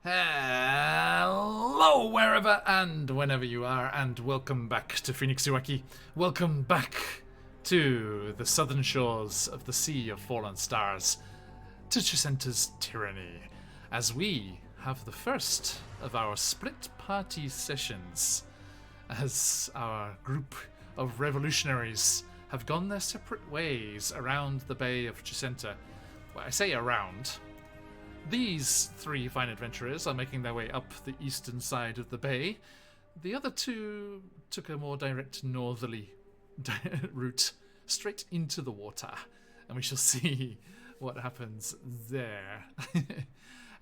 Hello, wherever and whenever you are, and welcome back to QuestJunkiesUK. Welcome back to the southern shores of the Sea of Fallen Stars, to Chessenta's Tyranny, as we have the first of our split party sessions, as our group of revolutionaries have gone their separate ways around the Bay of Chessenta. Well, I say around. These three fine adventurers are making their way up the eastern side of the bay. The other two took a more direct northerly route straight into the water, and we shall see what happens there.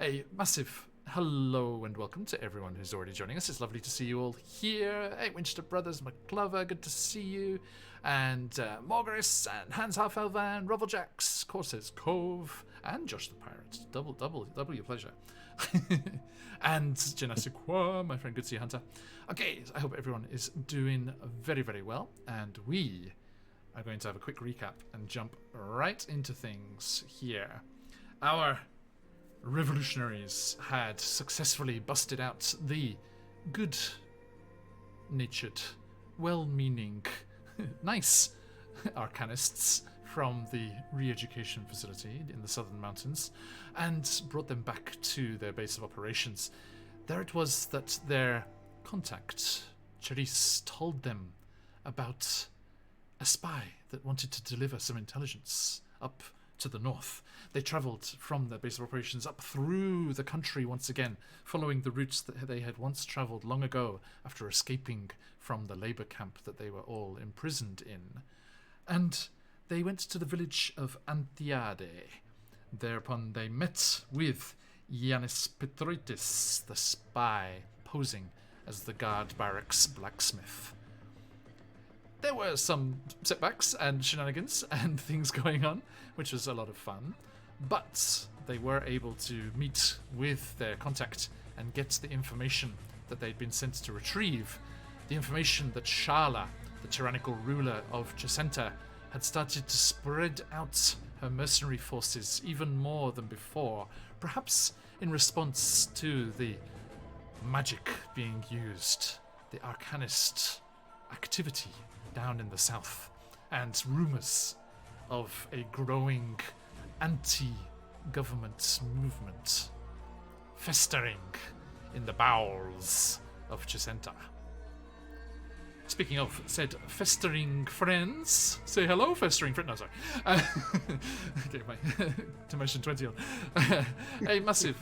A massive hello and welcome to everyone who's already joining us. It's lovely to see you all here. Hey, Winchester Brothers, McClover, good to see you. And Morgaris, and Hans Halfelvan, Roveljax, Corsairs Cove, and Josh the Pirate. Double your pleasure. And Jenna my friend, good to see you, Hunter. Okay, I hope everyone is doing very, very well. And we are going to have a quick recap and jump right into things here. Our revolutionaries had successfully busted out the good-natured, well-meaning, nice arcanists from the re-education facility in the southern mountains and brought them back to their base of operations. There it was that their contact, Charisse, told them about a spy that wanted to deliver some intelligence up to the north. They travelled from their base of operations up through the country once again, following the routes that they had once travelled long ago after escaping from the labour camp that they were all imprisoned in. And they went to the village of Antiade. Thereupon they met with Yanis Petroitis, the spy, posing as the guard barracks blacksmith. There were some setbacks and shenanigans and things going on, which was a lot of fun, but they were able to meet with their contact and get the information that they'd been sent to retrieve. The information that Shala, the tyrannical ruler of Chessenta, had started to spread out her mercenary forces even more than before, perhaps in response to the magic being used, the arcanist activity down in the south, and rumours of a growing anti-government movement festering in the bowels of Chessenta. Speaking of said festering friends, say hello, festering friend. No, sorry. Okay, my Dimension 20 on. A massive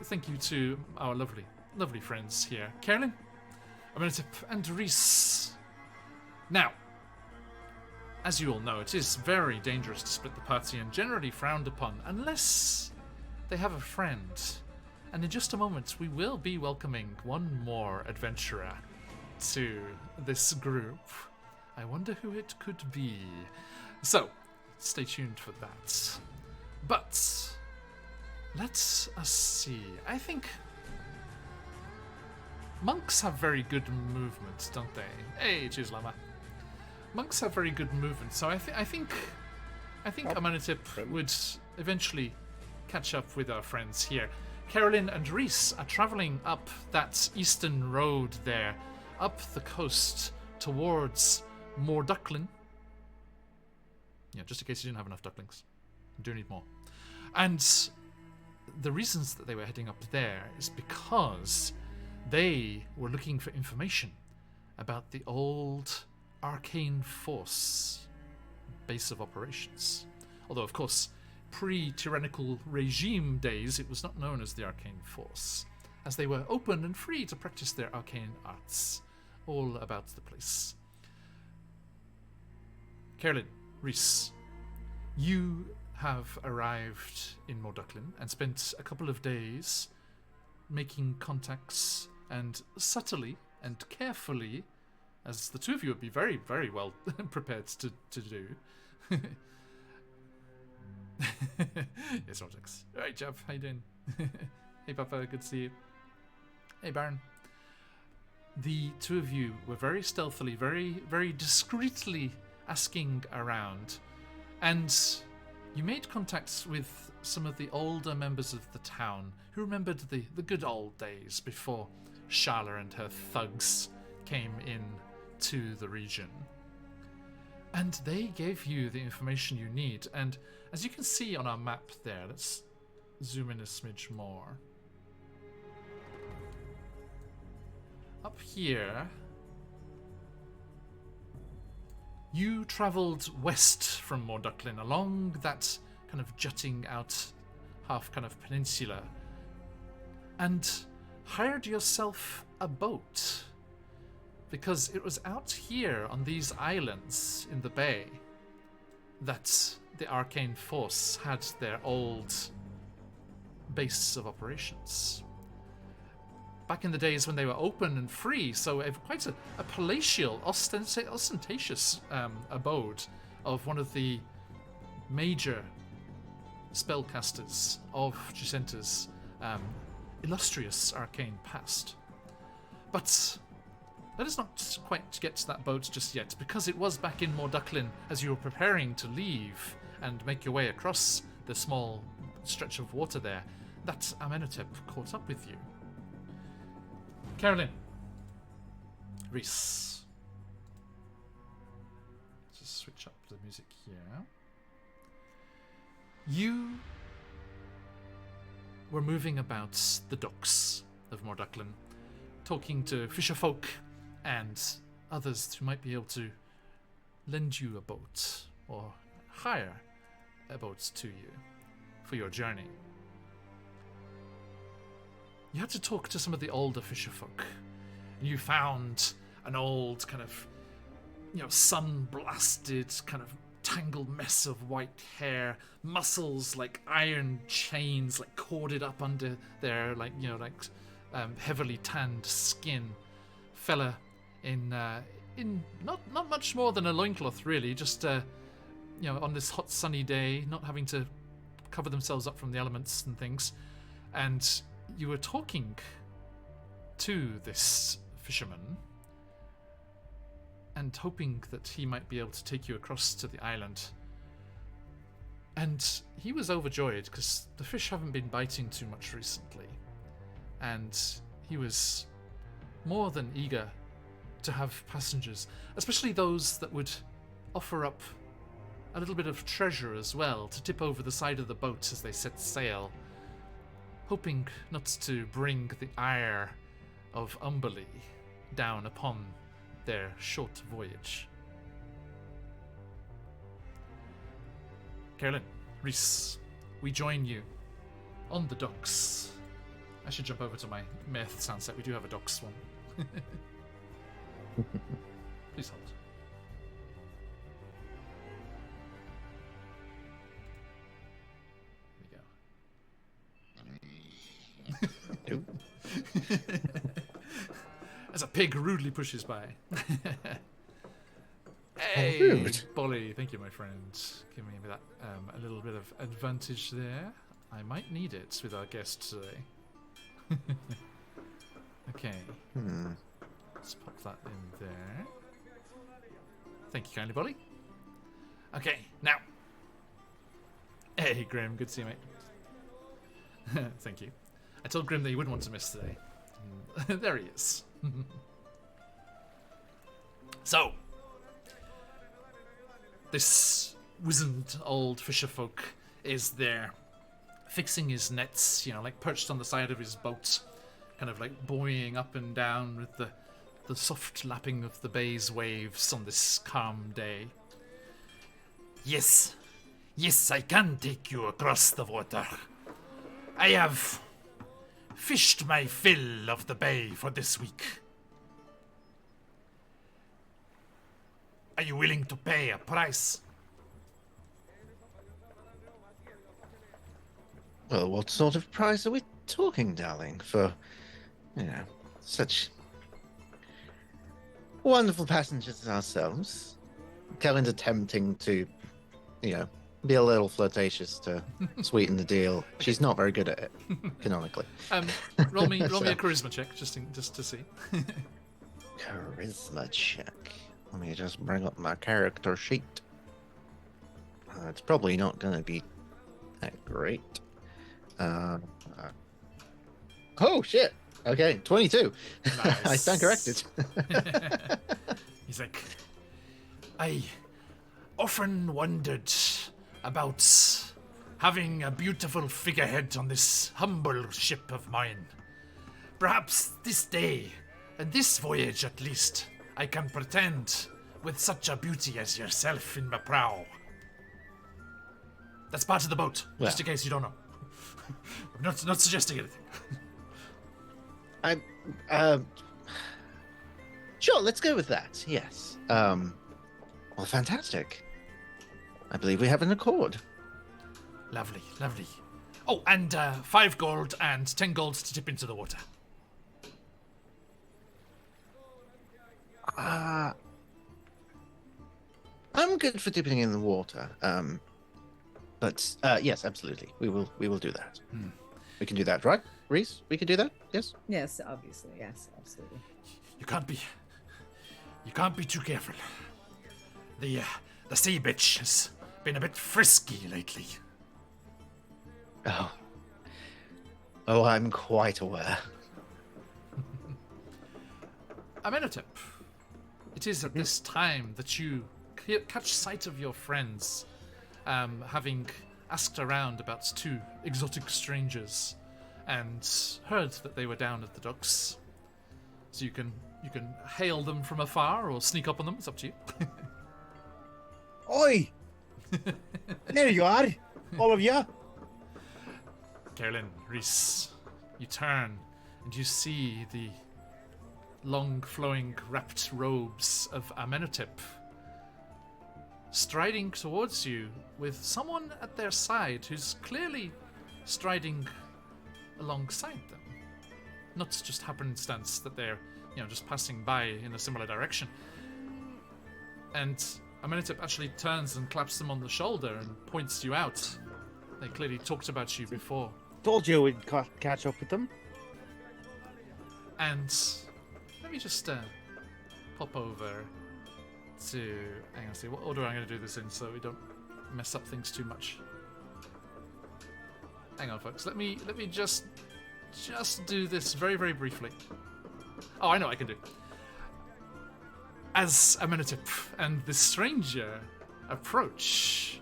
thank you to our lovely friends here, Carolyn, Amenitip, and Reese. Now, as you all know, it is very dangerous to split the party and generally frowned upon unless they have a friend. And in just a moment, we will be welcoming one more adventurer to this group. I wonder who it could be. So, stay tuned for that. But, let us see. I think monks have very good movement, don't they? Hey, cheers, Lama. Monks have very good movement, so I think Amanitip would eventually catch up with our friends here. Carolyn and Reese are travelling up that eastern road there, up the coast towards Morducklin. Yeah, just in case you didn't have enough ducklings. You do need more. And the reasons that they were heading up there is because they were looking for information about the old Arcane Force base of operations. Although, of course, pre-tyrannical regime days, it was not known as the Arcane Force, as they were open and free to practice their arcane arts all about the place. Carolyn, Reese, you have arrived in Morducklin and spent a couple of days making contacts and subtly and carefully, as the two of you would be very, very well prepared to do. Yes, Rogex. Alright, Jeff, how you doing? Hey, Papa, good to see you. Hey, Baron. The two of you were very stealthily, very, very discreetly asking around, and you made contacts with some of the older members of the town who remembered the good old days before Sharla and her thugs came in to the region. And they gave you the information you need. And as you can see on our map there, let's zoom in a smidge more. Up here, you travelled west from Morducklin along that kind of jutting out half kind of peninsula and hired yourself a boat, because it was out here on these islands in the bay that the Arcane Force had their old base of operations. Back in the days when they were open and free, so quite a palatial, ostentatious abode of one of the major spellcasters of Chessenta's illustrious arcane past. But let us not quite get to that boat just yet, because it was back in Morducklin as you were preparing to leave and make your way across the small stretch of water there that Amenhotep caught up with you. Carolyn. Reese. Just switch up the music here. You were moving about the docks of Morducklin, talking to fisherfolk and others who might be able to lend you a boat or hire a boat to you for your journey. You had to talk to some of the older fisherfolk, and you found an old kind of, sun-blasted kind of tangled mess of white hair, muscles like iron chains, like corded up under their heavily tanned skin. Fella in not much more than a loincloth, really, just on this hot sunny day, not having to cover themselves up from the elements and things. And you were talking to this fisherman and hoping that he might be able to take you across to the island. And he was overjoyed because the fish haven't been biting too much recently. And he was more than eager to have passengers, especially those that would offer up a little bit of treasure as well to tip over the side of the boat as they set sail, hoping not to bring the ire of Umberlee down upon their short voyage. Carolyn, Reese, we join you on the docks. I should jump over to my Myth sound set. We do have a docks one. Please hold. There we go. As a pig rudely pushes by. Hey, Bolly, thank you, my friend. Give me that a little bit of advantage there. I might need it with our guest today. Okay. Let's pop that in there. Thank you kindly, Bolly. Okay, now. Hey, Grim, good to see you, mate. Thank you. I told Grim that you wouldn't want to miss today. There he is. So, this wizened old fisherfolk is there, fixing his nets, perched on the side of his boat, kind of like buoying up and down with the soft lapping of the bay's waves on this calm day. Yes, I can take you across the water. I have fished my fill of the bay for this week. Are you willing to pay a price? Well, what sort of price are we talking, darling, for, such wonderful passengers as ourselves? Kellen's attempting to, be a little flirtatious to sweeten the deal. She's not very good at it, canonically. Roll me a charisma check, just to see. Charisma check. Let me just bring up my character sheet. It's probably not going to be that great. Uh, oh, shit. Okay, 22. Nice. I stand corrected. He's like, I often wondered about having a beautiful figurehead on this humble ship of mine. Perhaps this day, and this voyage at least, I can pretend with such a beauty as yourself in my prow. That's part of the boat, just in case you don't know. I'm not suggesting anything. Sure, let's go with that. Yes. Well, fantastic. I believe we have an accord. Lovely, lovely. Oh, and 5 gold and 10 gold to dip into the water. I'm good for dipping in the water. But yes, absolutely. We will do that. We can do that, right? Reese, we can do that? Yes? Yes, obviously. Yes, absolutely. You can't be too careful. The sea bitch has been a bit frisky lately. Oh, I'm quite aware. Amenhotep, it is at this time that you catch sight of your friends, having asked around about 2 exotic strangers, and heard that they were down at the docks. So you can hail them from afar or sneak up on them. It's up to you. Oi! There you are, all of you. Carolyn, Reese, you turn and you see the long flowing wrapped robes of Amenhotep striding towards you with someone at their side who's clearly striding alongside them. Not just happenstance that they're, just passing by in a similar direction. And Amenhotep actually turns and claps them on the shoulder and points you out. They clearly talked about you before. Told you we'd catch up with them. And let me just pop over to... Hang on, see what order I'm going to do this in so we don't mess up things too much. Hang on, folks. Let me just do this very, very briefly. Oh, I know what I can do. As Amenhotep and the stranger approach,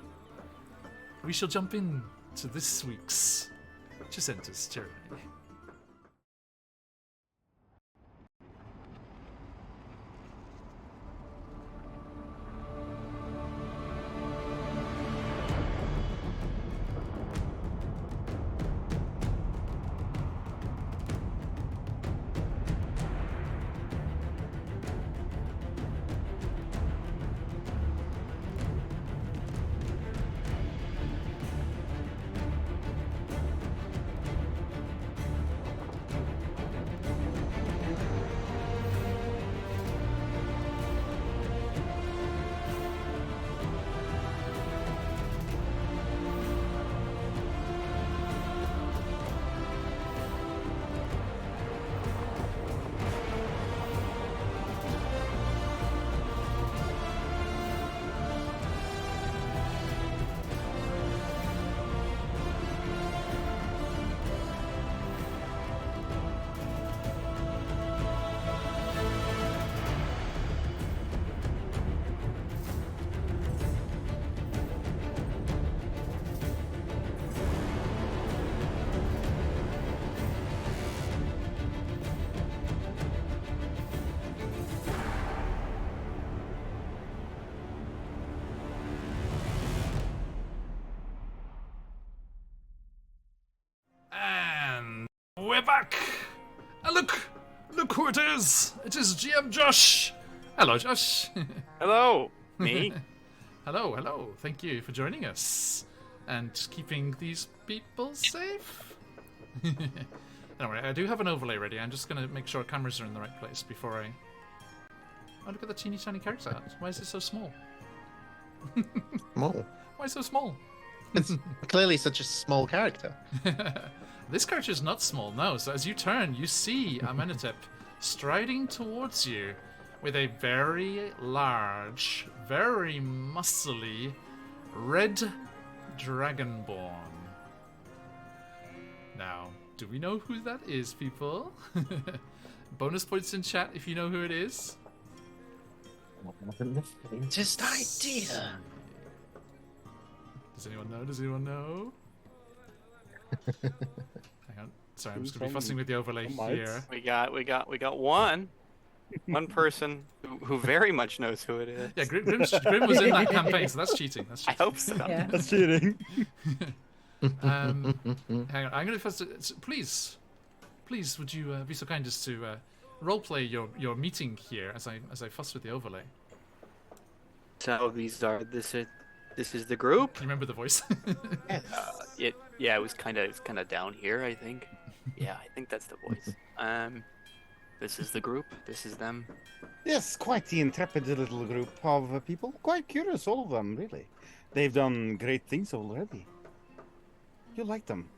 we shall jump in to this week's Chessenta's Tyranny. We're back! And look who it is! It is GM Josh! Hello, Josh! Hello, me. Hello. Thank you for joining us. And keeping these people safe? Don't worry, I do have an overlay ready. I'm just going to make sure cameras are in the right place before I... Oh, look at the teeny tiny character art. Why is it so small? Small. Why so small? It's clearly such a small character. This character is not small, no. So as you turn, you see Amenhotep striding towards you with a very large, very muscly Red Dragonborn. Now, do we know who that is, people? Bonus points in chat if you know who it is. Just idea. Does anyone know? Does anyone know? Hang on. Sorry, I'm just gonna be fussing with the overlay here. We got one person who very much knows who it is. Yeah, Grim was in that campaign, so that's cheating. That's I cheating. hope so. Yeah. That's cheating. Hang on, I'm gonna first. Please, would you be so kind as to roleplay your meeting here as I fuss with the overlay? So this is the group. Can you remember the voice? It was kind of down here, I think. Yeah, I think that's the voice. This is the group. This is them. Yes, quite the intrepid little group of people. Quite curious, all of them, really. They've done great things already. You like them.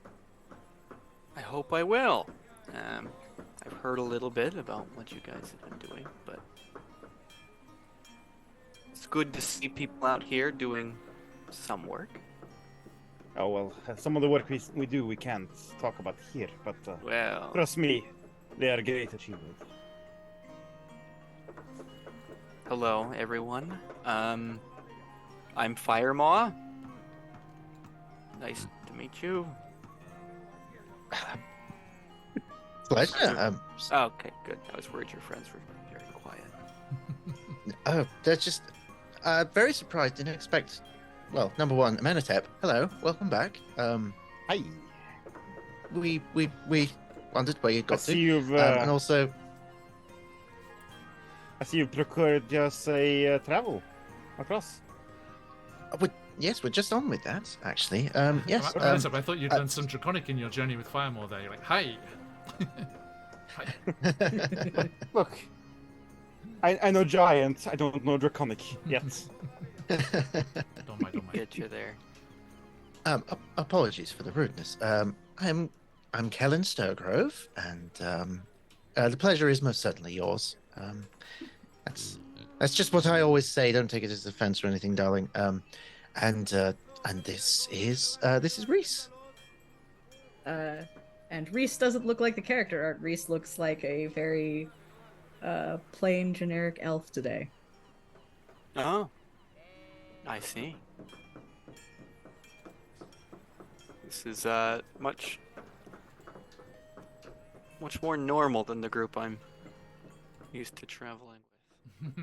I hope I will. I've heard a little bit about what you guys have been doing, but it's good to see people out here doing some work. Oh, well, some of the work we do we can't talk about here, but Well, trust me, they are great achievements. hello everyone. I'm Firemaw. Nice to meet you. Pleasure. Okay, good. I was worried your friends were very quiet. Oh, they're just very surprised. Didn't expect. Well, number one, Amenhotep. Hello, welcome back. Hi. We wondered where you I got see to, you've and also I see you've procured just a travel across. yes, we're just on with that actually. Yes. I thought you'd done some draconic in your journey with Firemore there. You're like, hi. Hi. Look, I know giant. I don't know draconic yet. Don't mind. Get you there. Apologies for the rudeness. I'm Kellen Sturgrove, and the pleasure is most certainly yours. That's just what I always say. Don't take it as offense or anything, darling. And this is Reese. And Reese doesn't look like the character art. Reese looks like a very plain, generic elf today. Oh, I see. This is much more normal than the group I'm used to traveling with.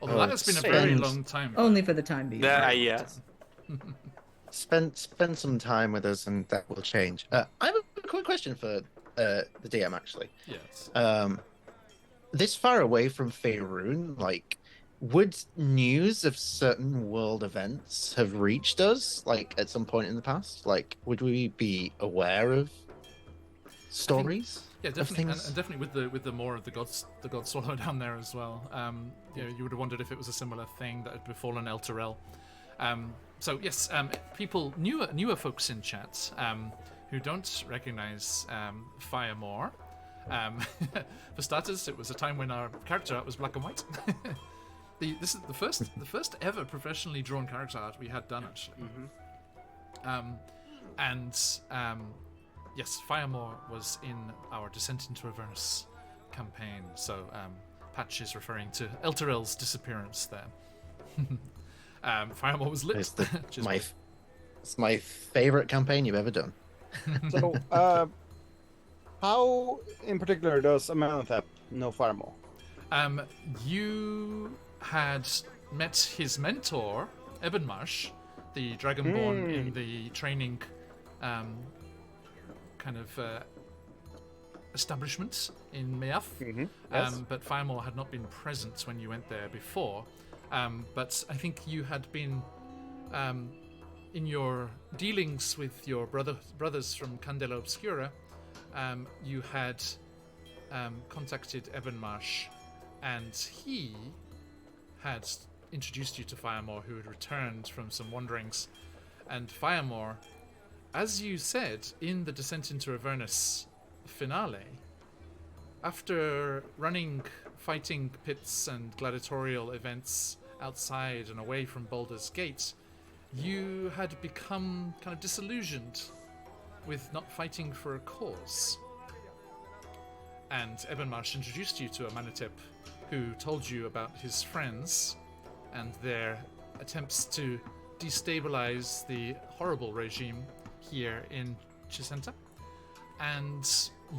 Although that has been a spend- very long time. Only for the time being. Yes. Spend some time with us, and that will change. I have a quick question for the DM, actually. Yes. This far away from Faerun, like, would news of certain world events have reached us, like, at some point in the past? Like, would we be aware of stories? Yeah, of definitely, things? and definitely with the more of the gods swallow down there as well. You would have wondered if it was a similar thing that had befallen Elturel. So yes, people, newer folks in chat who don't recognize Firemore. For starters, it was a time when our character art was black and white. This is the first ever professionally drawn character art we had done, actually. Yes, Firemore was in our Descent into Avernus campaign, so Patch is referring to Elturel's disappearance there. Firemore was lit. It's my favorite campaign you've ever done. So, how in particular does Amenhotep know Firemore? You had met his mentor, Ebenmarsh, the Dragonborn in the training kind of establishment in Meath. Yes. But Firemore had not been present when you went there before. But I think you had been in your dealings with your brothers from Candela Obscura. You had contacted Ebenmarsh, and he had introduced you to Firemore, who had returned from some wanderings. And Firemore, as you said in the Descent into Avernus finale, after fighting pits and gladiatorial events outside and away from Baldur's Gate, you had become kind of disillusioned with not fighting for a cause. And Ebenmarsh introduced you to a Manitep who told you about his friends and their attempts to destabilize the horrible regime here in Chessenta. And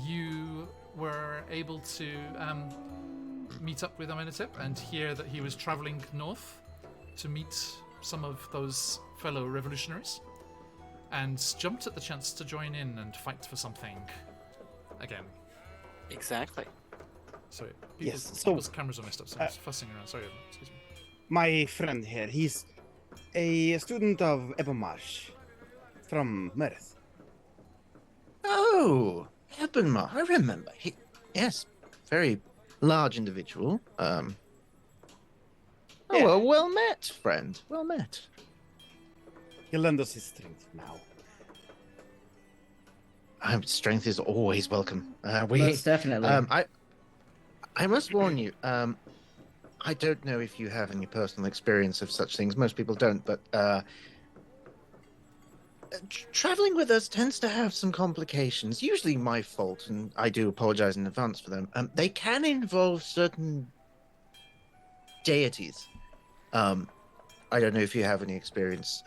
you were able to meet up with Amenhotep and hear that he was traveling north to meet some of those fellow revolutionaries, and jumped at the chance to join in and fight for something again. Exactly. Sorry, Yes, so, people's cameras are messed up, so I'm just fussing around. Sorry, excuse me. My friend here, he's a student of Ebermarsh from Merith. Oh, Ebenmar, I remember. Yes, very large individual. Oh, Yeah. well met, friend. Well met. He'll lend us his strength now. Strength is always welcome. Most definitely. I must warn you. I don't know if you have any personal experience of such things. Most people don't, but traveling with us tends to have some complications. Usually my fault, and I do apologize in advance for them. They can involve certain deities. I don't know if you have any experience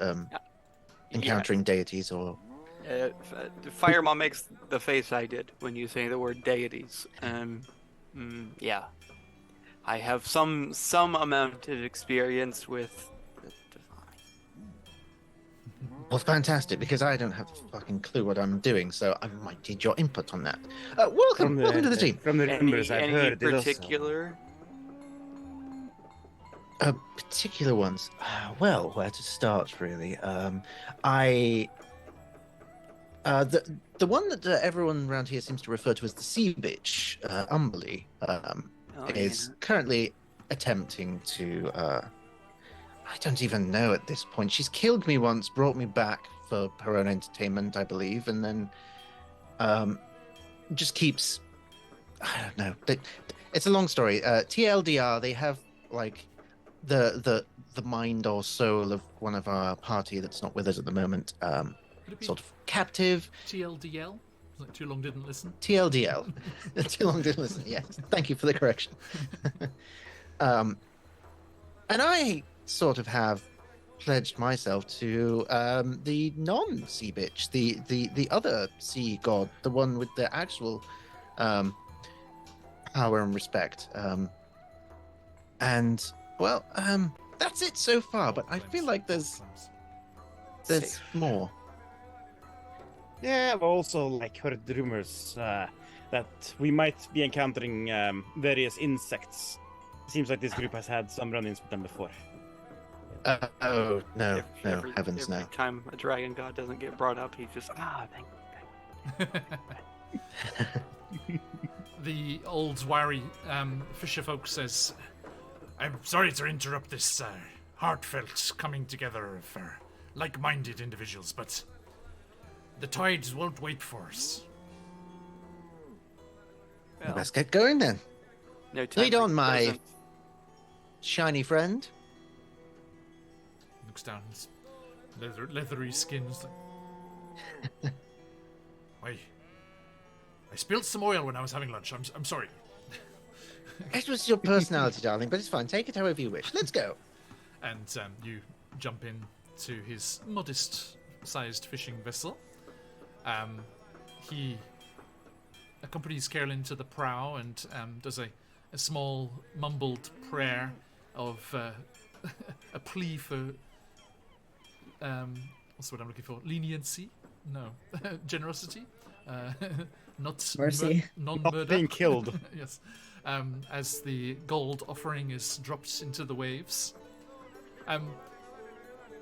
encountering deities or. Firemon makes the face I did when you say the word deities. Yeah, I have some amount of experience with the divine. Well, fantastic, because I don't have a fucking clue what I'm doing, so I might need your input on that. Welcome to the team. From the numbers I've Any heard, it also- particular? Particular ones. Well, where to start, really? The one that everyone around here seems to refer to as the sea bitch, Umberly, is currently attempting to. I don't even know at this point. She's killed me once, brought me back for her own entertainment, I believe, and then just keeps. I don't know. It's a long story. TLDR, they have like the mind or soul of one of our party that's not with us at the moment. Could it be Sort of captive. TLDL? Like too long didn't listen. TLDL. Too long didn't listen. Yes. Thank you for the correction. And I sort of have pledged myself to the non-sea bitch, the other sea god, the one with the actual power and respect. And well, that's it so far. But I feel like there's Safe. more. Yeah, I've also heard rumors that we might be encountering various insects. Seems like this group has had some run-ins with them before. Oh no, Every heavens no. time a dragon god doesn't get brought up, he's just thank. The old wiry fisher folk says, "I'm sorry to interrupt this heartfelt coming together of like-minded individuals, but the tides won't wait for us." Well, Let's get going then. no time Lead like on, the my present. shiny friend. Looks down his leathery skin. I spilled some oil when I was having lunch. I'm sorry. It was your personality, darling, but it's fine. Take it however you wish. Let's go. And you jump in to his modest-sized fishing vessel. He accompanies Carolyn to the prow and does a small mumbled prayer of a plea for what's the word I'm looking for? Leniency? No, generosity. Not Mercy. non-murder. Not being killed. Yes. As the gold offering is dropped into the waves.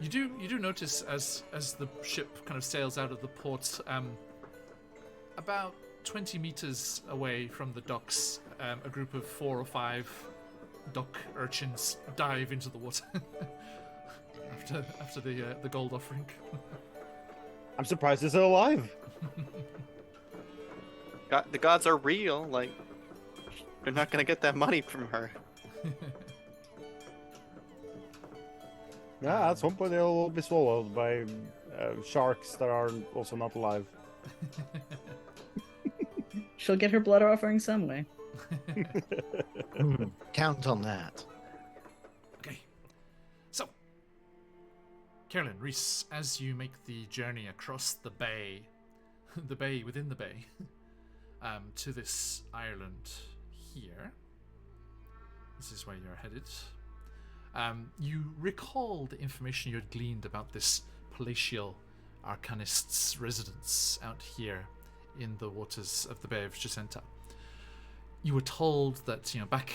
You do notice as the ship kind of sails out of the port, about 20 meters away from the docks, a group of 4 or 5 dock urchins dive into the water after the gold offering. I'm surprised they're still alive. The gods are real. Like, they're not gonna get that money from her. Yeah, at some point they'll be swallowed by sharks that are also not alive. She'll get her blood offering some way. Count on that. Okay. So, Carolyn, Reese, as you make the journey across the bay, the bay within the bay, to this island here, this is where you're headed. You recall the information you had gleaned about this palatial arcanist's residence out here in the waters of the Bay of Chessenta. You were told that, back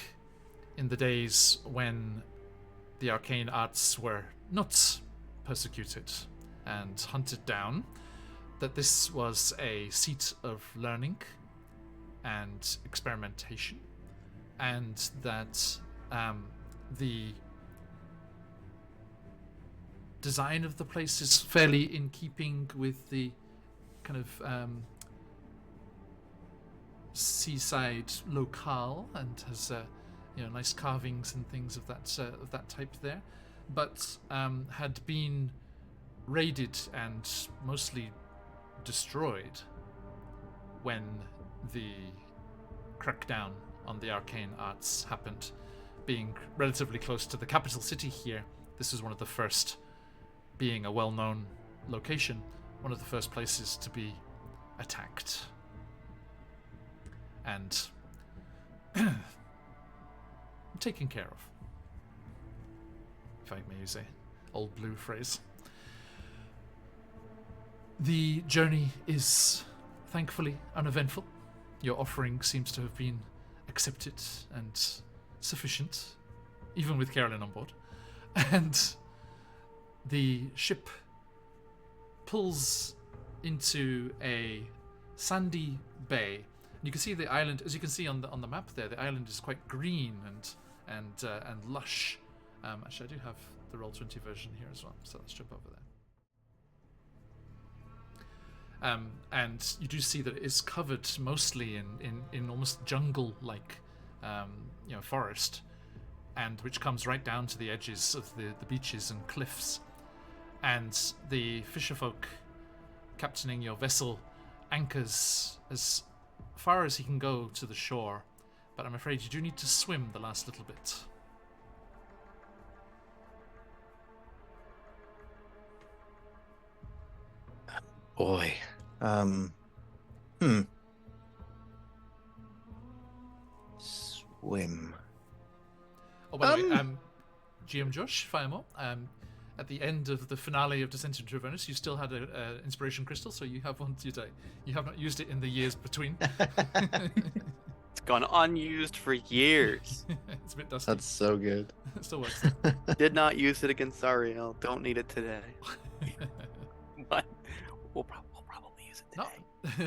in the days when the arcane arts were not persecuted and hunted down, that this was a seat of learning and experimentation, and that the design of the place is fairly in keeping with the kind of seaside locale, and has nice carvings and things of that type there, but had been raided and mostly destroyed when the crackdown on the arcane arts happened. Being relatively close to the capital city here, this was one of the first, being a well-known location, one of the first places to be attacked and taken care of, if I may use a old blue phrase. The journey is thankfully uneventful. Your offering seems to have been accepted and sufficient, even with Carolyn on board. And the ship pulls into a sandy bay. You can see the island, as you can see on the map there. The island is quite green and lush. Actually, I do have the Roll20 version here as well, so let's jump over there. And you do see that it is covered mostly in almost jungle-like, forest, and which comes right down to the edges of the beaches and cliffs. And the fisherfolk captaining your vessel anchors as far as he can go to the shore, but I'm afraid you do need to swim the last little bit. Boy. Swim. Oh, by the way, GM Josh, Firemore, at the end of the finale of Descent into Avernus, you still had an inspiration crystal, so you have one today. You have not used it in the years between. It's gone unused for years. It's a bit dusty. That's so good. It still works. Did not use it against Zariel. Don't need it today. But we'll probably use it today. No.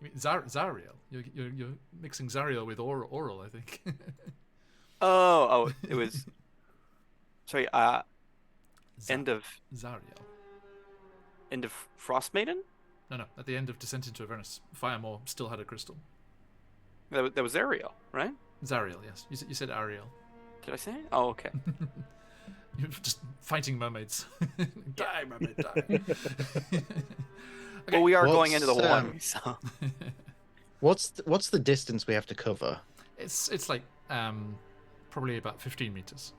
You mean Zariel? You're mixing Zariel with Oral, I think. Oh, it was. Sorry. End of Zariel. End of Frostmaiden. No. At the end of Descent into Avernus, Firemore still had a crystal. That was Ariel, right? Zariel, yes. You said Ariel. Did I say it? Oh, okay. You're just fighting mermaids. Die, mermaid, die. Okay. Well, we are going into the What's, water, so. What's the distance we have to cover? It's like probably about 15 meters.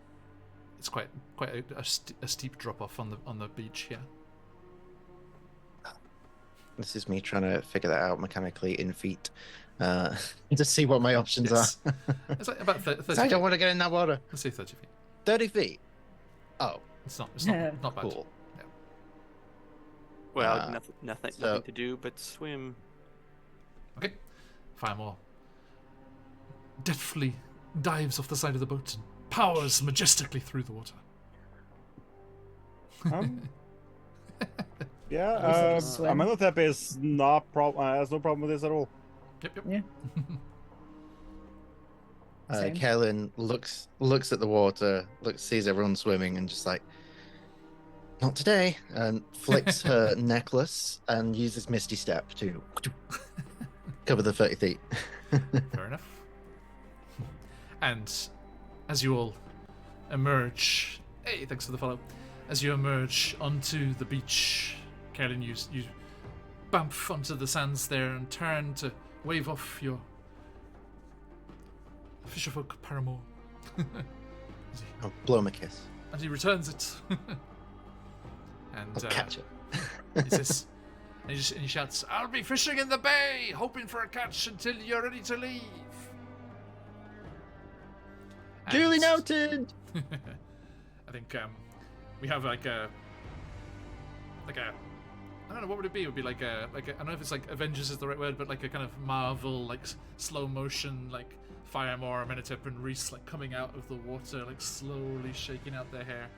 It's quite a steep drop off on the beach here. This is me trying to figure that out mechanically in feet, to see what my options are. It's like about 30 feet. I don't want to get in that water. Let's say 30 feet. 30 feet. Oh, It's not bad. cool. Well, nothing so- to do but swim. Okay. Firemore deftly dives off the side of the boat and powers majestically through the water. Yeah, Swim. Amenhotep is not has no problem with this at all. Yep. Yeah. Same. Kaelin looks at the water, sees everyone swimming, and just like, not today, and flicks her necklace and uses Misty Step to cover the 30 feet. Fair enough. And as you all emerge, hey, thanks for the follow. as you emerge onto the beach, Carolyn, you bump onto the sands there and turn to wave off your fisherfolk paramour. I'll blow him a kiss. And he returns it. And I'll catch it. he says, and he shouts, "I'll be fishing in the bay, hoping for a catch until you're ready to leave." Duly And noted. I think we have like a I don't know, what would it be? It would be like a I don't know if it's like Avengers is the right word, but like a kind of Marvel like slow motion like Firemore, Amenhotep, and Reese like coming out of the water, like slowly shaking out their hair.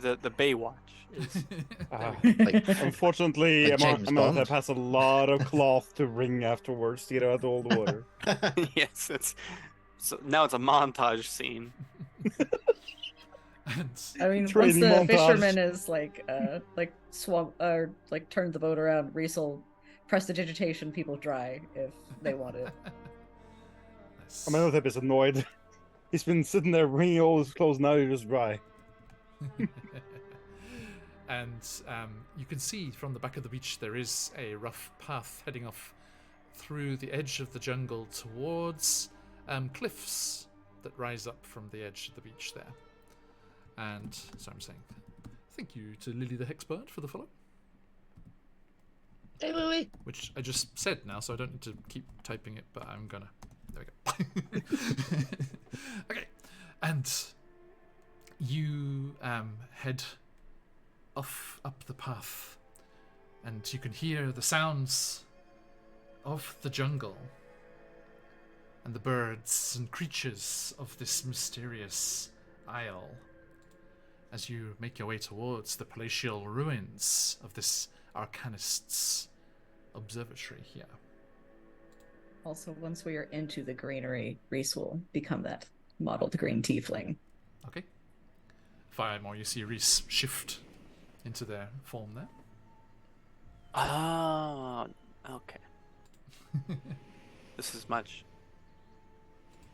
The Baywatch is. Like, Unfortunately, Like James Amenhotep Bond. has a lot of cloth to wring afterwards to get out all the water. Yes, it's. So now it's a montage scene. And I mean, once Training the montage. fisherman is like swamp or like turned the boat around, Reese will prestidigitation people dry if they want it. Nice. Amenhotep is annoyed. He's been sitting there wringing all his clothes, now you're just dry. And you can see from the back of the beach there is a rough path heading off through the edge of the jungle towards cliffs that rise up from the edge of the beach there. And so I'm saying thank you to Lily the Hexbird for the follow, Hey, Lily. which I just said now, so I don't need to keep typing it, but I'm gonna. There we go. Okay, and you head off up the path, and you can hear the sounds of the jungle and the birds and creatures of this mysterious isle as you make your way towards the palatial ruins of this arcanist's observatory here. Also, once we are into the greenery, Reese will become that modeled green tiefling. Okay. Firemore, you see Reese shift into their form there. Oh, okay.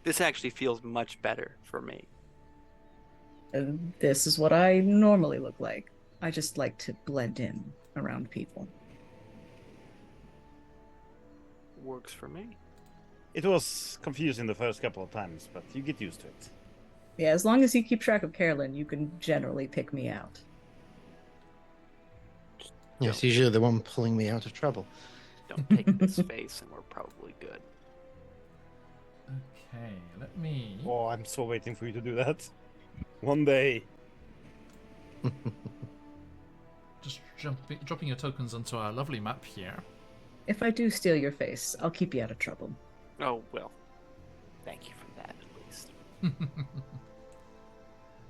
This actually feels much better for me. And this is what I normally look like. I just like to blend in around people. Works for me. It was confusing the first couple of times, but you get used to it. Yeah, as long as you keep track of Carolyn, you can generally pick me out. Yes, usually the one pulling me out of trouble. Don't take this face, and we're probably good. Okay, let me. Oh, I'm so waiting for you to do that. One day. Just dropping your tokens onto our lovely map here. If I do steal your face, I'll keep you out of trouble. Oh well. Thank you for that, at least.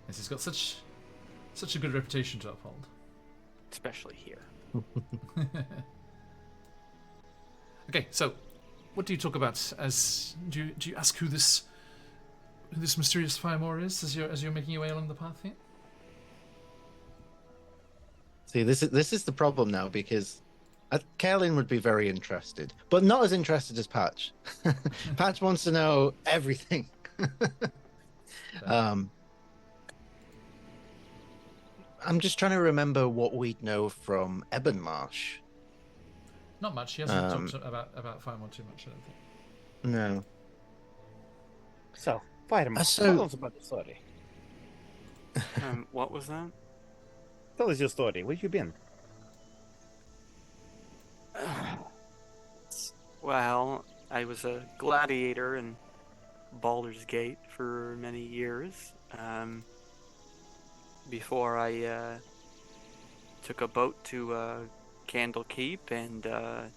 Yes, he's got such a good reputation to uphold. Especially here. Okay, so what do you talk about? As do you ask who this mysterious Firemore is as you're making your way along the path here? See, this is the problem now because Kaelin would be very interested, but not as interested as Patch. Patch wants to know everything. I'm just trying to remember what we'd know from Ebonmarsh. Not much. He hasn't talked about Firemore too much, I don't think. No. So, Fireman, So- tell us about the story. What was that? Tell us your story. Where you been? Well, I was a gladiator in Baldur's Gate for many years. Before I took a boat to Candlekeep, and that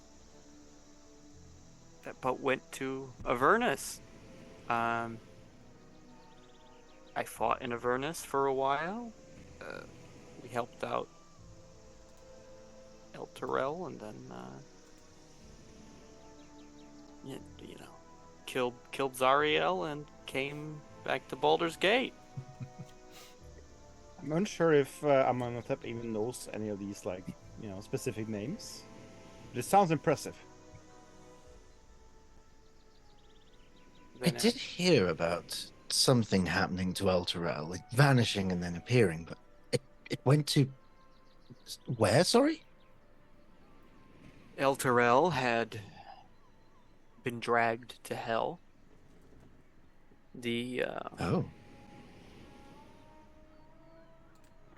boat went to Avernus. I fought in Avernus for a while. We helped out El Terrell, and then you know, killed Zariel and came back to Baldur's Gate. I'm unsure if Amenhotep even knows any of these, like, specific names. But it sounds impressive. I Then, did hear about something happening to Elturel, like vanishing and then appearing, but It went to where? Sorry. El Terrell had been dragged to hell. The Oh.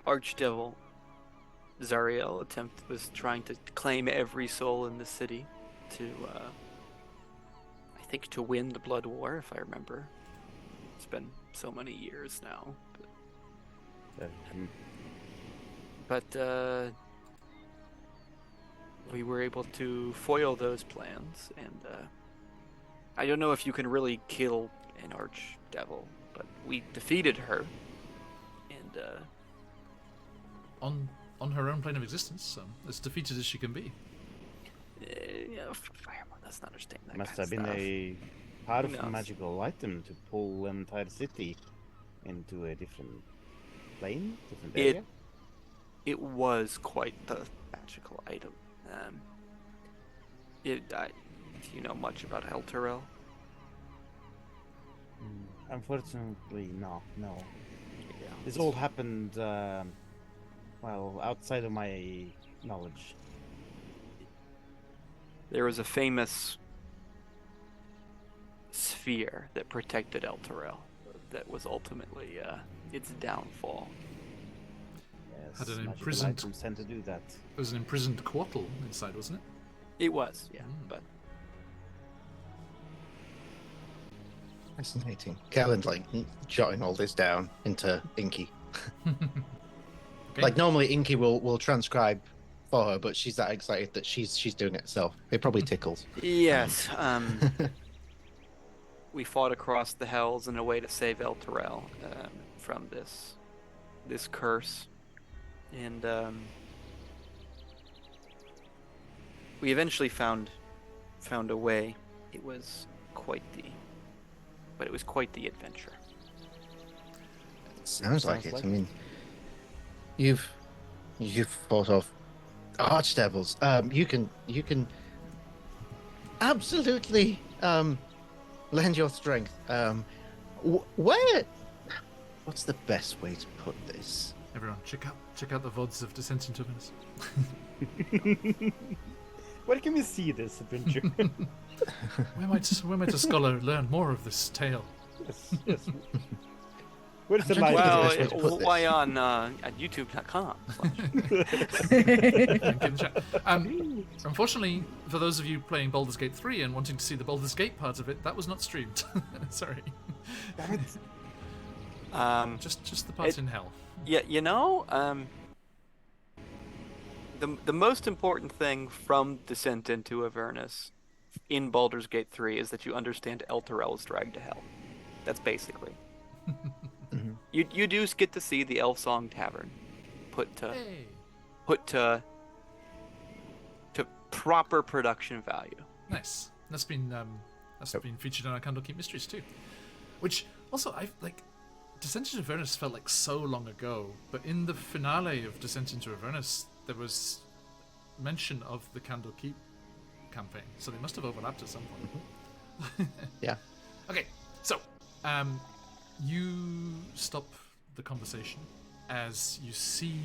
Archdevil Zariel was trying to claim every soul in the city to, I think, to win the Blood War, if I remember. It's been so many years now. But we were able to foil those plans, and I don't know if you can really kill an Archdevil, but we defeated her, and on her own plane of existence, as defeated as she can be. Yeah, Fireman doesn't understand that. Must kind have of been stuff. a Who powerful knows? magical item to pull an entire city into a different plane, different area. It was quite the magical item. Do you know much about El Terrell? Unfortunately, no. Yeah. This all happened, well, outside of my knowledge. There was a famous sphere that protected El Terrell that was ultimately its downfall. Yes, Had an magical imprisoned- items tend to do that. There was an imprisoned Quattle inside, wasn't it? It was, yeah, but Fascinating. Kellen's like jotting all this down into Inky. Okay. Like normally Inky will transcribe for her, but she's that excited that she's doing it herself. It probably tickles. yes, we fought across the hells in a way to save El Terrell from this curse, and we eventually found a way. It was quite the adventure. Sounds like Sounds it. like I mean, you've fought off archdevils. You can absolutely lend your strength. Where? What's the best way to put this? Everyone, check out the VODs of Descent into Venice. Where can we see this adventure? Where might a scholar learn more of this tale? yes. Where's the I'm trying to light? think of the best way to put this. Why on at YouTube.com? Link in the chat. Unfortunately, for those of you playing Baldur's Gate 3 and wanting to see the Baldur's Gate part of it, that was not streamed. Sorry. Just the part in hell. Yeah, the most important thing from Descent into Avernus in Baldur's Gate 3 is that you understand El Terrell's dragged to hell. That's basically. You do get to see the Elfsong Tavern put to proper production value. Nice. That's been featured in our Candlekeep Mysteries too. Which also Descent into Avernus felt like so long ago, but in the finale of Descent into Avernus there was mention of the Candlekeep campaign, so they must have overlapped at some point. Yeah. Okay, so you stop the conversation as you see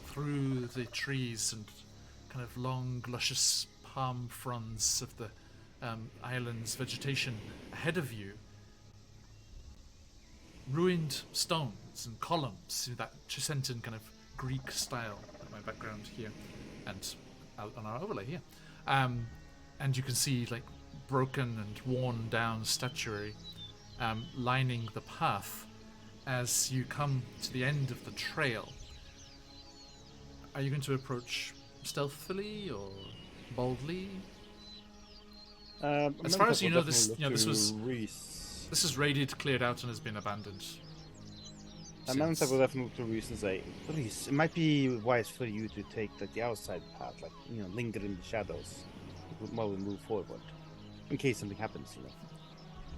through the trees and kind of long, luscious palm fronds of the island's vegetation ahead of you. Ruined stones and columns, that Chessentan kind of Greek style, like my background here, and out on our overlay here. And you can see like broken and worn down statuary lining the path as you come to the end of the trail. Are you going to approach stealthily or boldly? As far as you know, this is raided, cleared out, and has been abandoned. Amanda will definitely Reese and say, Reese, it might be wise for you to take the outside path, linger in the shadows while we move forward, in case something happens,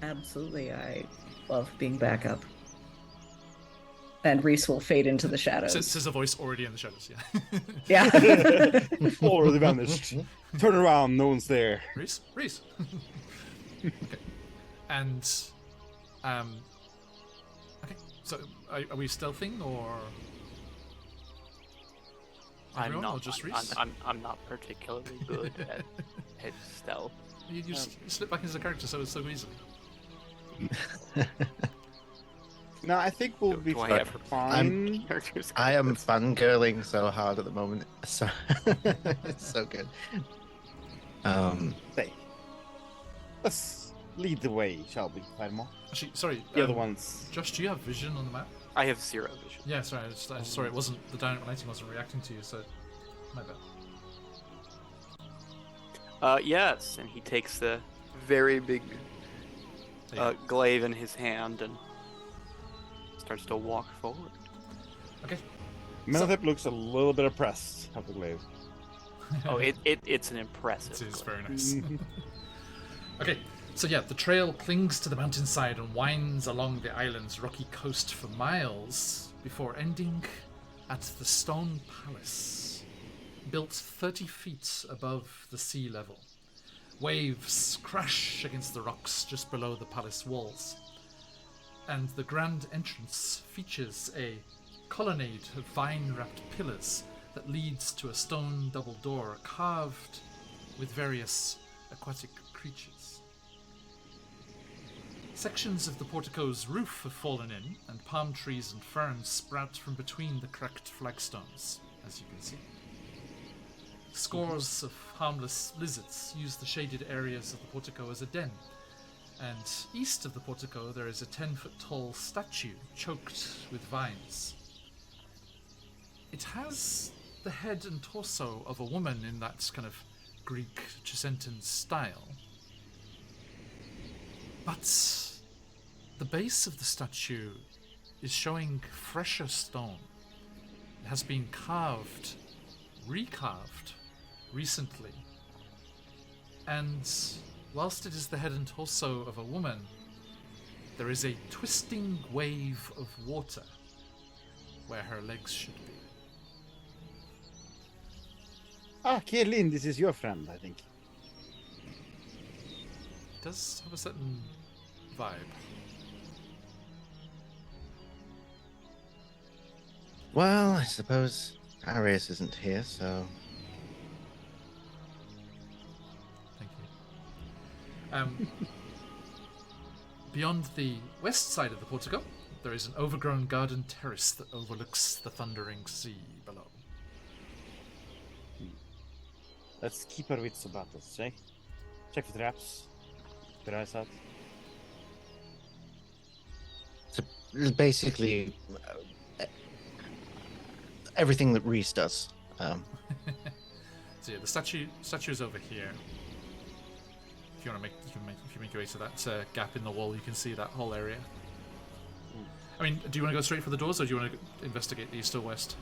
Absolutely, I love being backup. And Reese will fade into the shadows. Says a voice already in the shadows, yeah. Yeah. Already vanished. Turn around, no one's there. Reese? Okay. And, okay, so are we stealthing or? Everyone, I'm or not. just Reese? I'm not particularly good at stealth. You slip back into the character so easily. No, I think we'll be Do I ever fine. characters? I am fangirling so hard at the moment. So it's so good. Hey, let's lead the way, shall we, Firemore? Actually, sorry. The other ones. Josh, do you have vision on the map? I have 0 vision. Yeah, sorry. I sorry, it wasn't the dynamic lighting wasn't reacting to you, so my bad. Yes, and he takes the very big glaive in his hand and starts to walk forward. Okay. Menotep looks a little bit oppressed of the glaive. Oh, it's an impressive. It is glaive. very nice. Okay, so yeah, the trail clings to the mountainside and winds along the island's rocky coast for miles before ending at the Stone Palace, built 30 feet above the sea level. Waves crash against the rocks just below the palace walls, and the grand entrance features a colonnade of vine-wrapped pillars that leads to a stone double door carved with various aquatic creatures. Sections of the portico's roof have fallen in, and palm trees and ferns sprout from between the cracked flagstones, as you can see. Scores of harmless lizards use the shaded areas of the portico as a den, and east of the portico there is a 10-foot-tall statue choked with vines. It has the head and torso of a woman in that kind of Greek Chessentan style, but the base of the statue is showing fresher stone. It has been recarved recently, and whilst it is the head and torso of a woman, there is a twisting wave of water where her legs should be. Ah, Kaelin, this is your friend, I think. It does have a certain vibe. Well, I suppose Arius isn't here, so Thank you. Beyond the west side of the portico, there is an overgrown garden terrace that overlooks the thundering sea below. Let's keep our wits about us, eh? Check for traps. Keep your eyes out. it's basically everything that Reese does. So yeah, the statue is over here. If you want to if you make your way to that gap in the wall, you can see that whole area. I mean, do you want to go straight for the doors, or do you want to investigate the east or west?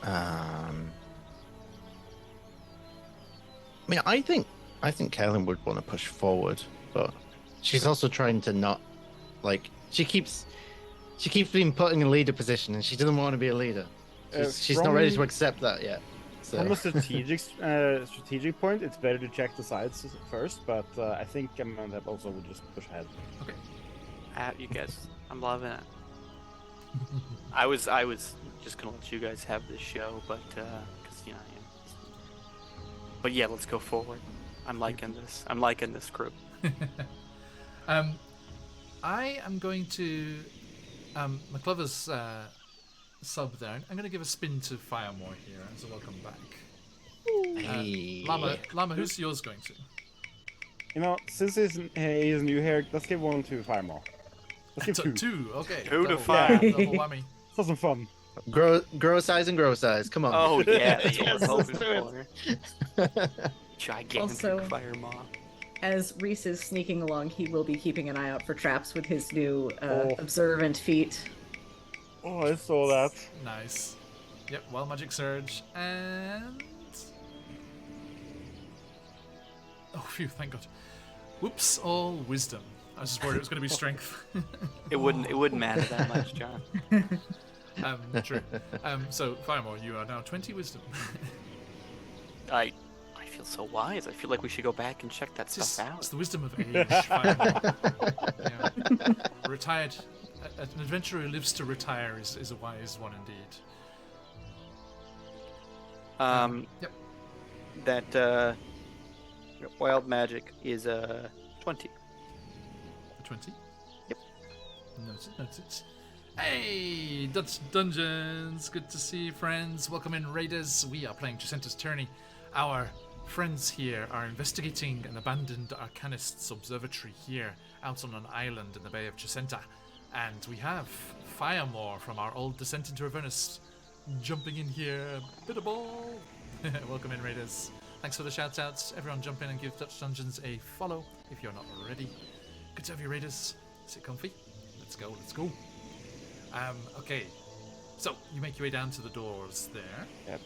I mean, I think Kaelin would want to push forward, but she's also trying to not, like, she keeps being put in a leader position, and she doesn't want to be a leader. She's not ready to accept that yet. So. From a strategic point, it's better to check the sides first, but I think Menotep also would just push ahead. Okay. You guys, I'm loving it. I was just gonna let you guys have this show, but because I am. But yeah, let's go forward. I'm liking this. I'm liking this group. I am going to McClover's sub there. I'm going to give a spin to Firemore here as a welcome back. Hey. Llama, who's yours going to? You know, since he's new here, let's give one to Firemore. Let's give two. Two, okay. 2 to Double- 5. Double whammy. Let's have some fun. Grow size and grow size. Come on. Oh yeah, that's Yes, what we're let's hoping do for. Gigantic Also- fire maw. As Reese is sneaking along, he will be keeping an eye out for traps with his new Oh. observant feat. Oh, I saw that. Nice. Yep, Wild Magic Surge, and... Oh, phew, thank God. Whoops, all Wisdom. I was just worried it was going to be Strength. It wouldn't matter that much, John. True. So, Firemore, you are now 20 Wisdom. I feel so wise. I feel like we should go back and check that stuff It's out. the wisdom of age, Firemore. Yeah. Retired an adventurer who lives to retire is a wise one indeed. Yep. That wild magic is 20. A 20? Yep. Noted. Hey, Dutch Dungeons! Good to see you, friends. Welcome in, raiders. We are playing Chessenta's Tyranny. Our friends here are investigating an abandoned arcanist's observatory here, out on an island in the Bay of Chessenta. And we have Firemore from our old Descent into Avernus jumping in here. Bit of ball. Welcome in, raiders. Thanks for the shout outs. Everyone jump in and give Dutch Dungeons a follow if you're not already. Good to have you, raiders. Sit comfy. Let's go. Okay. So, you make your way down to the doors there. Yep.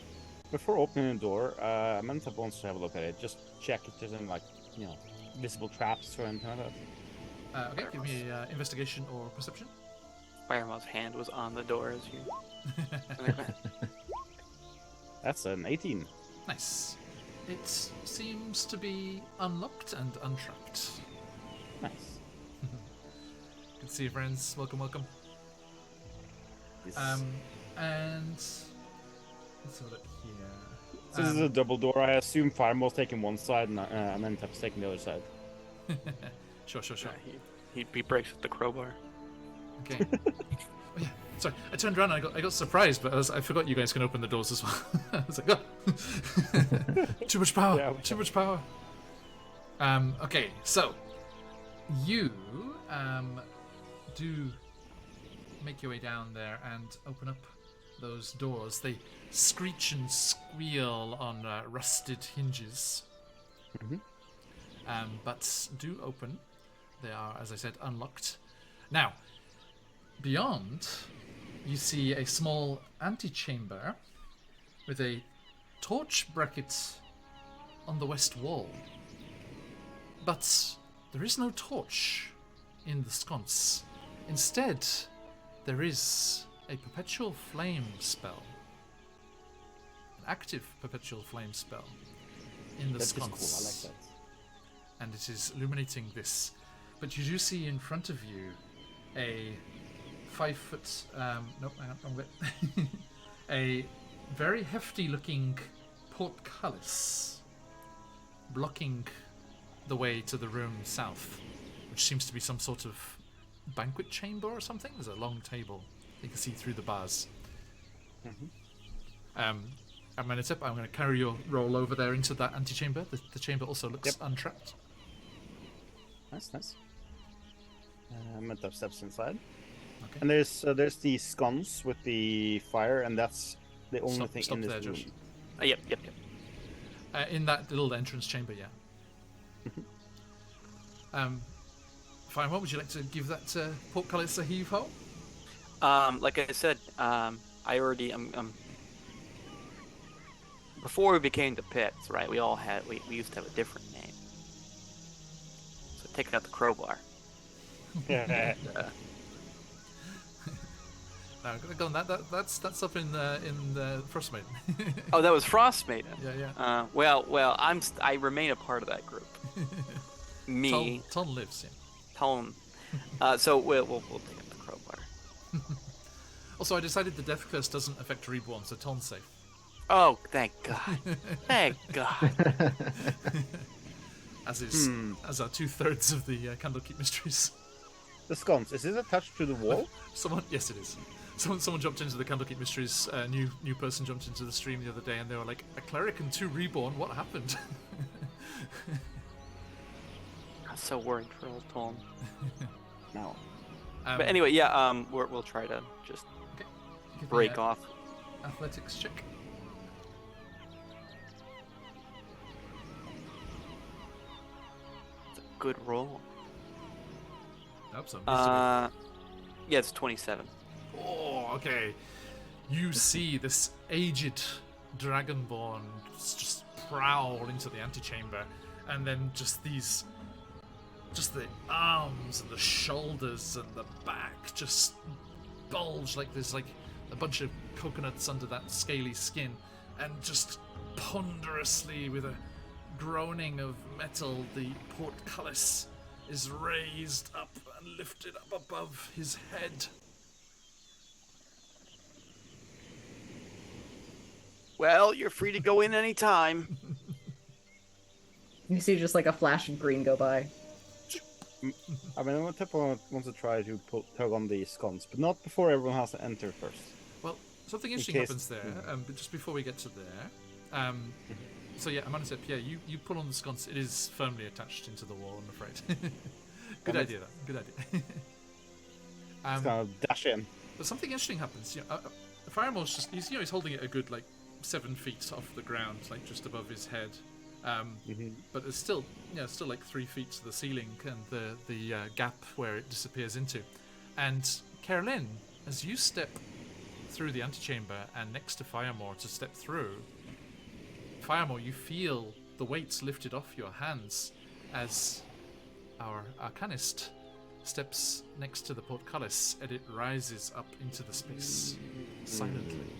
Before opening the door, Amantha wants to have a look at it. Just check if there's any, visible traps or anything like that. Okay, give me investigation or perception. Firemore's hand was on the door as you. That's an 18. Nice. It seems to be unlocked and untrapped. Nice. Good to see you, friends. Welcome. This... And let's have a look here. So this is a double door. I assume Firemore's taking one side and Amantha's taking the other side. Sure. Yeah, he breaks with the crowbar. Okay. Oh, yeah. Sorry, I turned around and I got surprised, but I forgot you guys can open the doors as well. I was like, oh. Too much power. Yeah, Too much power. Okay, so you do make your way down there and open up those doors. They screech and squeal on rusted hinges, but do open. They are, as I said, unlocked. Now, beyond, you see a small antechamber with a torch bracket on the west wall. But there is no torch in the sconce. Instead, there is a perpetual flame spell. An active perpetual flame spell in the That's sconce. cool. I like that. And it is illuminating this. But you do see in front of you a 5 foot, nope, hang on, wrong bit. A very hefty looking portcullis blocking the way to the room south, which seems to be some sort of banquet chamber or something. There's a long table. You can see through the bars. Amenhotep, I'm going to carry your roll over there into that antechamber. The chamber also looks untrapped. Nice. Amenhotep steps inside. Okay. And there's the sconce with the fire, and that's the only thing Stop in this there, room. Josh. Yep. In that little entrance chamber, yeah. Fine. What would you like to give that portcullis a heave ho? Like I said, I already before we became the Pits, right? We used to have a different name. So take out the crowbar. No, go on. That's up in the Frostmaiden. Oh, that was Frostmaiden. Yeah. Well, I remain a part of that group. Me, Ton lives. Yeah. Tone. So we'll take up the crowbar. Also, I decided the death curse doesn't affect reborn, so Ton's safe. Oh, thank God! Thank God! As are 2/3 of the Candlekeep Mysteries. The sconce, is it attached to the wall? Yes, it is. Someone jumped into the Candlekeep Mysteries. New person jumped into the stream the other day, and they were like, "A cleric and 2 reborn. What happened?" I'm so worried for old Tom. No. But anyway, yeah. We'll try to just break off. Athletics check. It's a good roll. Nope, so Yeah, it's 27. Oh, okay. You see this aged dragonborn just prowl into the antechamber, and then just the arms and the shoulders and the back just bulge like there's like a bunch of coconuts under that scaly skin, and just ponderously, with a groaning of metal, the portcullis is raised up and lift it up above his head. Well, you're free to go in any time. You see just like a flash of green go by. I mean, I'm wants to try to tug on the sconce, but not before everyone has to enter first. Well, something interesting happens there, but just before we get to there. So yeah, Amanda said, Pierre, you pull on the sconce. It is firmly attached into the wall, I'm afraid. Good idea, though. Good idea. It's gonna dash in. But something interesting happens. Firemore's just, he's holding it a good, 7 feet off the ground, just above his head. But it's still, still 3 feet to the ceiling and the gap where it disappears into. And Carolyn, as you step through the antechamber and next to Firemore to step through, Firemore, you feel the weights lifted off your hands as our arcanist steps next to the portcullis and it rises up into the space silently.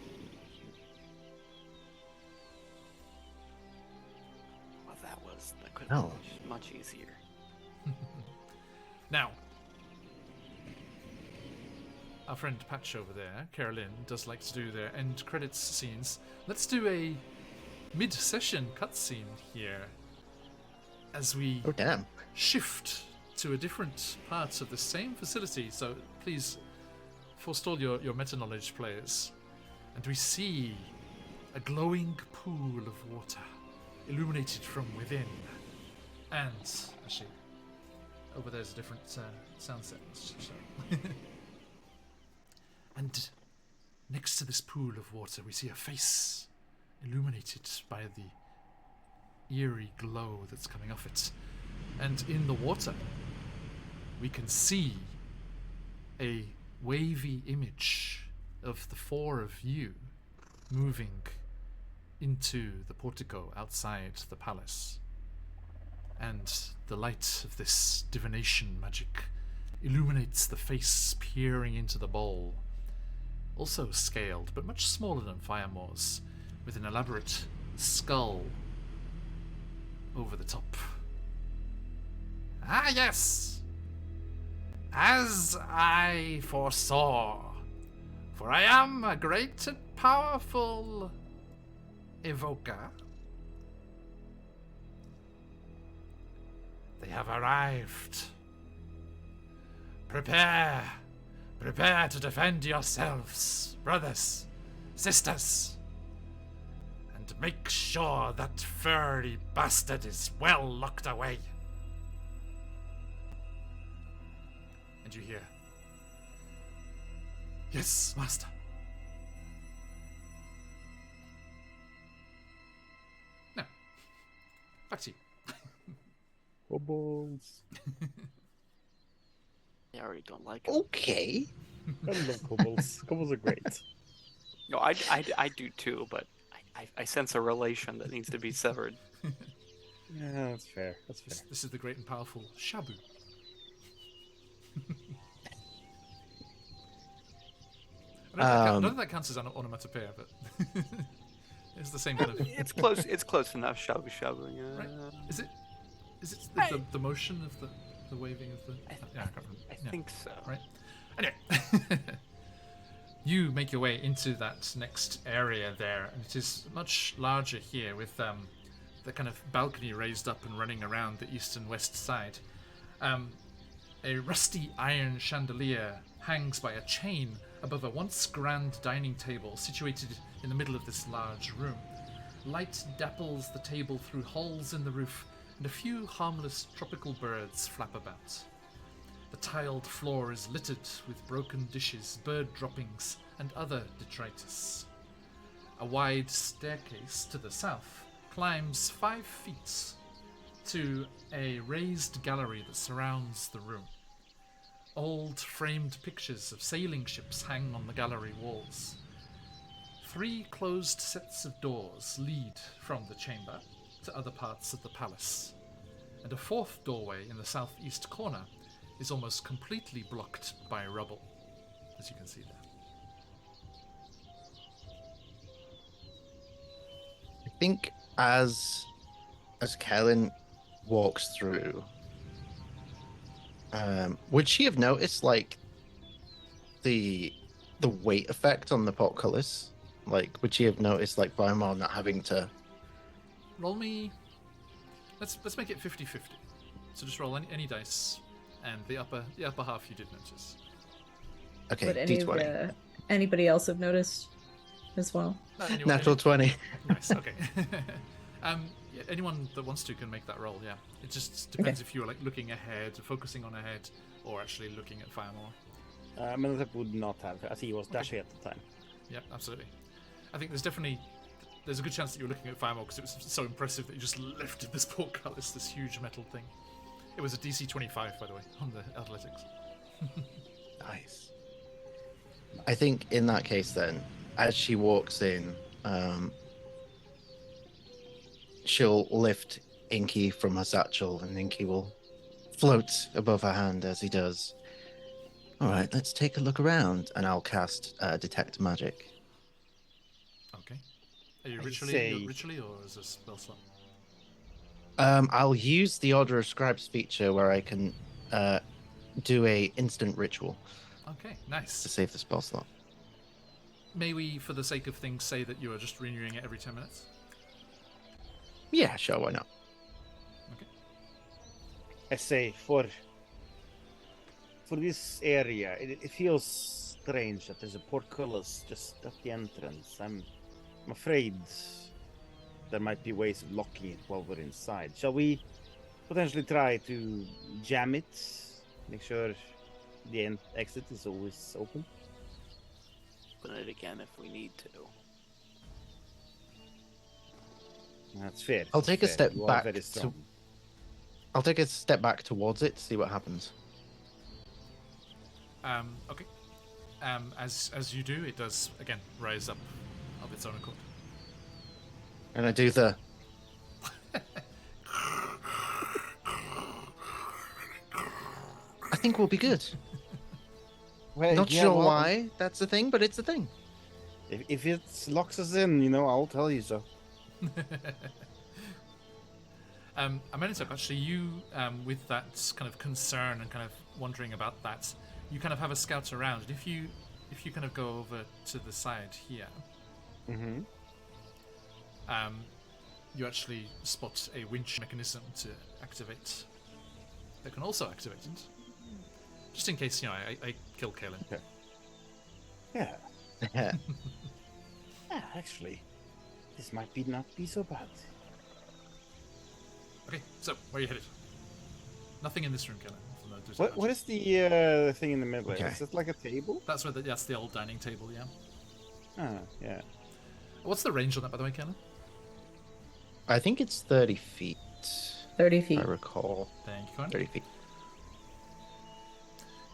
Well, that could have been much easier. Now, our friend Patch over there, Carolyn, does like to do their end credits scenes. Let's do a mid-session cutscene here as we shift to a different part of the same facility. So please forestall your meta-knowledge, players. And we see a glowing pool of water illuminated from within. And actually, over there's a different sound set. And next to this pool of water, we see a face illuminated by the eerie glow that's coming off it. And in the water, we can see a wavy image of the four of you moving into the portico outside the palace. And the light of this divination magic illuminates the face peering into the bowl, also scaled, but much smaller than Firemore's, with an elaborate skull over the top. Ah, yes! As I foresaw, for I am a great and powerful evoker. They have arrived. Prepare to defend yourselves, brothers, sisters, and make sure that furry bastard is well locked away. And you hear, yes, master. Now, back to you. Kobolds. I already don't like it. Okay. I love kobolds. Kobolds are great. No, I do too, but I sense a relation that needs to be severed. Yeah, that's fair. That's fair. This is the great and powerful Shabu. I don't think that counts as an onomatopoeia, but it's the same kind of. It's close. It's close enough. Shabu shabu. Yeah. Right? Is it the motion of the waving of the? I can't remember. I think so. Right. Anyway, you make your way into that next area there, and it is much larger here, with the kind of balcony raised up and running around the east and west side. A rusty iron chandelier hangs by a chain above a once grand dining table situated in the middle of this large room. Light dapples the table through holes in the roof, and a few harmless tropical birds flap about. The tiled floor is littered with broken dishes, bird droppings, and other detritus. A wide staircase to the south climbs 5 feet to a raised gallery that surrounds the room. Old framed pictures of sailing ships hang on the gallery walls. 3 closed sets of doors lead from the chamber to other parts of the palace, and a 4th doorway in the southeast corner is almost completely blocked by rubble, as you can see there. I think as Kellen walks through, Would she have noticed like the weight effect on the portcullis? Like, would she have noticed like Weimar not having to? Roll me. Let's make it 50-50. So just roll any dice, and the upper half you did notice. Okay, Would D20. Anybody else have noticed as well? Natural 20. Nice. Okay. Yeah, anyone that wants to can make that roll. Yeah. It just depends if you're like looking ahead, focusing on ahead, or actually looking at Firemore. Amenhotep would not have, as he was dashing at the time. Yeah, absolutely. I think there's a good chance that you're looking at Firemore because it was so impressive that you just lifted this portcullis, this huge metal thing. It was a DC 25, by the way, on the athletics. Nice. I think in that case, then, as she walks in, she'll lift Inky from her satchel, and Inky will float above her hand as he does. All right, let's take a look around, and I'll cast Detect Magic. Okay. Are you I ritually, say- ritually, or is this spell slot? I'll use the Order of Scribes feature where I can do a instant ritual Okay, to nice. save the spell slot. May we, for the sake of things, say that you are just renewing it every 10 minutes? Yeah, sure, why not? I say for this area, it feels strange that there's a portcullis just at the entrance. I'm afraid there might be ways of locking it while we're inside. Shall we potentially try to jam it? Make sure the exit is always open? Open it again if we need to. That's fair. I'll take a fair. step You are back very to- strong. I'll take a step back towards it, see what happens. Okay. As you do, it does again rise up of its own accord. And I do the... I think we'll be good. Well, Not yeah, sure well, why that's a thing, but it's a thing. If it locks us in, I'll tell you so. Amenhotep, actually, you, with that kind of concern and kind of wondering about that, you kind of have a scout around. And if you kind of go over to the side here, Mm-hmm. you actually spot a winch mechanism to activate. That can also activate it, just in case I kill Kaelin. Okay. Yeah. Yeah, actually, this might not be so bad. Okay, so where are you headed? Nothing in this room, Kaelin. What is the thing in the middle? Okay. Is it like a table? That's where that's the old dining table. Yeah. Ah, yeah. What's the range on that, by the way, Kaelin? I think it's 30 feet. 30 If feet. I recall. Thank you, Corin. 30 feet.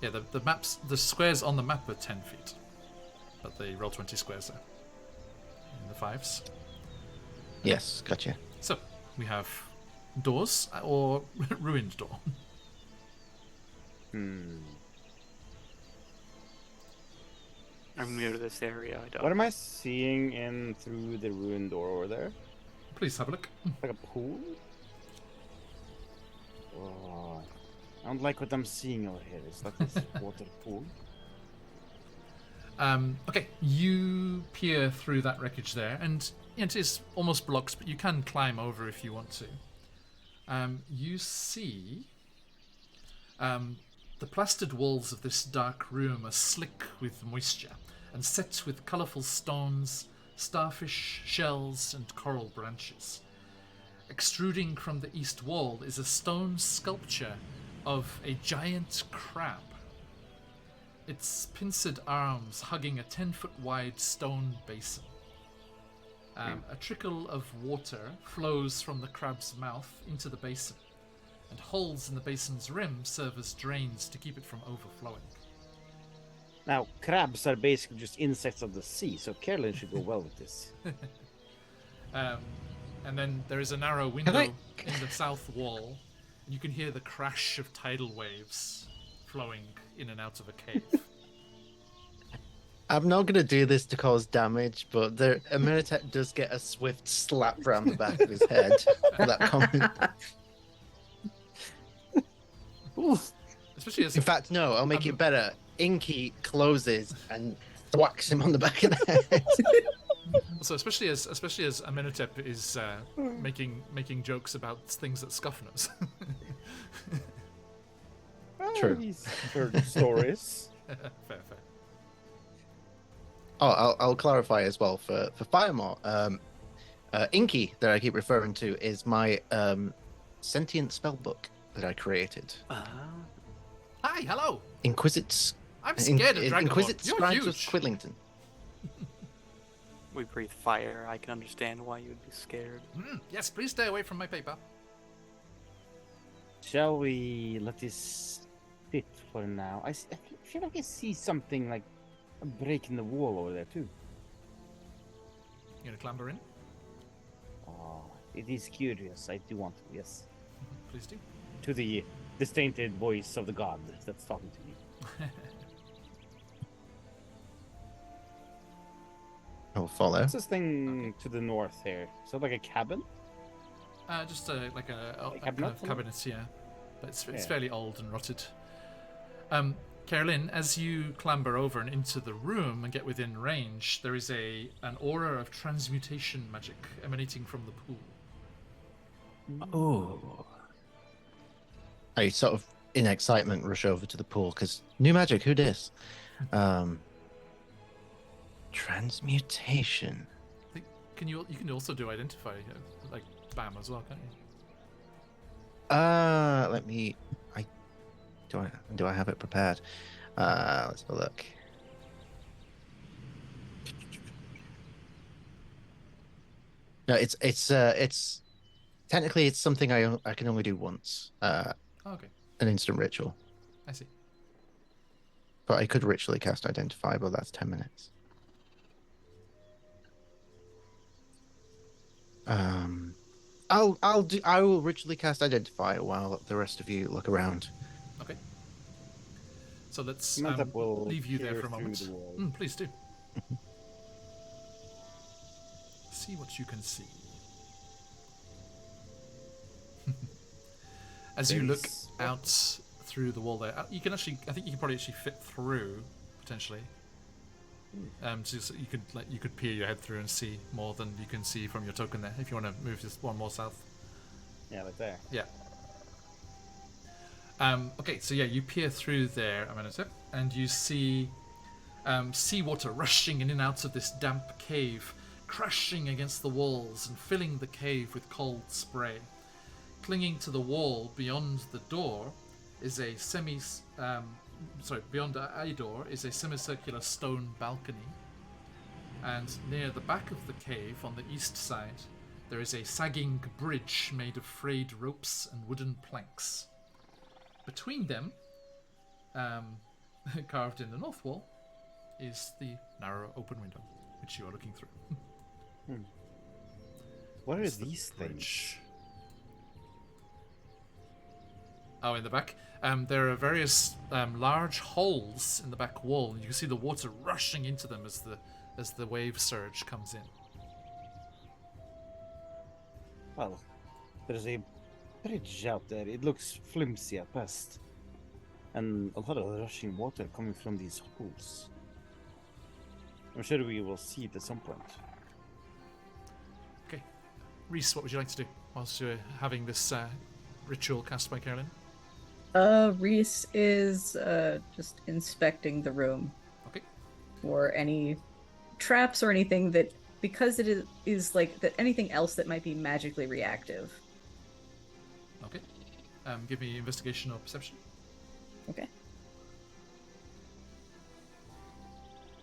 Yeah, the squares on the map are 10 feet, but the Roll20 squares are in the 5s. Yes, gotcha. So we have doors or ruined door. I'm new to this area. I don't. What am I seeing in through the ruined door over there? Please have a look. Like a pool? Oh, I don't like what I'm seeing over here. It's like this water pool. Okay, you peer through that wreckage there, and it is almost blocked, but you can climb over if you want to. You see the plastered walls of this dark room are slick with moisture and set with colourful stones, starfish shells, and coral branches. Extruding from the east wall is a stone sculpture of a giant crab. Its pincered arms hugging a 10-foot wide stone basin. A trickle of water flows from the crab's mouth into the basin, and holes in the basin's rim serve as drains to keep it from overflowing. Now, crabs are basically just insects of the sea, so Carolyn should go well with this. And then there is a narrow window in the south wall, and you can hear the crash of tidal waves flowing in and out of a cave. I'm not going to do this to cause damage, but Amenhotep does get a swift slap round the back of his head for that comment. It's especially as In fact, no, I'll make it better. Inky closes and thwacks him on the back of the head. so especially as Amenhotep is making jokes about things that scuff us. True. He's heard stories. Fair. Oh, I'll clarify as well for Firemore. Inky that I keep referring to is my sentient spell book that I created. Hi, hello. Inquisite. I'm scared of Dragonborn. Inquisite You're Scribes of huge. Quidlington. We breathe fire. I can understand why you would be scared. Yes, please stay away from my paper. Shall we let this sit for now? I feel like I see something like a break in the wall over there too. You gonna clamber in? Oh, it is curious. I do want to, yes. Please do. To the disdainted voice of the god that's talking to me. I'll follow. What's this thing to the north here? Is that like a cabin? Just like a kind cabinet? of cabinet, yeah. But it's Yeah. fairly old and rotted. Carolyn, as you clamber over and into the room and get within range, there is an aura of transmutation magic emanating from the pool. Oh. I sort of, in excitement, rush over to the pool because new magic. Who dis? Transmutation. You can also do identify, like spam as well, can't you? Let me. Do I have it prepared? Let's have a look. No, it's technically it's something I can only do once. Okay, An instant ritual, I see. but I could ritually cast Identify, but that's 10 minutes. I will ritually cast Identify while the rest of you look around. Okay. So let's Amenhotep will leave you there peer for a through moment. the wall. Please do. See what you can see. As you look There's- out through the wall there, you can actually, I think you can probably actually fit through, potentially. So you could peer your head through and see more than you can see from your token there, if you want to move just one more south. Yeah, like there. Yeah. Okay, so yeah, you peer through there, Amenhotep, and you see seawater rushing in and out of this damp cave, crashing against the walls and filling the cave with cold spray. Clinging to the wall beyond the door is a beyond a door is a semicircular stone balcony. And near the back of the cave on the east side, there is a sagging bridge made of frayed ropes and wooden planks. Between them, carved in the north wall, is the narrow open window, which you are looking through. What are It's the these things? bridge. Oh, in the back? There are various large holes in the back wall, and you can see the water rushing into them as the wave surge comes in. Well, there's a bridge out there. It looks flimsy at best. And a lot of rushing water coming from these holes. I'm sure we will see it at some point. Okay. Reese, what would you like to do whilst you're having this ritual cast by Carolyn? Reese is just inspecting the room Okay. for any traps or anything that, because it is like that, anything else that might be magically reactive. Okay. Give me investigation or perception. Okay.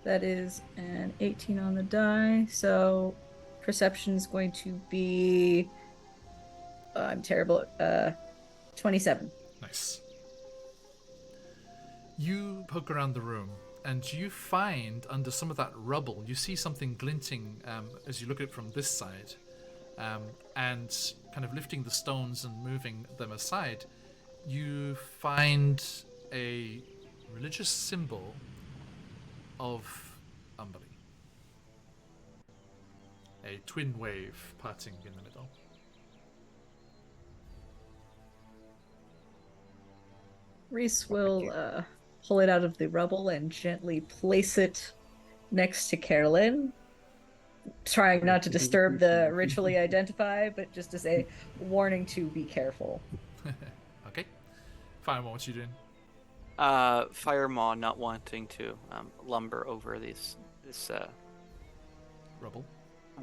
That is an 18 on the die, so perception is going to be. I'm terrible. 27. Nice. You poke around the room, and you find under some of that rubble, you see something glinting as you look at it from this side, and kind of lifting the stones and moving them aside, you find a religious symbol of Umberly. A twin wave parting in the middle. Reese will pull it out of the rubble and gently place it next to Carolyn, trying not to disturb the ritually identify, but just to say, warning to be careful. Okay. Firemaw, what you doing? Firemaw not wanting to lumber over this Rubble.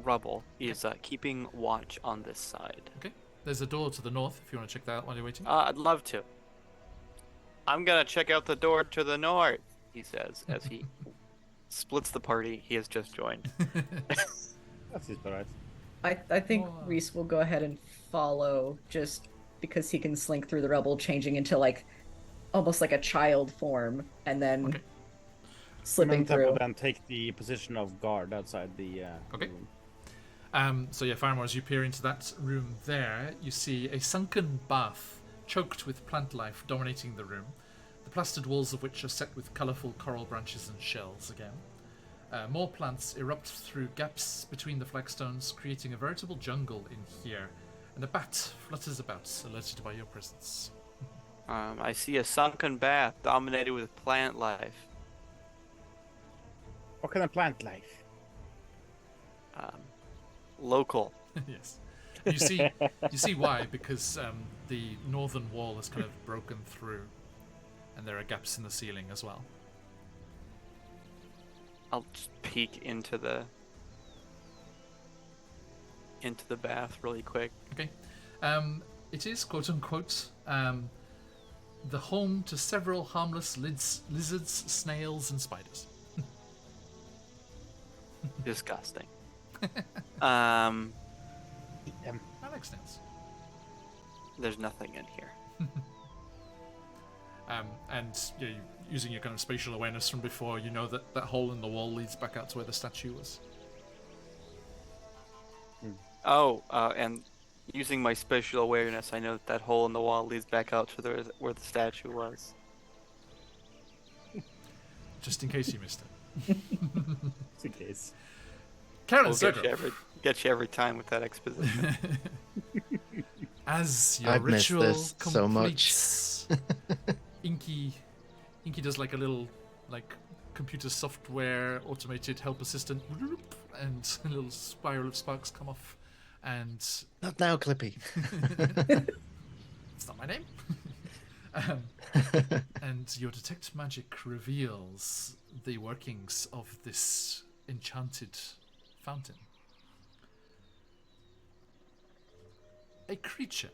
rubble. He is keeping watch on this side. Okay. There's a door to the north if you want to check that out while you're waiting. I'd love to. I'm gonna check out the door to the north, he says as he splits the party he has just joined. That's his right. I think Oh. Reese will go ahead and follow, just because he can slink through the rubble, changing into like almost like a child form, and then Okay. slipping Samantha will through. then take the position of guard outside the Okay. room. So yeah, Firemaw, as you peer into that room there, you see a sunken bath choked with plant life dominating the room, the plastered walls of which are set with colourful coral branches and shells again. More plants erupt through gaps between the flagstones, creating a veritable jungle in here, and a bat flutters about, alerted by your presence. I see a sunken bath dominated with plant life. What kind of plant life? Local. Yes. You see why, because the northern wall is kind of broken through, and there are gaps in the ceiling as well. I'll just peek into the bath really quick. Okay. It is, quote unquote, the home to several harmless lizards, snails, and spiders. Disgusting. I like snails. There's nothing in here. And you know, using your kind of spatial awareness from before, you know that that hole in the wall leads back out to where the statue was. And using my spatial awareness, I know that hole in the wall leads back out to where the statue was. Just in case you missed it. Just in case. Karen We'll Sergov, get you every time with that exposition. as your I've missed ritual this so much. completes, Inky does like a little like computer software automated help assistant, and a little spiral of sparks come off, and Not now, Clippy. it's not my name. And your detect magic reveals the workings of this enchanted fountain. A creature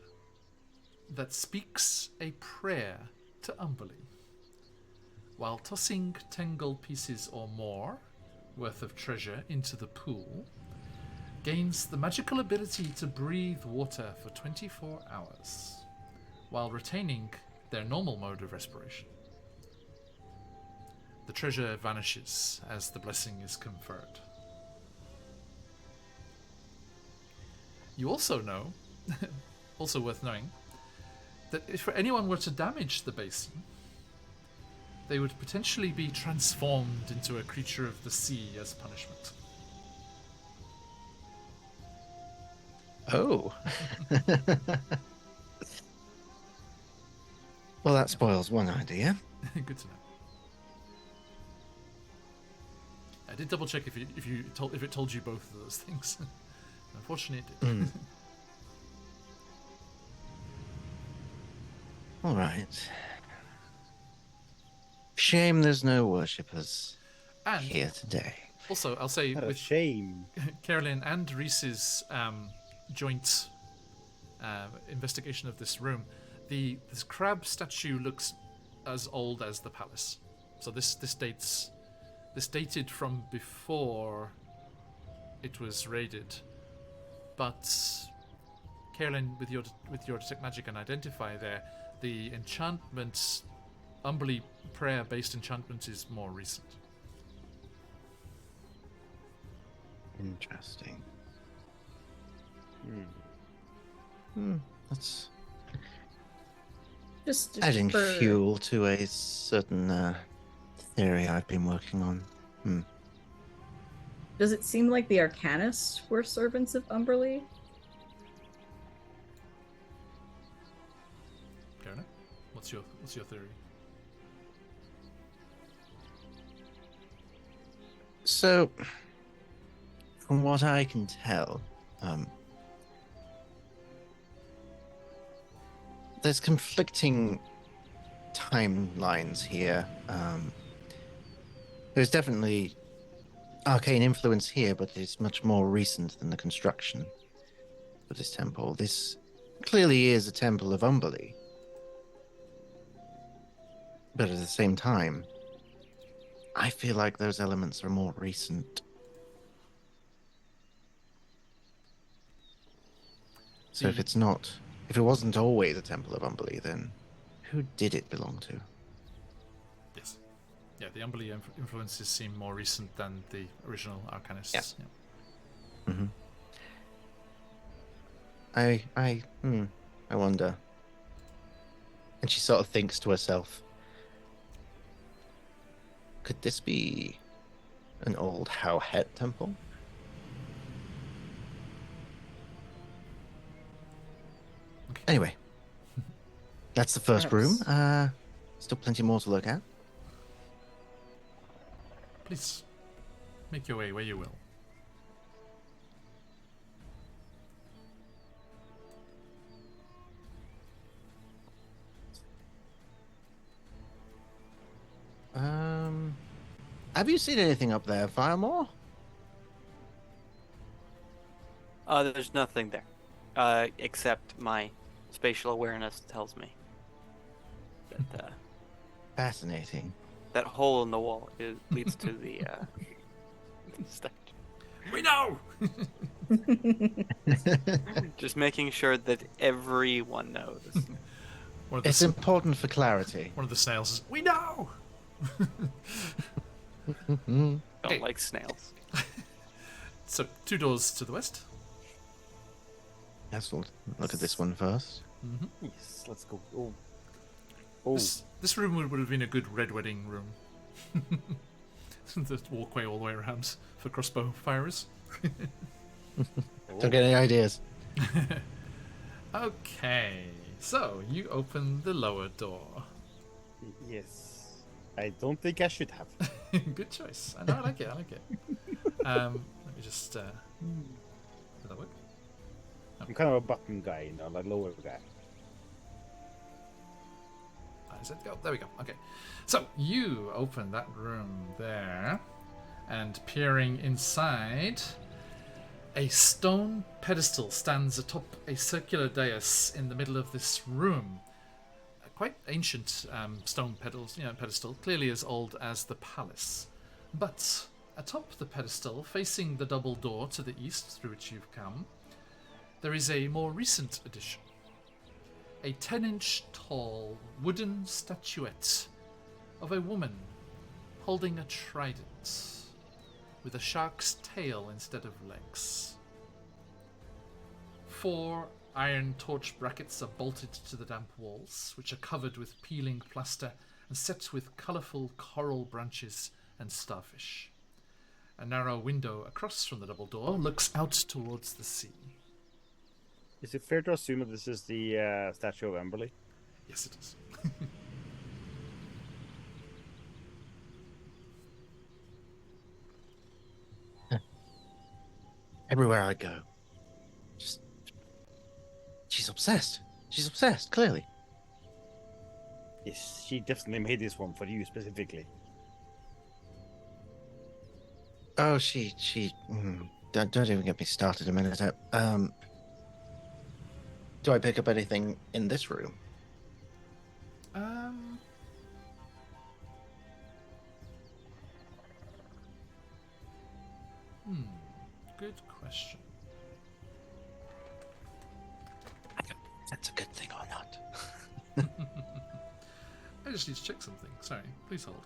that speaks a prayer to Umberly, while tossing Tengle pieces or more worth of treasure into the pool, gains the magical ability to breathe water for 24 hours, while retaining their normal mode of respiration. The treasure vanishes as the blessing is conferred. You also know, also worth knowing, that if anyone were to damage the basin, they would potentially be transformed into a creature of the sea as punishment. Oh. Well, that spoils one idea. Good to know. I did double check if it told you both of those things. Unfortunately, it did. All right. Shame there's no worshippers And here today. also, I'll say What a with shame. Carolyn and Reese's joint investigation of this room, this crab statue looks as old as the palace. So this dated from before it was raided. But Carolyn, with your detect magic and identify there, the enchantment, Umberly prayer-based enchantment, is more recent. Interesting. Hmm. That's Just adding for... fuel to a certain theory I've been working on. Does it seem like the Arcanists were servants of Umberly? Carolyn, what's your theory? So, from what I can tell, there's conflicting timelines here. There's definitely arcane influence here, but it's much more recent than the construction of this temple. This clearly is a temple of Umberly. But at the same time, I feel like those elements are more recent. So if it wasn't always a temple of Umberly, then who did it belong to? Yes. Yeah, the Umberly influences seem more recent than the original Arcanists. Yeah. Yeah. Mm-hmm. I wonder. And she sort of thinks to herself, could this be an old Howhet temple? Okay. Anyway, that's the first room. Perhaps. Still plenty more to look at. Please, make your way where you will. Have you seen anything up there, Firemore? There's nothing there, except my spatial awareness tells me that Fascinating. that hole in the wall leads to the statue. We know! Just making sure that everyone knows. One of the, It's important for clarity. one of the snails says, we know! Don't Okay. like snails. So, 2 doors to the west. Let's look at this one first. Mm-hmm. Yes, let's go. Oh. Oh. This room would have been a good red wedding room. The walkway all the way around for crossbow firers. Don't get any ideas. Okay, so you open the lower door. Yes. I don't think I should have. Good choice. I know, I like it. Let me just. Did that work? I'm kind of a button guy, like lower guy. Is it? Oh, there we go. Okay. So you open that room there, and peering inside, a stone pedestal stands atop a circular dais in the middle of this room. A quite ancient stone pedestal, clearly as old as the palace. But atop the pedestal, facing the double door to the east through which you've come, there is a more recent addition. A 10-inch tall wooden statuette of a woman holding a trident with a shark's tail instead of legs. 4 iron torch brackets are bolted to the damp walls, which are covered with peeling plaster and set with colourful coral branches and starfish. A narrow window across from the double door looks out towards the sea. Is it fair to assume that this is the statue of Emberly? Yes, it is. Everywhere I go, she's obsessed. She's obsessed, clearly. Yes, she definitely made this one for you specifically. Oh, don't even get me started a minute. Do I pick up anything in this room? Good question. That's a good thing or not. I just need to check something. Sorry, please hold.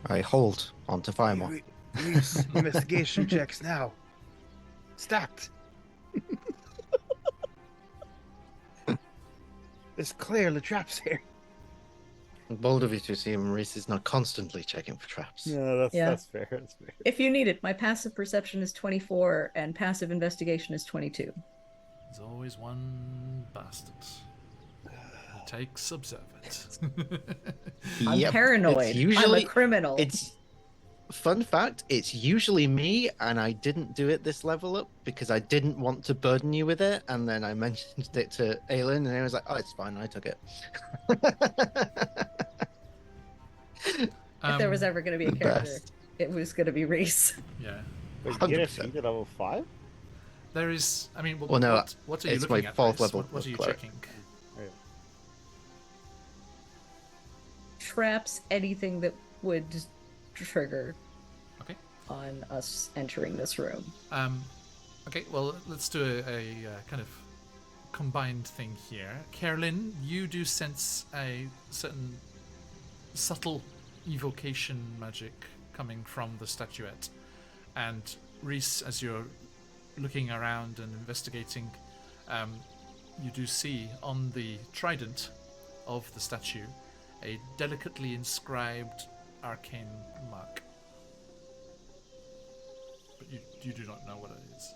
I hold onto Firemore. Please, investigation checks now. Stacked. There's clearly traps here. Bold of you to assume Maurice is not constantly checking for traps. No, Yeah. that's fair. That's fair. If you need it, my passive perception is 24 and passive investigation is 22. There's always one bastard. It takes observant. I'm Yep, paranoid. it's usually I'm a criminal. it's fun fact, it's usually me, and I didn't do it this level up because I didn't want to burden you with it, and then I mentioned it to Aelin, and he was like, "Oh, it's fine, I took it." If there was ever going to be a the character, best. it was going to be Reese. Yeah. Wait, 100%. get a feed at level 5? There is. I mean, Well, no, what are you it's looking my at? fourth Grace? level What are you cleric. checking? Traps, anything that would trigger Okay. on us entering this room. Okay. Well, let's do a kind of combined thing here. Carolyn, you do sense a certain subtle evocation magic coming from the statuette, and Reese, as you're looking around and investigating, you do see on the trident of the statue a delicately inscribed arcane mark. But you do not know what it is.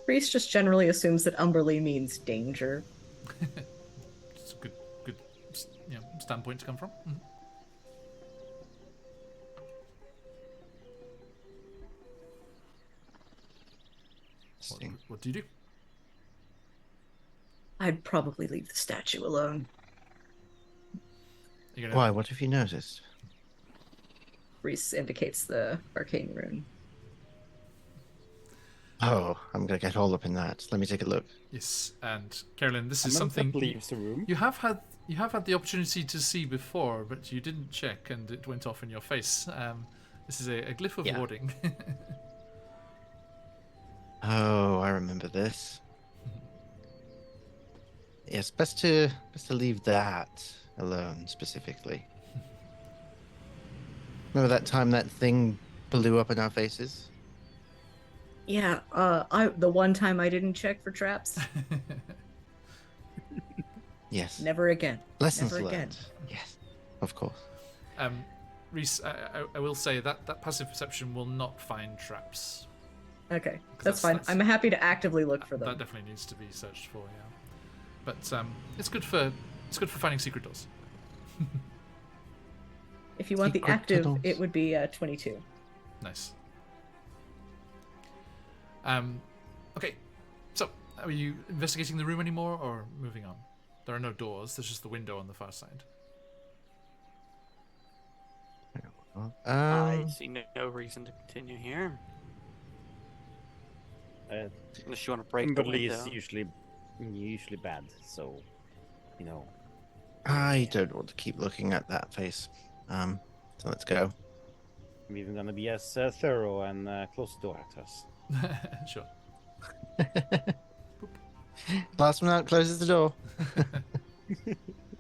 Reese just generally assumes that Umberly means danger. It's a good standpoint to come from. Mhm. What do you do? I'd probably leave the statue alone. You're gonna, Why? What have you noticed? Reese indicates the arcane rune. Oh, I'm gonna get all up in that. Let me take a look. Yes, and Carolyn, this is Samantha something leaves the room. you have had the opportunity to see before, but you didn't check, and it went off in your face. This is a glyph of Yeah. warding. Oh, I remember this. Yes, best to leave that alone specifically. Remember that time that thing blew up in our faces? Yeah, the one time I didn't check for traps, Yes. never again. Lessons Never learned. again. Yes, of course. Reese, I will say that passive perception will not find traps. Okay, 'Cause that's fine. that's- I'm happy to actively look for That them. definitely needs to be searched for, yeah. But it's good for finding secret doors. If you want the Secret active, tunnels. it would be 22. Nice. Okay, so are you investigating the room anymore, or moving on? There are no doors. There's just the window on the far side. I see no reason to continue here. Unless you want to break the Kimberly window. is usually bad, so I don't want to keep looking at that face. So let's go. I'm even gonna be as thorough and close the door at us. Sure. Last one out closes the door.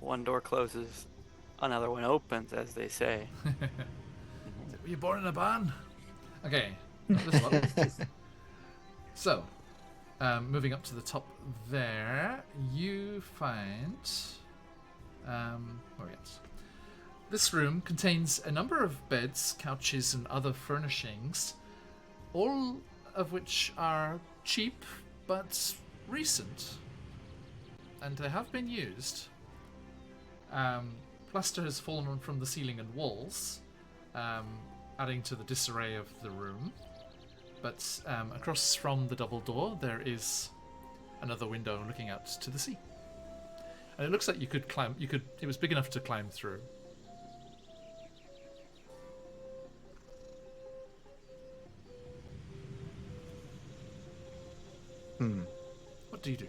One door closes, another one opens, as they say. Were you born in a barn? Okay. Not this one. So, moving up to the top there, you find... where are we at? This room contains a number of beds, couches, and other furnishings, all of which are cheap but recent. And they have been used. Plaster has fallen from the ceiling and walls, adding to the disarray of the room. But across from the double door, there is another window looking out to the sea. And it looks like you could climb. It was big enough to climb through. What do you do?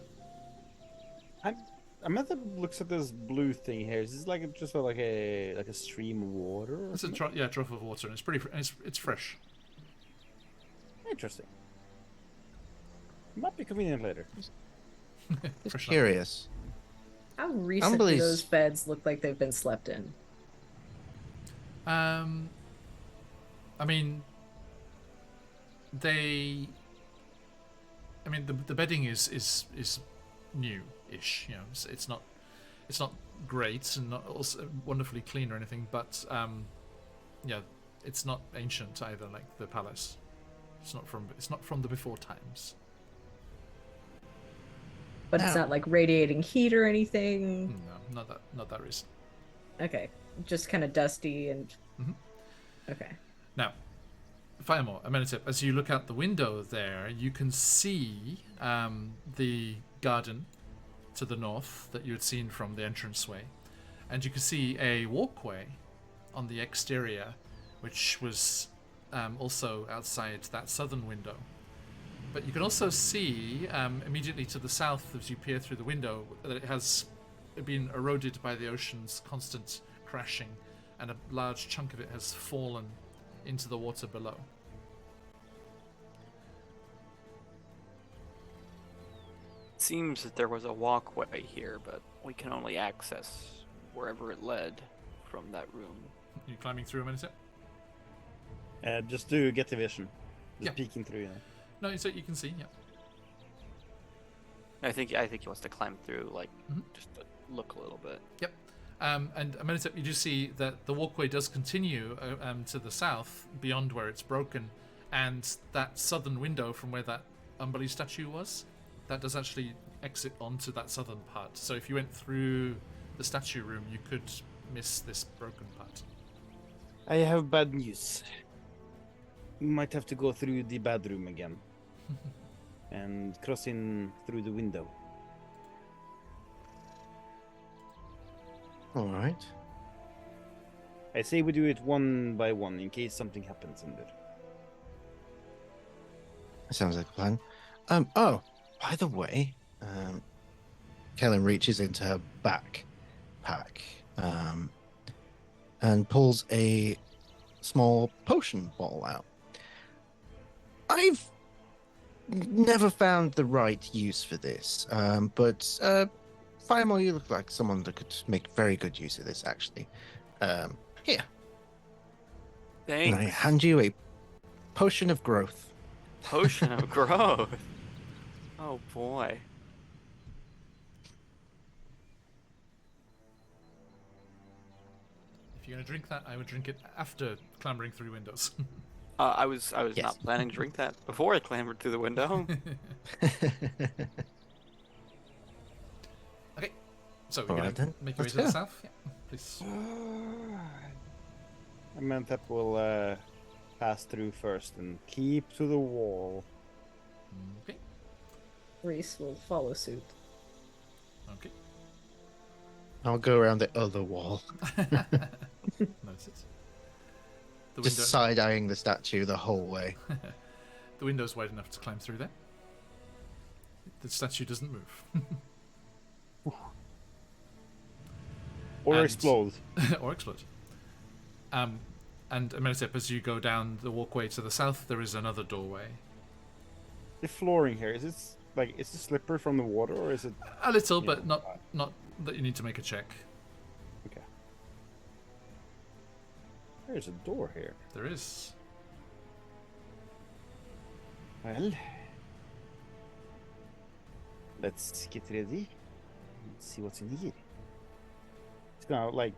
Amanda looks at this blue thing here. Is this like just like a stream of water? Or It's a something? drop of water, and it's pretty. It's fresh. Interesting. Might be convenient later. Just Fresh enough. curious. How recent do Umberly's- those beds look like they've been slept in? I mean, the bedding is new-ish. You know, it's not great and not also wonderfully clean or anything, but yeah, it's not ancient either, like the palace. It's not from the before times. But it's not like radiating heat or anything. No, not that recent. Okay, just kind of dusty and. Mhm. Okay. Now, Firemore, Amenhotep, as you look out the window there, you can see the garden to the north that you had seen from the entranceway, and you can see a walkway on the exterior, which was also outside that southern window. But you can also see immediately to the south, as you peer through the window, that it has been eroded by the ocean's constant crashing, and a large chunk of it has fallen into the water below. Seems that there was a walkway here, but we can only access wherever it led from that room. You climbing through a minute? Just to get the vision. Just Yeah. peeking through, No, so you can see, yeah. I think he wants to climb through, like, Mhm. just to look a little bit. Yep. And Amenhotep, you do see that the walkway does continue to the south, beyond where it's broken, and that southern window from where that Umbali statue was, that does actually exit onto that southern part. So if you went through the statue room, you could miss this broken part. I have bad news. We might have to go through the bedroom again. And cross in through the window. All right. I say we do it one by one in case something happens in there. That sounds like a plan. Oh, by the way, Kellen reaches into her backpack and pulls a small potion bottle out. I've never found the right use for this, but Firemore, you look like someone that could make very good use of this, actually. Here, and I Thanks. hand you a potion of growth. Potion of growth. Oh boy. If you're going to drink that, I would drink it after clambering through windows. I was Yes. not planning to drink that before I clambered through the window. Okay, so we're All going right to then, make your way let's to the go. south. Yeah, please. Amenhotep will pass through first and keep to the wall. Okay, Reese will follow suit. okay. I'll go around the other wall, Noted. The just window, side-eyeing the statue the whole way. the window's wide enough to climb through there. The statue doesn't move. Or And- explode. or explode. And Amenhotep, as you go down the walkway to the south, there is another doorway. The flooring here, is it like, is it slippery from the water or is it... A little, Yeah. but not that you need to make a check. Okay. There's a door here. There is. Well, let's get ready and see what's in here. It's gonna like,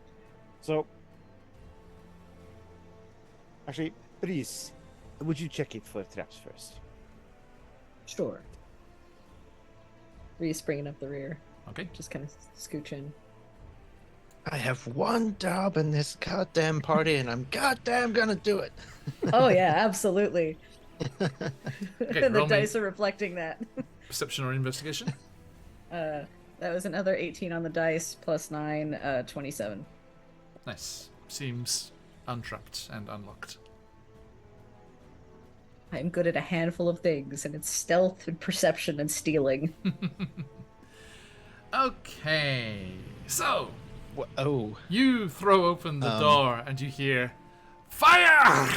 so. Actually, please, would you check it for traps first? Sure. Reese bringing up the rear, Okay. just kind of scooch in. I have one job in this goddamn party, and I'm goddamn gonna do it. Oh yeah, absolutely. Okay, The roll me dice are reflecting that. perception or investigation. That was another 18 on the dice, plus 9, 27. Nice. Seems untrapped and unlocked. I'm good at a handful of things, and it's stealth and perception and stealing. Okay. So, Oh, you throw open the door and you hear fire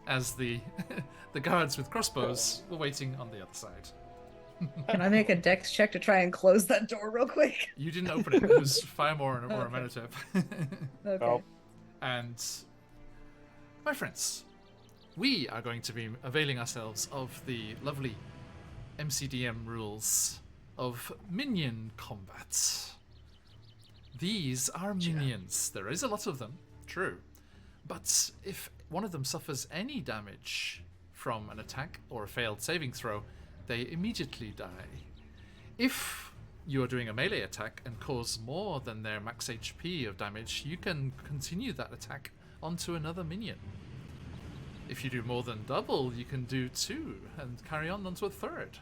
as the the guards with crossbows were waiting on the other side. Can I make a dex check to try and close that door real quick? You didn't open it. It was Firemore or Okay. Amenhotep. Okay. Oh. And my friends, we are going to be availing ourselves of the lovely MCDM rules of minion combat. These are minions. There is a lot of them, true. But if one of them suffers any damage from an attack or a failed saving throw, they immediately die. If you are doing a melee attack and cause more than their max HP of damage, you can continue that attack onto another minion. If you do more than double, you can do 2 and carry on onto a third.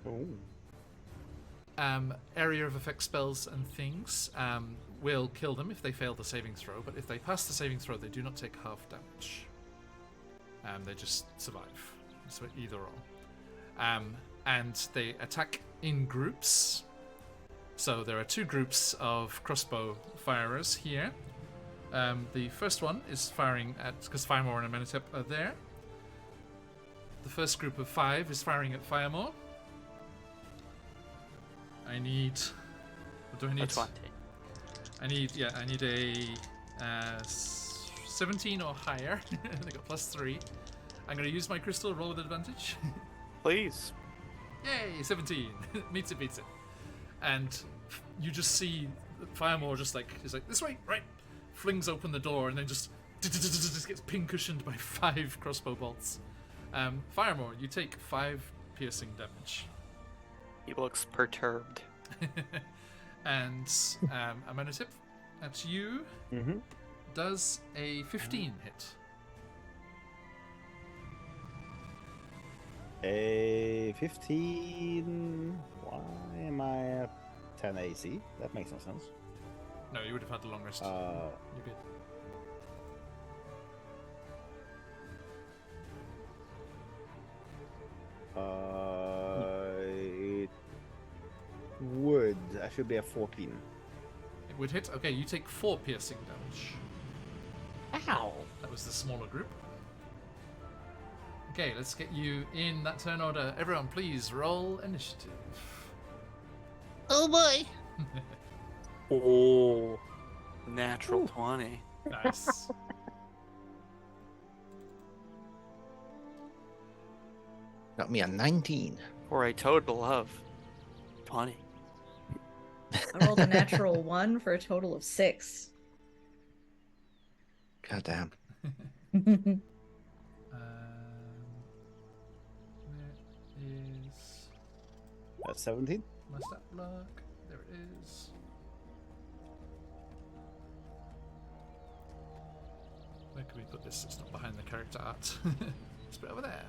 Oh. Area of effect spells and things will kill them if they fail the saving throw, but if they pass the saving throw, they do not take half damage. They just survive. So either or. And they attack in groups. So there are 2 groups of crossbow firers here. The first one is firing at, because Firemore and Amenhotep are there. The first group of 5 is firing at Firemore. I need. What do I need? 20. I need a 17 or higher. They got +3. I'm going to use my crystal, roll with advantage. Please. Yay, 17. Meets it, beats it. And you just see Firemore just like, is like, this way, right? Flings open the door and then just gets pincushioned by 5 crossbow bolts. Firemore, you take 5 piercing damage. He looks perturbed. And Amenhotep, at you, does a 15 hit. A 15. Why am I at 10 AC? That makes no sense. No, you would have had the long rest. You're good. It would. I should be at 14. It would hit. Okay, you take 4 piercing damage. Ow! That was the smaller group. Okay, let's get you in that turn order. Everyone, please roll initiative. Oh boy! Oh. Natural 20. Nice. Got me a 19. For a total of 20. I rolled a natural 1 for a total of 6. Goddamn. Where is That's 17. my stat block? There it is. Where can we put this? It's not behind the character art. Let's put it over there.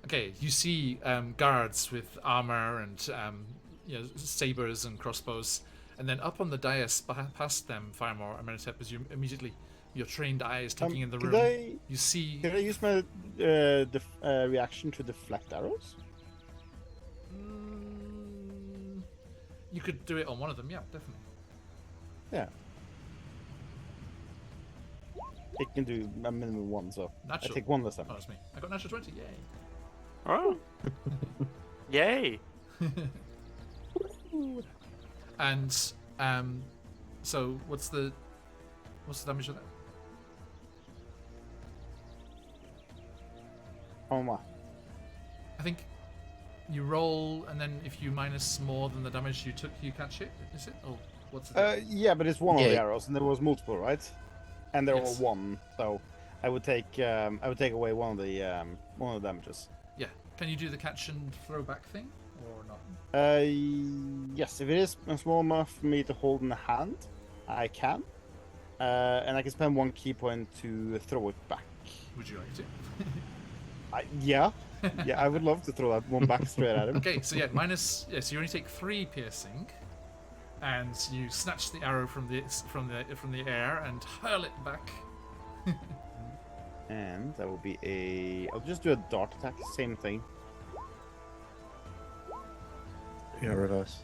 Okay, you see guards with armor and sabers and crossbows, and then up on the dais past them, Firemore, Amenhotep, as you immediately, your trained eye is taking in the room. You see. Can I use my reaction to deflect arrows? You could do it on one of them, yeah, definitely. Yeah. It can do a minimum 1, so Natural. I take 1 this time. Oh, it's me. I got natural 20, yay. Oh. Yay. And so what's the damage of that? Oh my. I think you roll, and then if you minus more than the damage you took, you catch it. Is it? Or what's it? Yeah, but it's one of the Yeah. arrows, and there was multiple, right? And there Yes. were 1, so I would take away one of the damages. Yeah. Can you do the catch and throw back thing, or not? Yes, if it is small enough for me to hold in the hand, I can. And I can spend 1 key point to throw it back. Would you like to? Yeah, I would love to throw that one back straight at him. Okay, so yeah, minus. Yeah, so you only take 3 piercing, and you snatch the arrow from the air and hurl it back. And that will be I'll just do a dart attack, same thing. Yeah, reverse.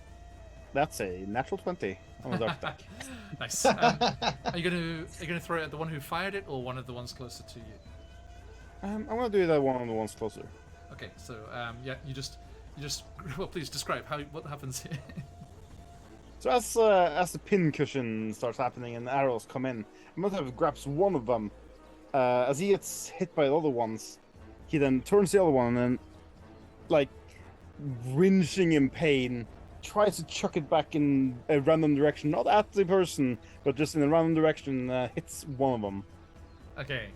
That's a natural 20 on a dart attack. Nice. Are you gonna throw it at the one who fired it, or one of the ones closer to you? I'm gonna do that one on the ones closer. Okay, so yeah, you just well, please describe what happens here. So as the pin cushion starts happening and the arrows come in, Amenhotep grabs one of them. As he gets hit by the other ones, he then turns the other one and then, like, wrenching in pain, tries to chuck it back in a random direction, not at the person, but just in a random direction, hits one of them. Okay,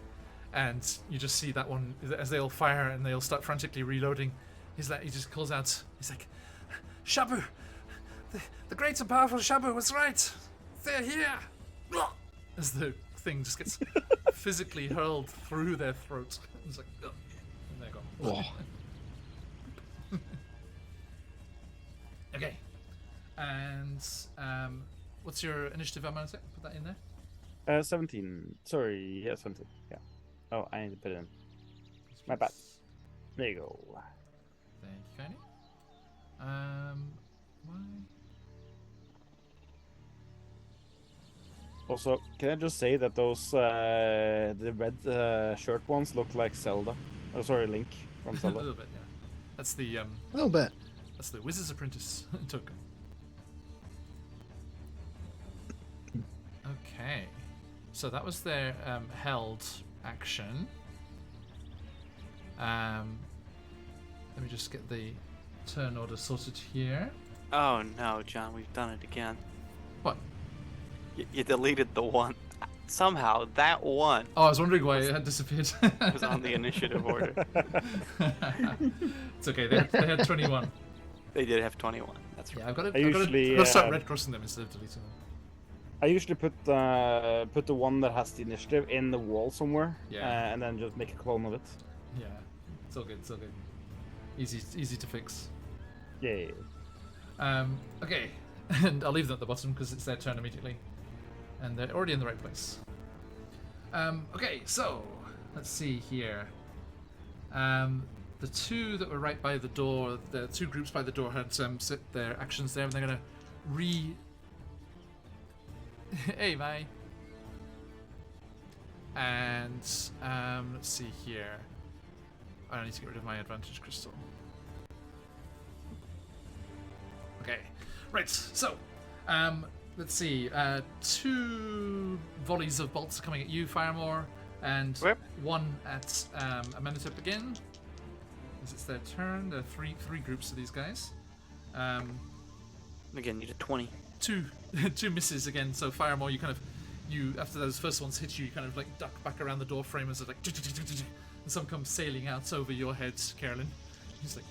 and you just see that one as they all fire and they all start frantically reloading. he just calls out. He's like, Shabu, the great and powerful Shabu was right. They're here. As the thing just gets physically hurled through their throat. It's like, ugh, and they're gone. Okay. And what's your initiative, Amanite? Put that in there. 17. Sorry, yeah, 17. Yeah. Oh, I need to put it in. My bad. There you go. Thank you, kindly. Why? Also, can I just say that those the red shirt ones look like Zelda? Oh, sorry, Link from A Zelda. little bit, yeah. That's the A little bit. That's the Wizard's Apprentice token. Okay, so that was their held action. Let me just get the turn order sorted here. Oh no, John, we've done it again. What? You deleted the one. Somehow that one Oh, I was wondering why it had disappeared. was on the initiative order. It's okay. They had 21. They did have 21. That's right. Yeah, I've got I usually, to start red crossing them instead of deleting them. I usually put the one that has the initiative in the wall somewhere, Yeah. and then just make a clone of it. Yeah, it's all good. It's all good. Easy to fix. Yeah. Okay, and I'll leave them at the bottom because it's their turn immediately, and they're already in the right place. Okay, so let's see here. The two that were right by the door, the two groups by the door had set their actions there, and they're gonna Hey, mate. And let's see here. I need to get rid of my advantage crystal. Okay, right. So, let's see. Two volleys of bolts coming at you, Firemore, and Yep. one at Amenhotep again. As it's their turn. There are three groups of these guys. Again, you did 20. Two misses again. So Firemore, you after those first ones hit you, you kind of like duck back around the door frame as it like, and some comes sailing out over your head, Carolyn. He's like,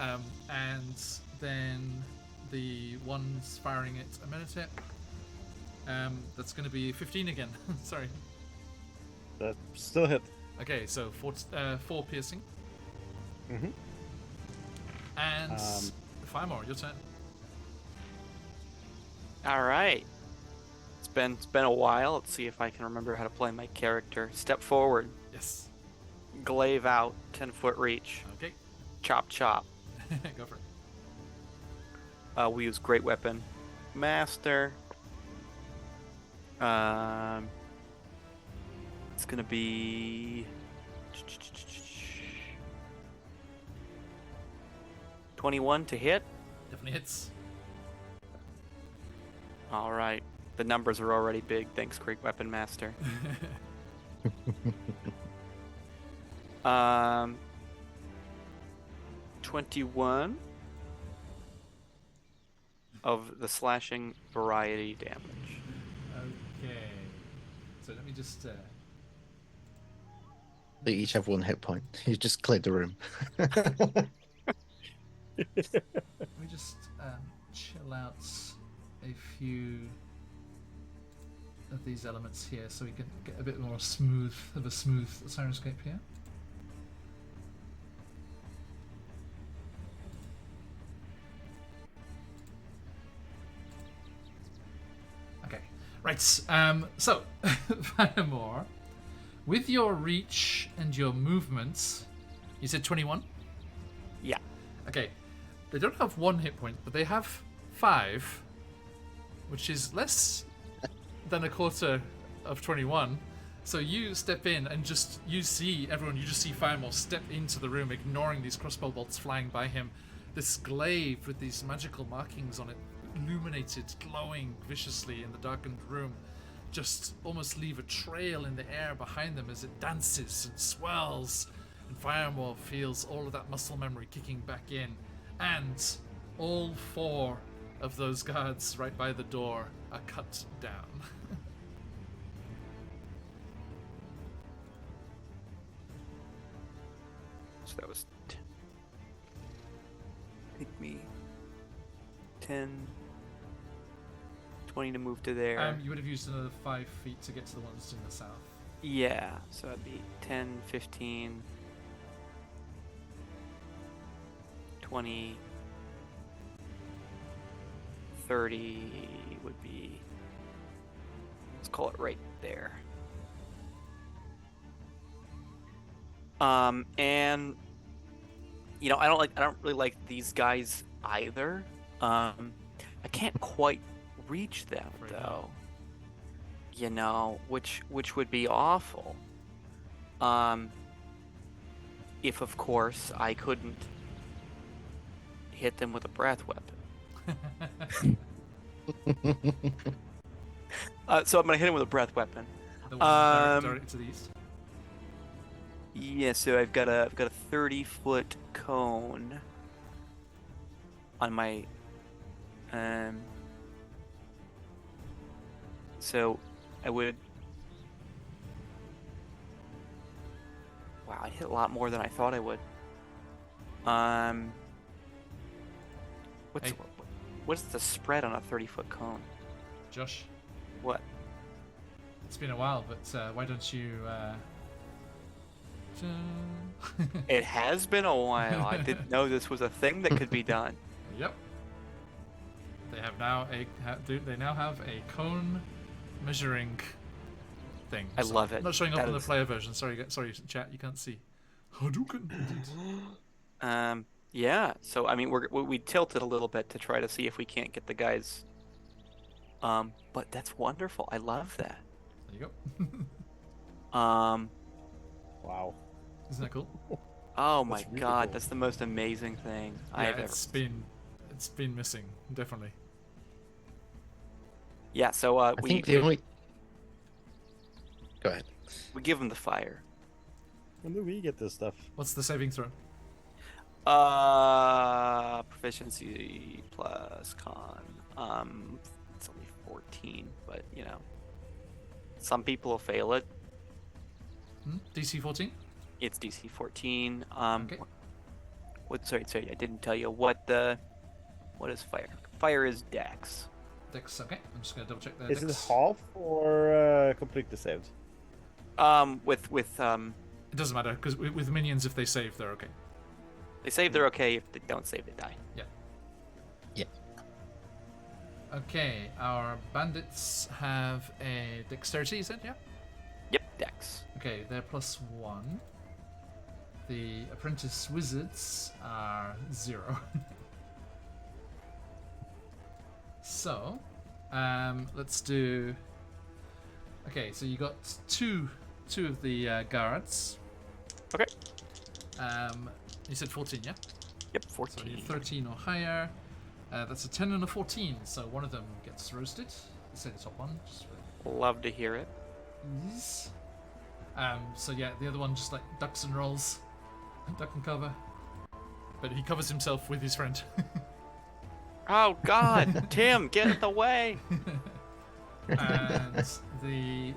oh. And then the ones firing at Amenhotep. That's going to be 15 again. Sorry. That still hit. Okay, so 4 piercing. Mm-hmm. And Firemore, your turn. All right. It's been a while. Let's see if I can remember how to play my character. Step forward. Yes. Glaive out. 10-foot reach. Okay. Chop chop. Go for it. We use great weapon. Master. It's gonna be 21 to hit. Definitely hits. All right. The numbers are already big. Thanks, Great Weapon Master. 21 of the slashing variety damage. Okay. So let me just. They each have 1 hit point. You just cleared the room. Let me just chill out a few of these elements here so we can get a bit more smooth Sirenscape here. Okay, right. So, Firemore, with your reach and your movement, you said 21? Yeah. Okay, they don't have 1 hit point, but they have 5, which is less than a quarter of 21. So you step in and you see Firemore step into the room, ignoring these crossbow bolts flying by him. This glaive with these magical markings on it, illuminated, glowing viciously in the darkened room, just almost leave a trail in the air behind them as it dances and swirls. And Firemore feels all of that muscle memory kicking back in. And all 4 of those guards right by the door are cut down. So that was take me 10, 20 to move to there. You would have used another 5 feet to get to the ones in the south. Yeah, so it'd be 10, 15, 20, 30 would be, let's call it right there. And you know, I don't really like these guys either. I can't quite reach them though. You know, which would be awful. If of course I couldn't hit them with a breath weapon. So I'm gonna hit him with a breath weapon. The one directly to the east. Yeah, so I've got a 30-foot cone on my so I would, wow, I hit a lot more than I thought I would. What's the spread on a 30-foot cone? Josh, What? it's been a while, but why don't you? It has been a while. I didn't know this was a thing that could be done. Yep. They have now they now have a cone measuring thing. I love it. Not showing up That on the is- player version. Sorry, chat. You can't see. Hadouken. Yeah. So I mean, we tilted a little bit to try to see if we can't get the guys. But that's wonderful. I love that. There you go. Wow. Isn't that cool? Oh my That's really God, cool. that's the most amazing thing I Yeah, have ever. it's been missing, definitely. Yeah. So I think the only. Go ahead. we give them the fire. When do we get this stuff? What's the saving throw? Proficiency plus con. It's only 14, but you know, some people will fail it. DC 14. It's DC 14. Okay. Sorry, I didn't tell you what is fire. Fire is Dex. Dex. Okay, I'm just gonna double check that. Is it half or completely saved? With It doesn't matter because with minions, if they save, they're okay. they save, they're okay. If they don't save, they die. Okay, our bandits have a dexterity. Is it? Yeah. Yep, Dex. Okay, they're +1. The apprentice wizards are 0. So, let's do. Okay, so you got two of the guards. Okay. You said 14, yeah? Yep, So 14. you're 13 or higher. That's a 10 and a 14, so one of them gets roasted. Let's say the top one. Just for Love to hear it. ease. So yeah, the other one just like ducks and rolls, duck and cover. But he covers himself with his friend. Oh God, Tim, get in the way. And the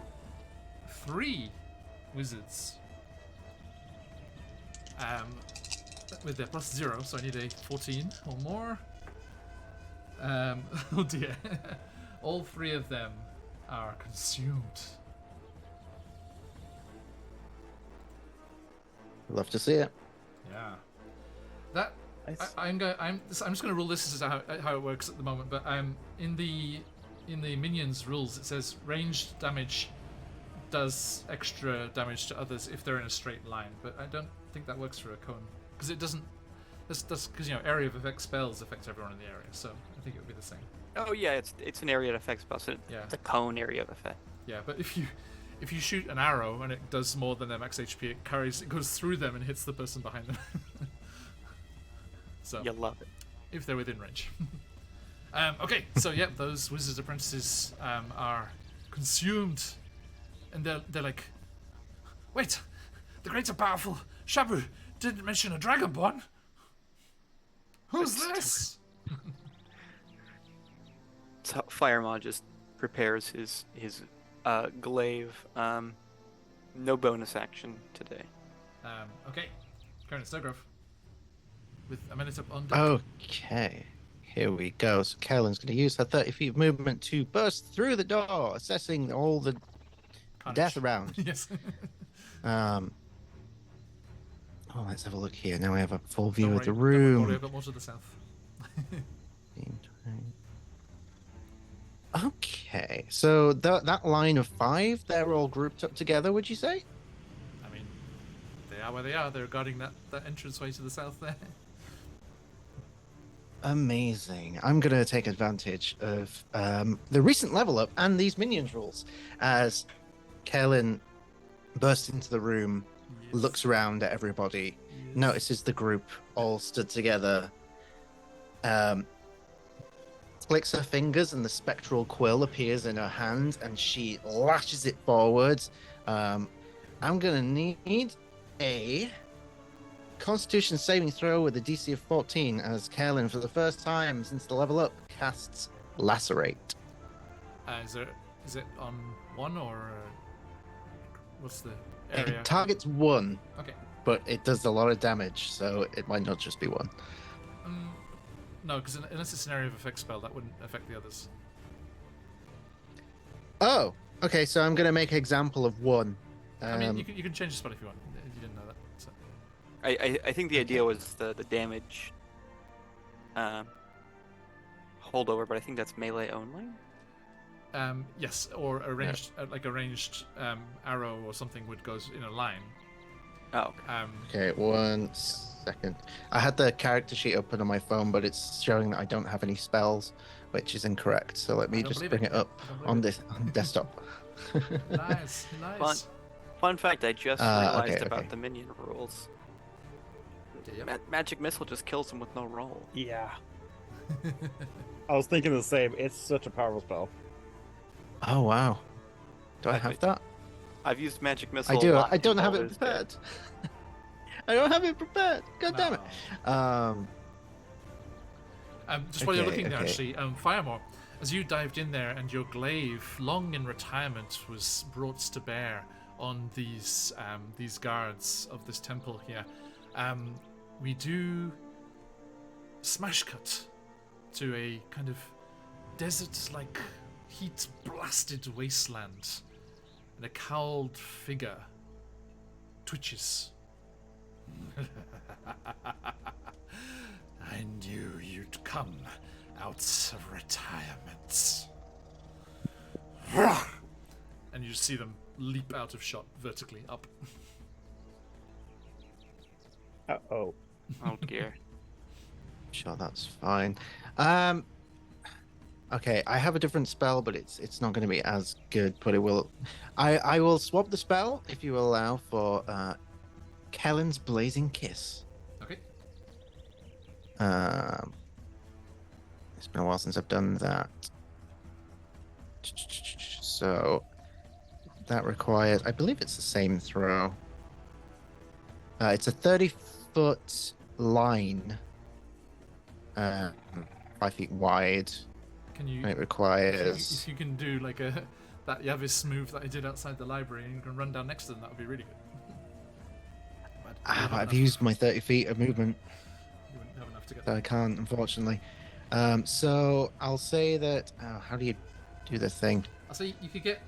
3 wizards, with their +0, so I need a 14 or more. Oh dear. All 3 of them are consumed. Love to see it. Yeah. That Nice. I'm just going to rule this as how it works at the moment. But in the minions rules it says ranged damage does extra damage to others if they're in a straight line. But I don't think that works for a cone because it doesn't. That's because area of effect spells affect everyone in the area, so I think it would be the same. Oh yeah, it's an area that affects spells. So Yeah. It's a cone area of effect. Yeah, but if you shoot an arrow and it does more than their max HP, it goes through them and hits the person behind them. So You love it. if they're within range. Okay, so yeah, those wizards apprentices are consumed, and they're like, wait, the great and powerful Shabu didn't mention a dragonborn. Who's this? So Firemon just prepares his glaive. No bonus action today. Okay, Karen Snowgrove. with a minute up on deck. Okay, here we go. So Carolyn's going to use her 30 feet of movement to burst through the door, assessing all the death Carnage. around. Yes. Oh, let's have a look here. Now we have a full view Don't of the worry, don't worry, room. I've got more to the south. Okay, so that line of 5, they're all grouped up together, would you say? I mean, they are where they are. They're guarding that entranceway to the south there. Amazing. I'm going to take advantage of the recent level up and these minions rules as Kellen bursts into the room, Yes. looks around at everybody, Yes. notices the group all stood together, clicks her fingers and the spectral quill appears in her hand and she lashes it forwards. I'm gonna need a Constitution saving throw with a DC of 14 as Kaelin, for the first time since the level up, casts Lacerate. Is it on 1 or what's the area? It targets 1, Okay. but it does a lot of damage, so it might not just be 1. No, because unless it's an area of effect spell, that wouldn't affect the others. Oh, okay, so I'm gonna make an example of 1. I mean, you can change the spell if you want. You didn't know that. So. I think the idea was the damage holdover, but I think that's melee only. Yes, or a ranged, a ranged arrow or something would go in a line. Oh, okay. Okay, 1 second. I had the character sheet open on my phone, but it's showing that I don't have any spells, which is incorrect. So let me just bring it up on desktop. Nice. Fun fact, I just realized okay, about okay. the minion rules. Yep. Magic missile just kills them with no roll. Yeah. I was thinking the same. It's such a powerful spell. Oh wow! Do I have that? I've used magic missile. I a do. lot I don't in have it Baldur's Gate. prepared. I don't have it prepared. God damn it. Just while you're Okay, looking there, okay. actually, Firemore, as you dived in there and your glaive, long in retirement, was brought to bear on these guards of this temple here, we do smash cut to a kind of desert-like, heat-blasted wasteland, and a cowled figure twitches. I knew you'd come out of retirement. And you see them leap out of shot vertically up. Uh-oh. Oh dear. Sure, that's fine. Okay, I have a different spell, but it's not going to be as good. But it will. I will swap the spell if you allow for Kellen's Blazing Kiss. Okay. It's been a while since I've done that. So that requires, I believe it's the same throw. It's a 30-foot line, 5 feet wide. Can you? And it requires. If you can do like that Yavis move that I did outside the library, and you can run down next to them, that would be really good. But I've used my 30 feet of movement, You wouldn't have enough to get so I there. can't, unfortunately. So I'll say that. How do you do the thing? I'll say you could get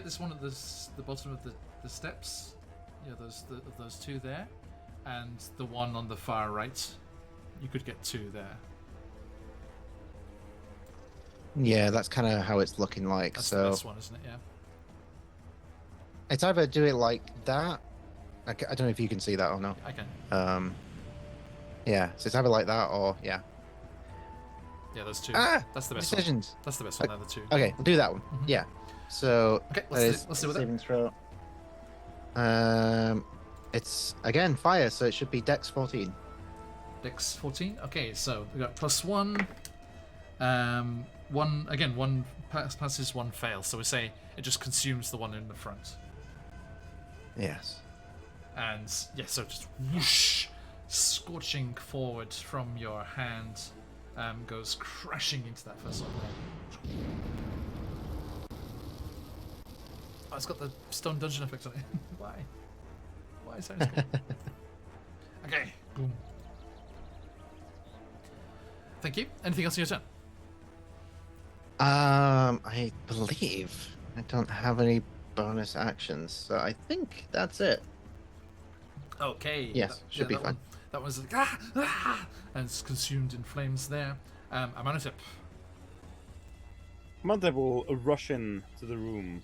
this one at the bottom of the steps. Yeah, those two there, and the one on the far right. You could get 2 there. Yeah, that's kind of how it's looking like. That's so the best one, isn't it? Yeah. it's either do it like that. I don't know if you can see that or not. I can. Yeah, so it's either like that or yeah. Yeah, those 2. Ah, That's the best one. decisions. That's the best one. They're the 2. Okay, we'll do that one. Mhm. Yeah. So Okay, that let's do with that. saving throw. It's again fire, so it should be Dex 14. Dex 14. Okay, so we got +1. One passes, 1 fails. So we say it just consumes the one in the front. Yes. And yeah, so just whoosh, scorching forward from your hand, goes crashing into that first one there. Oh, it's got the stone dungeon effect on it. Why? Why is that? Okay, boom. Thank you. Anything else on your turn? I believe I don't have any bonus actions, so I think that's it. Okay. Yes, should be that fine. That was like, and it's consumed in flames there. Amanatip. Mantep will rush in to the room.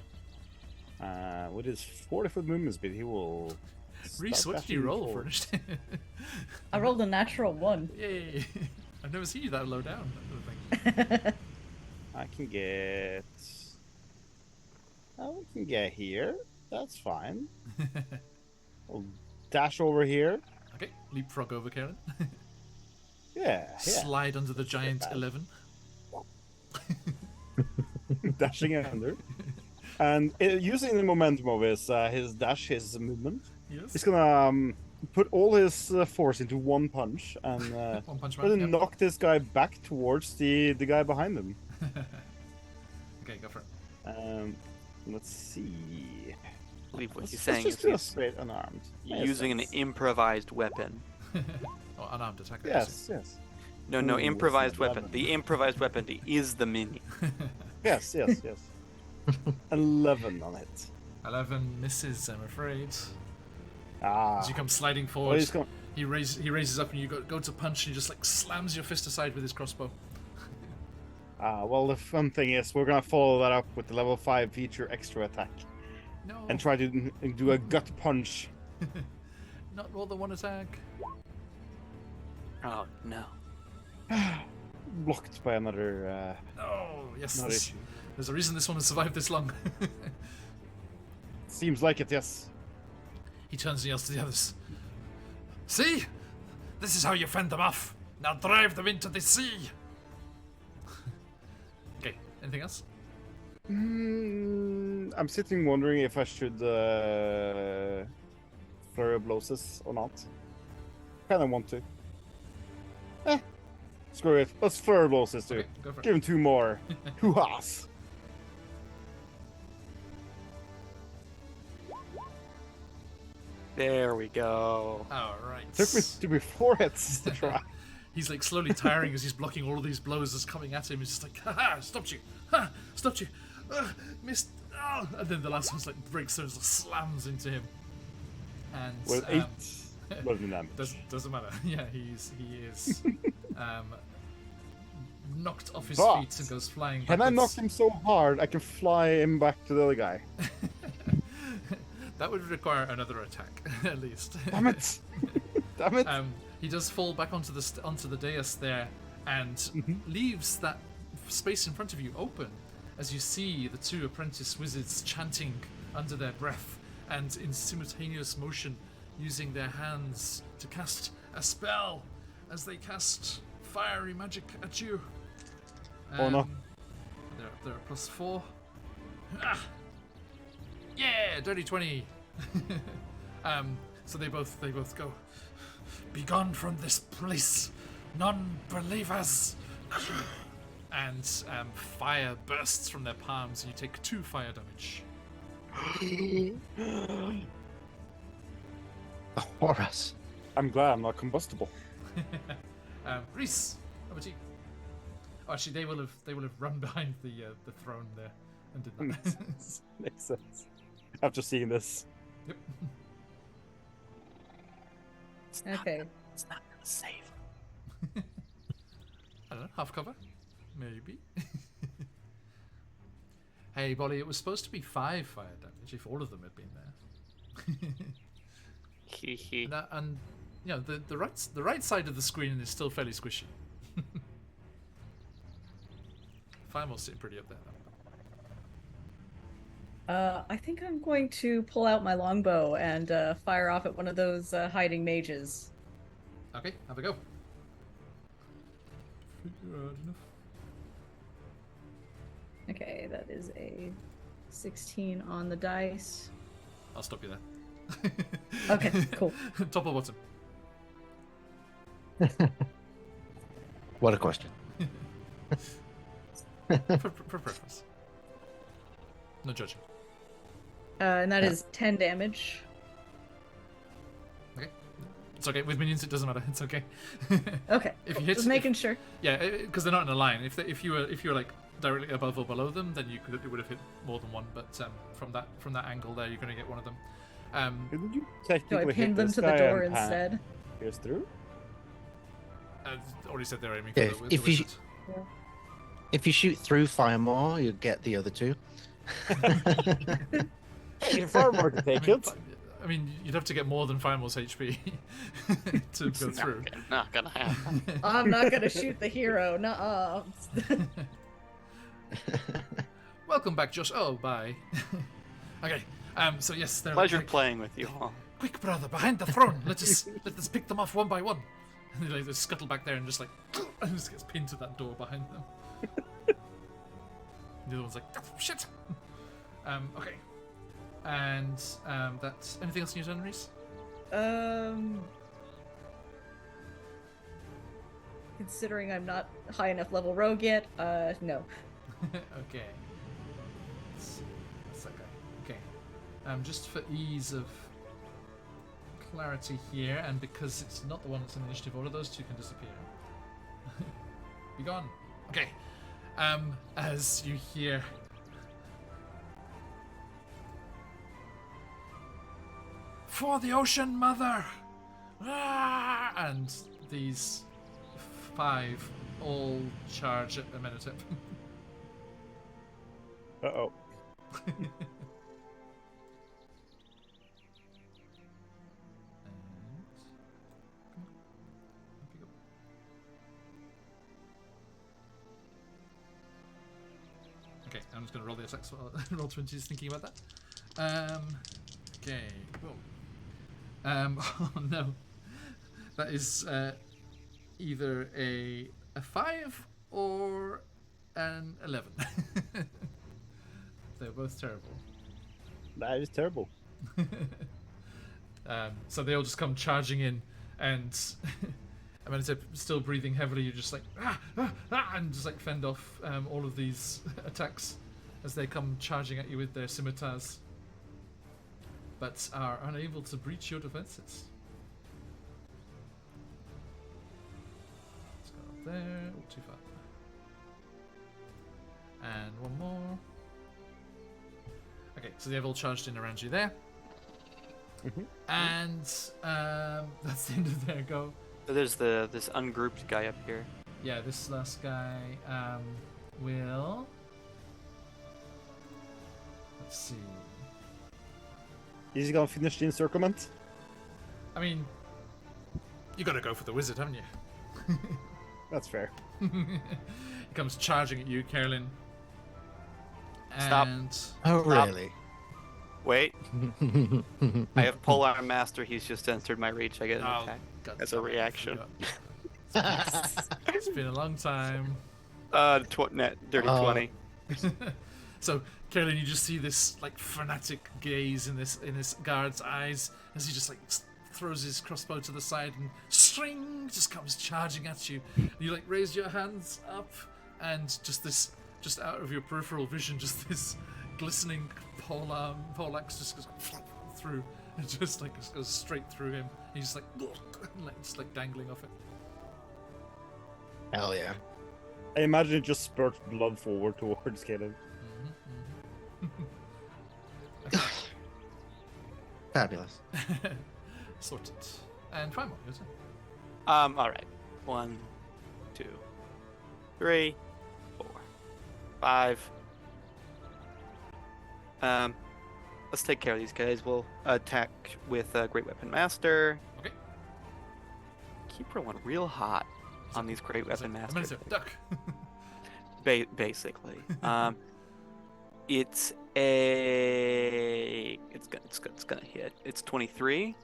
With his 40-foot movement speed, he will. Reese, what did you roll for initiative? I rolled a natural 1. Yay! I've never seen you that low down. I don't think. I can get. Oh, we can get here. That's fine. We'll dash over here. Okay, leapfrog over Karen. Yeah. Slide under the giant bad. 11. Dashing under. And using the momentum of his dash, his movement, Yes. he's gonna put all his force into one punch and One punch try to man. Yep. knock this guy back towards the guy behind him. Okay, go for it. Let's see. I believe what Let's he's saying just is do a he's straight unarmed. using an improvised weapon. Oh, unarmed attack. Yes, yes. No, Ooh, improvised it's weapon. 11. The improvised weapon is the minion. Yes. 11 on it. 11 misses, I'm afraid. Ah. As you come sliding Well, forward, he's going. he raises up and you go to punch and he just like slams your fist aside with his crossbow. Well, the fun thing is we're gonna follow that up with the level 5 feature extra attack No, and try to do a gut punch. not more than one attack. Oh no. Blocked by another. Oh, yes. Not issue. There's a reason this one has survived this long. Seems like it, yes. He turns and yells to the others. See? This is how you fend them off. Now drive them into the sea. Okay, anything else? I'm sitting wondering if I should flurry of blows or not. Kinda want to. Screw it. Let's flurry of blows too. Okay, go for it. Give him 2 more. Hoo-has. There we go. Alright. Took me 4 hits to try. He's like slowly tiring as he's blocking all of these blows that's coming at him. He's just like, ha, stopped you. Ha, stopped you. Missed. Oh. And then the last one's like breaks through and just slams into him. And With 8 bludgeoning damage. doesn't matter. Yeah, he is knocked off his But feet and goes flying Can I knock backwards. him so hard I can fly him back to the other guy? That would require another attack, at least. Damn it! Damn it! He does fall back onto the dais there and leaves that space in front of you open as you see the 2 apprentice wizards chanting under their breath and in simultaneous motion using their hands to cast a spell as they cast fiery magic at you. Oh, no. They're at +4. Ah! Yeah, dirty 20. So they both go. Begone from this place, non-believers! And fire bursts from their palms, and you take 2 fire damage. The horrors. I'm glad I'm not combustible. Reese, over to you. Oh, actually, they will have run behind the throne there and did that. Makes sense. After seeing this. Yep. Okay. It's not gonna save. I don't know, half cover? Maybe. Hey, Bolly, it was supposed to be 5 fire damage if all of them had been there. And you know, the right side of the screen is still fairly squishy. Firemore's sitting pretty up there, though. I think I'm going to pull out my longbow and fire off at one of those hiding mages. Okay, have a go. Figure out enough. Okay, that is a 16 on the dice. I'll stop you there. Okay, cool. Top or bottom? What a question. For preference. No judging. And that is 10 damage. Okay. It's okay. With minions, it doesn't matter. It's okay. Okay. If you hit, Just making sure. Yeah, because they're not in a line. If you were like directly above or below them, then it would have hit more than one. But from that angle there, you're going to get one of them. Couldn't you Do I technically pin hit them this to the guy door and instead? pierce through? Already said they're aiming Yeah, for if the you- wizard. If you shoot through Firemaw, you get the other two. You're far more to take it. I mean, you'd have to get more than Firemaw's HP to go through. Not gonna happen. I'm not gonna shoot the hero. Nuh-uh. Welcome back, Josh. Oh, bye. Okay. So yes, they're Pleasure like, playing with you all. quick, brother, behind the throne. Let us pick them off one by one. And they like scuttle back there and just like and just gets pinned to that door behind them. The other one's like, oh, shit. Okay. And that's anything else in your turn, Reese? Considering I'm not high enough level rogue yet, no. Okay. Let's see. That's that guy. Okay. Just for ease of clarity here, and because it's not the one that's in the initiative order, those two can disappear. Be gone. Okay. As you hear for the ocean mother, ah! And these 5 all charge at Amenhotep. Uh-oh. Okay, I'm just going to roll the attacks. Roll 20s thinking about that. Okay, cool. Oh no. That is either a 5 or an 11. They're both terrible. That is terrible. So they all just come charging in, and Amenhotep still breathing heavily. You're just like and just like fend off all of these attacks as they come charging at you with their scimitars, but are unable to breach your defenses. Let's go up there. Oh, too far. And one more. Okay, so they've all charged in around you there. And that's the end of their go. So there's this ungrouped guy up here. Yeah, this last guy will. Let's see. Is he gonna finish the encirclement? I mean, you gotta go for the wizard, haven't you? That's fair. He comes charging at you, Carolyn. Stop. And Oh, Stop. really? Wait, I have Polar Master. He's just entered my reach. I get an attack. God As a damn it, I reaction. forgot. It's been a long time. Dirty 20. So, Carolyn, you just see this like fanatic gaze in this guard's eyes as he just like throws his crossbow to the side and string just comes charging at you. You like raise your hands up, and just out of your peripheral vision, just this glistening poleaxe just goes through, and just like goes straight through him. He's just like, just like dangling off it. Hell yeah. I imagine it just spurts blood forward towards Caleb. Fabulous. Sorted. And Primal, your turn. All right. 1, 2, 3, 4, 5. Let's take care of these guys. We'll attack with Great Weapon Master. Okay. Keep rolling real hot on these Great Weapon I'm Masters. gonna say duck. Basically, it's a it's gonna hit. It's 23.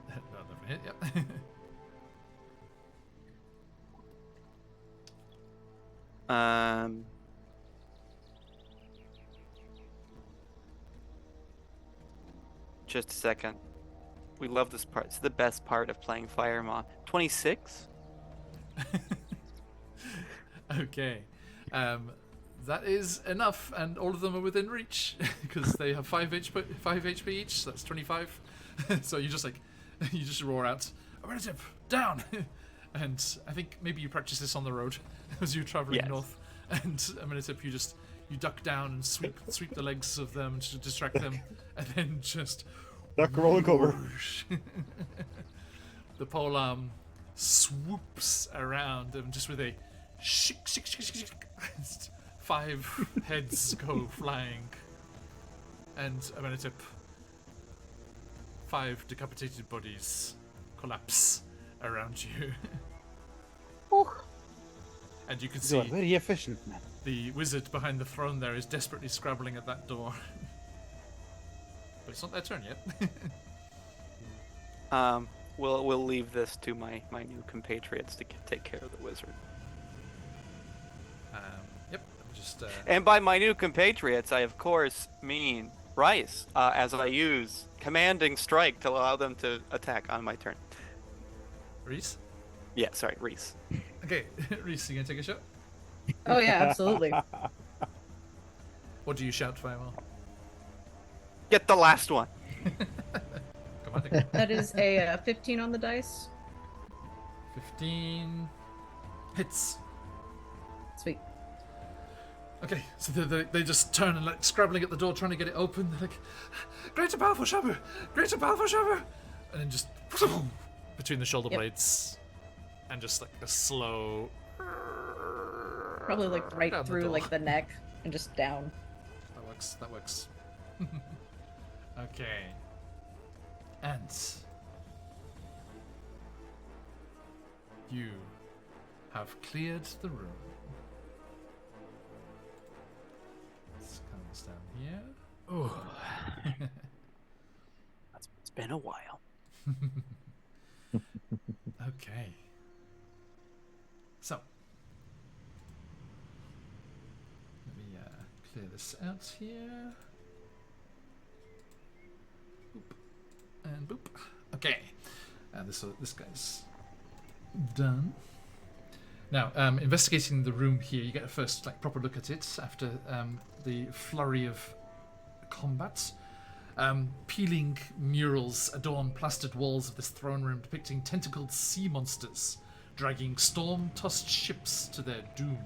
That'll never hit. Yep. Just a second. We love this part. It's the best part of playing Firemon. 26. Okay. That is enough, and all of them are within reach because they have 5 HP each. So that's 25. So you just like You just roar out, "Amenhotep, down!" And I think maybe you practice this on the road as you're traveling Yes. north. And Amenhotep, you duck down and sweep the legs of them to distract them, and then just Duck, roll, and cover. whoosh. The polearm swoops around them just with a shik, shik, shik, shik, shik. 5 heads go flying, and Amenhotep, 5 decapitated bodies collapse around you. And you can You are see very efficient, man. the wizard behind the throne there is desperately scrabbling at that door. But it's not their turn yet. We'll leave this to my new compatriots to take care of the wizard. Yep. Let me just. And by my new compatriots, I of course mean Rice, as I use commanding strike to allow them to attack on my turn. Reese. Yeah, sorry, Reese. Okay, Reese, you gonna take a shot? Oh yeah, absolutely. What do you shout, Fireball? Get the last one. Come on, think. That is a 15 on the dice. 15 hits. Sweet. Okay, so they just turn and like scrabbling at the door, trying to get it open. They're like, "Greater powerful Shabu! Greater powerful Shabu!" And then just between the shoulder Yep. blades, and just like a slow. Probably like right down the through door. like the neck and just down. That works. That works. Okay. And you have cleared the room. Let's calm this down here. Oh, it's been a while. Okay. So let me clear this out here. Boop. And boop. Okay. And this guy's done. Now, investigating the room here, you get a first like proper look at it after the flurry of combat. Peeling murals adorn plastered walls of this throne room depicting tentacled sea monsters dragging storm-tossed ships to their doom.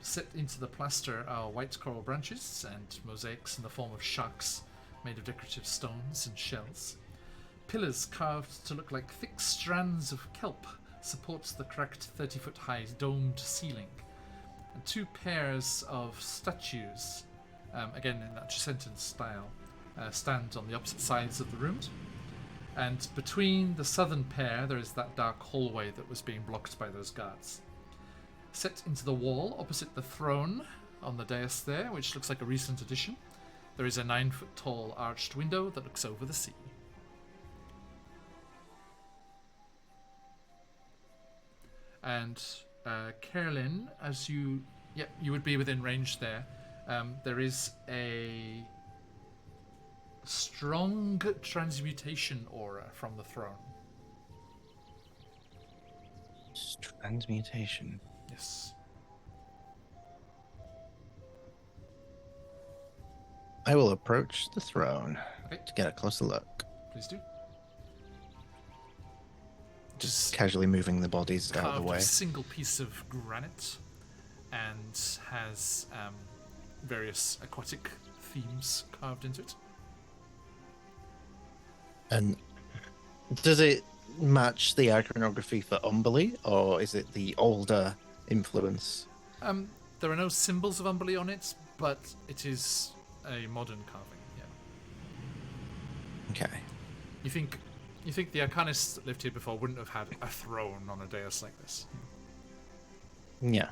Set into the plaster are white coral branches and mosaics in the form of sharks made of decorative stones and shells. Pillars carved to look like thick strands of kelp supports the cracked 30-foot-high domed ceiling. And 2 pairs of statues, again in that Chessenta style, stand on the opposite sides of the room. And between the southern pair, there is that dark hallway that was being blocked by those guards. Set into the wall opposite the throne on the dais there, which looks like a recent addition, there is a 9-foot-tall arched window that looks over the sea. And Carolyn, as you would be within range there. There is a strong transmutation aura from the throne. Transmutation. Yes. I will approach the throne Okay. to get a closer look. Please do. Just casually moving the bodies out of Carved the way. a single piece of granite and has various aquatic themes carved into it. And does it match the iconography for Umberly, or is it the older influence? There are no symbols of Umberly on it, but it is a modern carving. Yeah. Okay. You think the Arcanists that lived here before wouldn't have had a throne on a dais like this? Yeah.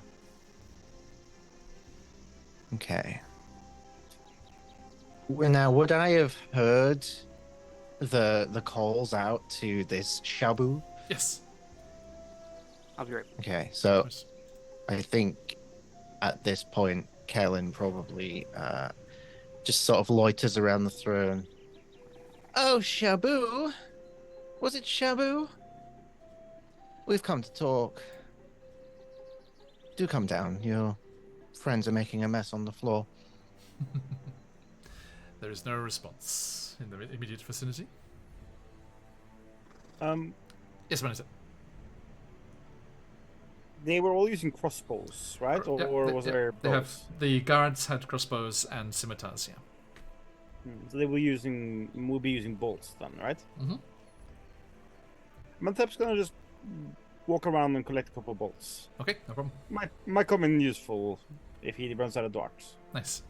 Okay. Well, now, would I have heard the calls out to this Shabu? Yes. I'll be right. Okay, so Yes. I think at this point, Kellen probably just sort of loiters around the throne. Oh, Shabu? Was it Shabu? We've come to talk. Do come down. Your friends are making a mess on the floor. There is no response in the immediate vicinity. Yes, Benedict. They were all using crossbows, right? Or Yeah, was there they have bows? the guards had crossbows and scimitars. Yeah. So they will be using bolts then, right? Mm-hmm. Mantep's gonna just walk around and collect a couple of bolts. Okay, no problem. Might come in useful if he runs out of darts. Nice.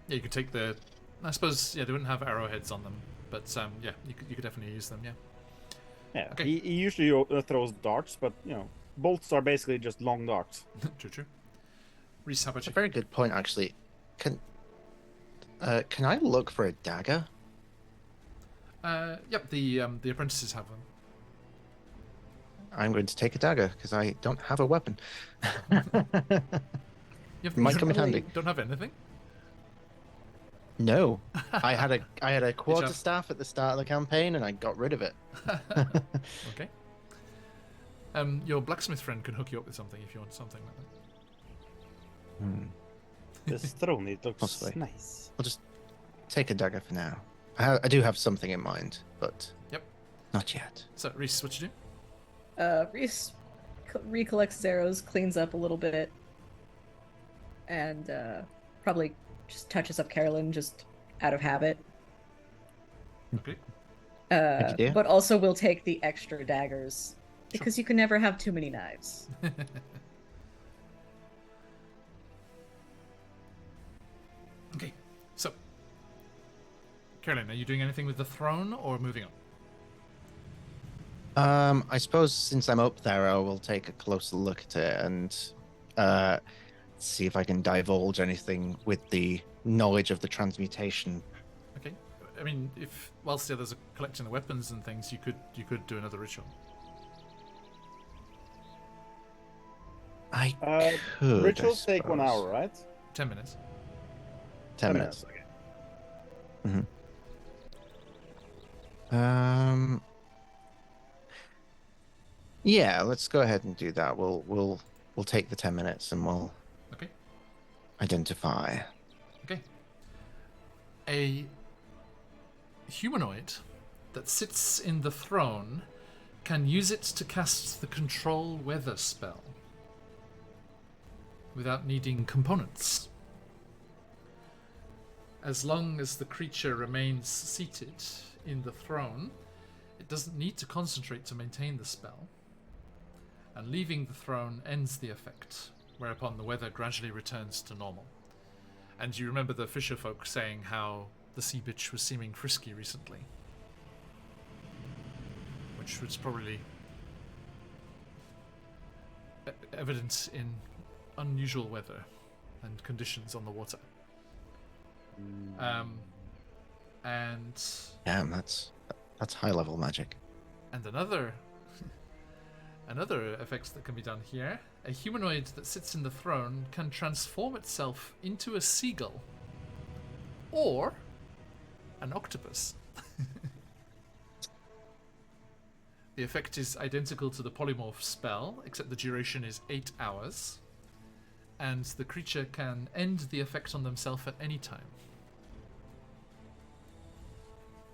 Yeah, you could take the. I suppose they wouldn't have arrowheads on them, but yeah, you could definitely use them. Yeah. Yeah, Okay. he usually throws darts, but bolts are basically just long darts. True. Reese, how about It's a you? very good point, actually. Can I look for a dagger? Yep. The apprentices have them. I'm going to take a dagger because I don't have a weapon. Might come in handy. Don't have anything. No, I had a quarterstaff at the start of the campaign, and I got rid of it. Okay. Your blacksmith friend can hook you up with something if you want something like that. This throne, it looks Possibly. nice. I'll just take a dagger for now. I do have something in mind, but Yep. not yet. So, Reese, what you do? Reese recollects his arrows, cleans up a little bit, and probably just touches up Carolyn just out of habit. Okay. you, dear. But also will take the extra daggers because you can never have too many knives. Okay. So, Caroline, are you doing anything with the throne or moving on? I suppose since I'm up there, I will take a closer look at it and see if I can divulge anything with the knowledge of the transmutation. Okay. I mean, if whilst the others are collecting the weapons and things, you could do another ritual. I could. Rituals I take 1 suppose. hour, right? 10 minutes. 10 minutes. Okay. Yeah, let's go ahead and do that. We'll take the 10 minutes and we'll Okay. identify. Okay. A humanoid that sits in the throne can use it to cast the control weather spell without needing components. As long as the creature remains seated in the throne, it doesn't need to concentrate to maintain the spell. And leaving the throne ends the effect, whereupon the weather gradually returns to normal. And you remember the fisher folk saying how the sea bitch was seeming frisky recently, which was probably evident in unusual weather and conditions on the water. And Damn, that's high level magic. another effect that can be done here: a humanoid that sits in the throne can transform itself into a seagull or an octopus. The effect is identical to the polymorph spell, except the duration is 8 hours, and the creature can end the effect on themselves at any time.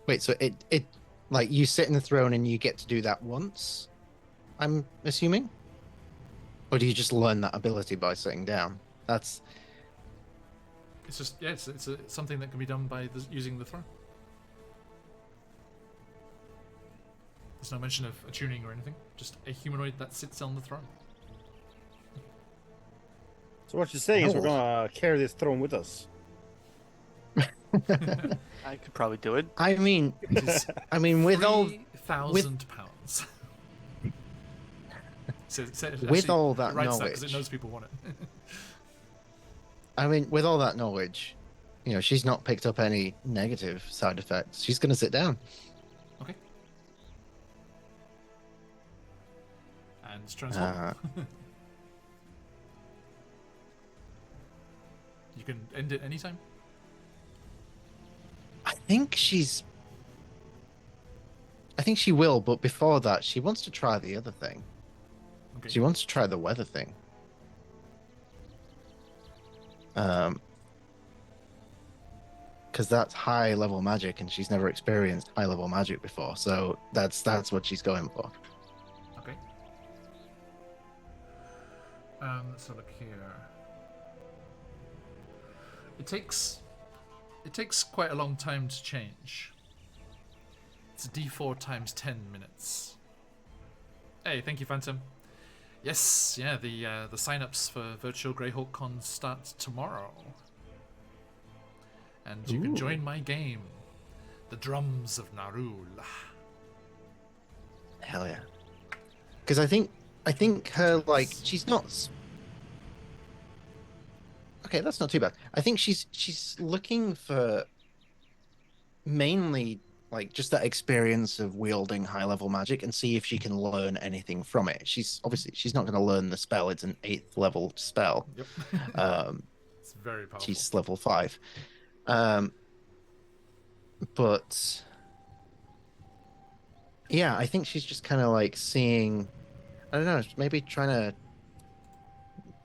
Wait, so it like you sit in the throne and you get to do that once, I'm assuming? Or do you just learn that ability by sitting down? That's It's just, yeah, it's something that can be done by using the throne. There's no mention of a tuning or anything, just a humanoid that sits on the throne. So what you're saying is we're No. gonna carry this throne with us. I could probably do it. I mean It is with all £3,000. With all that it writes that because it knowledge. knows people want it. with all that knowledge, she's not picked up any negative side effects. She's gonna sit down. Okay. And transform. You can end it anytime. I think she will, but before that, she wants to try the other thing. Okay. She wants to try the weather thing. Because because that's high level magic, and she's never experienced high level magic before. So that's what she's going for. Okay. Let's look here. It takes quite a long time to change. It's a D4 times 10 minutes. Hey, thank you, Phantom. Yes, yeah, the sign-ups for Virtual GreyhawkCon start tomorrow. And you can join my game, The Drums of Narul. Hell yeah. Because I think her, like, she's not... Okay, that's not too bad. I think she's looking for mainly like just that experience of wielding high level magic and see if she can learn anything from it. She's not going to learn the spell. It's an 8th level spell. Yep. It's very powerful. She's level 5. But yeah, I think she's just kind of like seeing, I don't know, maybe trying to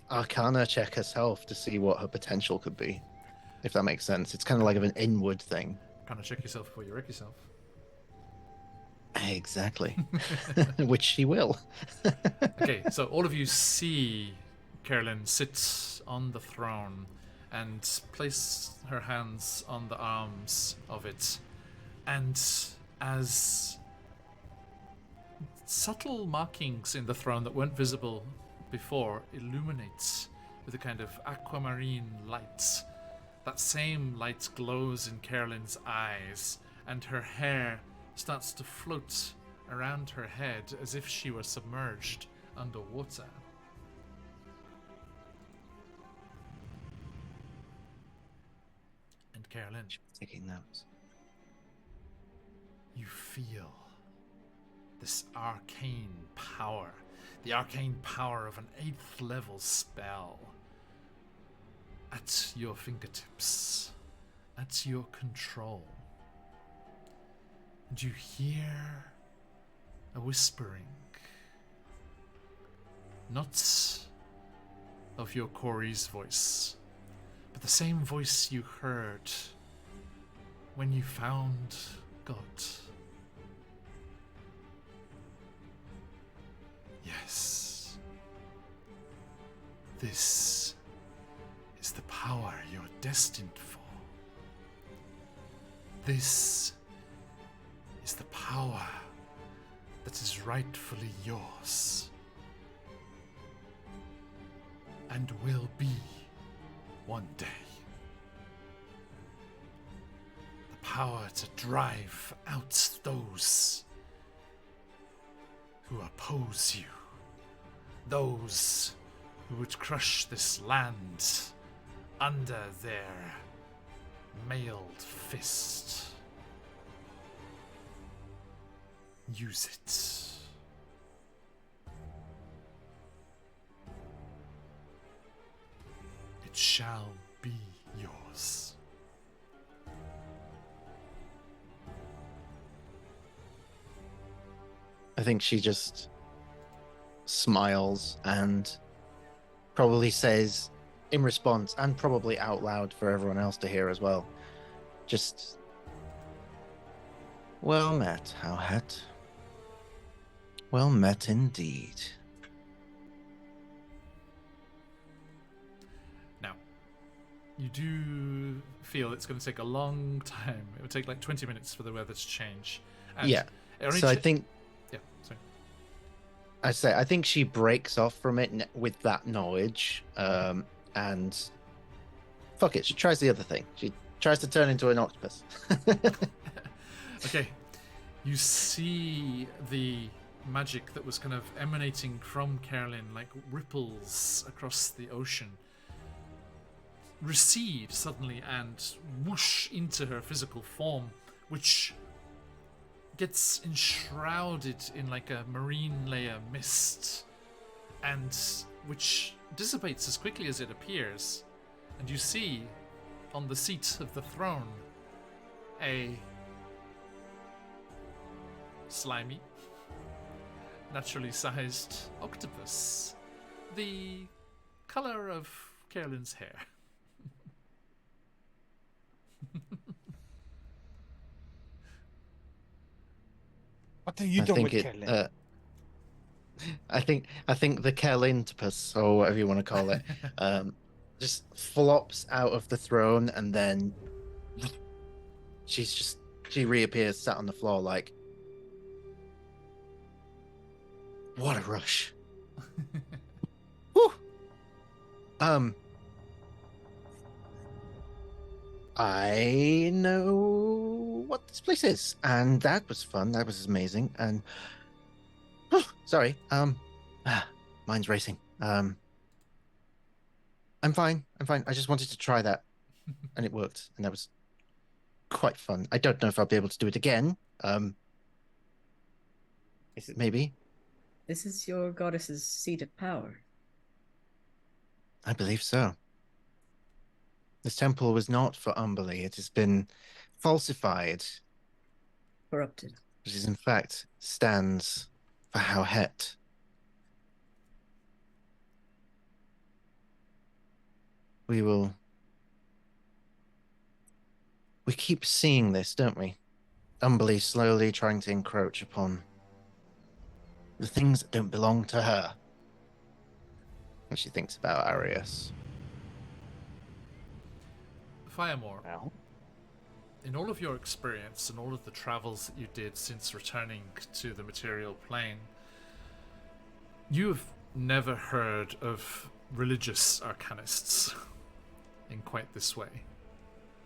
arcana check herself to see what her potential could be, if that makes sense. It's kind of like an inward thing. Kind of check yourself before you wreck yourself. Exactly. Which she will. Okay, so all of you see Carolyn sit on the throne and place her hands on the arms of it. And as subtle markings in the throne that weren't visible before illuminate with a kind of aquamarine light, that same light glows in Carolyn's eyes, and her hair starts to float around her head as if she were submerged underwater. And Carolyn, Taking notes. you feel this arcane power, the arcane power of an 8th level spell at your fingertips, at your control. And you hear a whispering, not of your Corey's voice, but the same voice you heard when you found God. Yes, this is the power you're destined for. This is the power that is rightfully yours and will be one day. The power to drive out those who oppose you, those who would crush this land under their mailed fist. Use it. It shall be yours. I think she just smiles and probably says in response, and probably out loud for everyone else to hear as well, just, well met, Howhat. Well met indeed. Now, you do feel it's going to take a long time. It would take like 20 minutes for the weather to change. And Yeah. it only So I think Yeah, sorry. I think she breaks off from it with that knowledge, and fuck it, she tries the other thing. She tries to turn into an octopus. Okay. You see the magic that was kind of emanating from Carolyn like ripples across the ocean recede suddenly and whoosh into her physical form, which gets enshrouded in like a marine layer mist, and which dissipates as quickly as it appears. And you see on the seat of the throne a slimy, naturally sized octopus, the color of Carolyn's hair. What have you I done think with it. Kerlin? I think the Kerlintopus, or whatever you want to call it, just flops out of the throne, and then she reappears, sat on the floor, like, what a rush. Whew. I know what this place is, and that was fun. That was amazing. And sorry, mine's racing. I'm fine. I'm fine. I just wanted to try that, and it worked, and that was quite fun. I don't know if I'll be able to do it again. Is it, Maybe. This is your goddess's seat of power. I believe so. This temple was not for Umberly. It has been falsified. Corrupted. It is in fact stands for Howhet. We keep seeing this, don't we? Umberly slowly trying to encroach upon the things that don't belong to her. And she thinks about Arius. Firemore, well, in all of your experience and all of the travels that you did since returning to the material plane, you have never heard of religious arcanists in quite this way.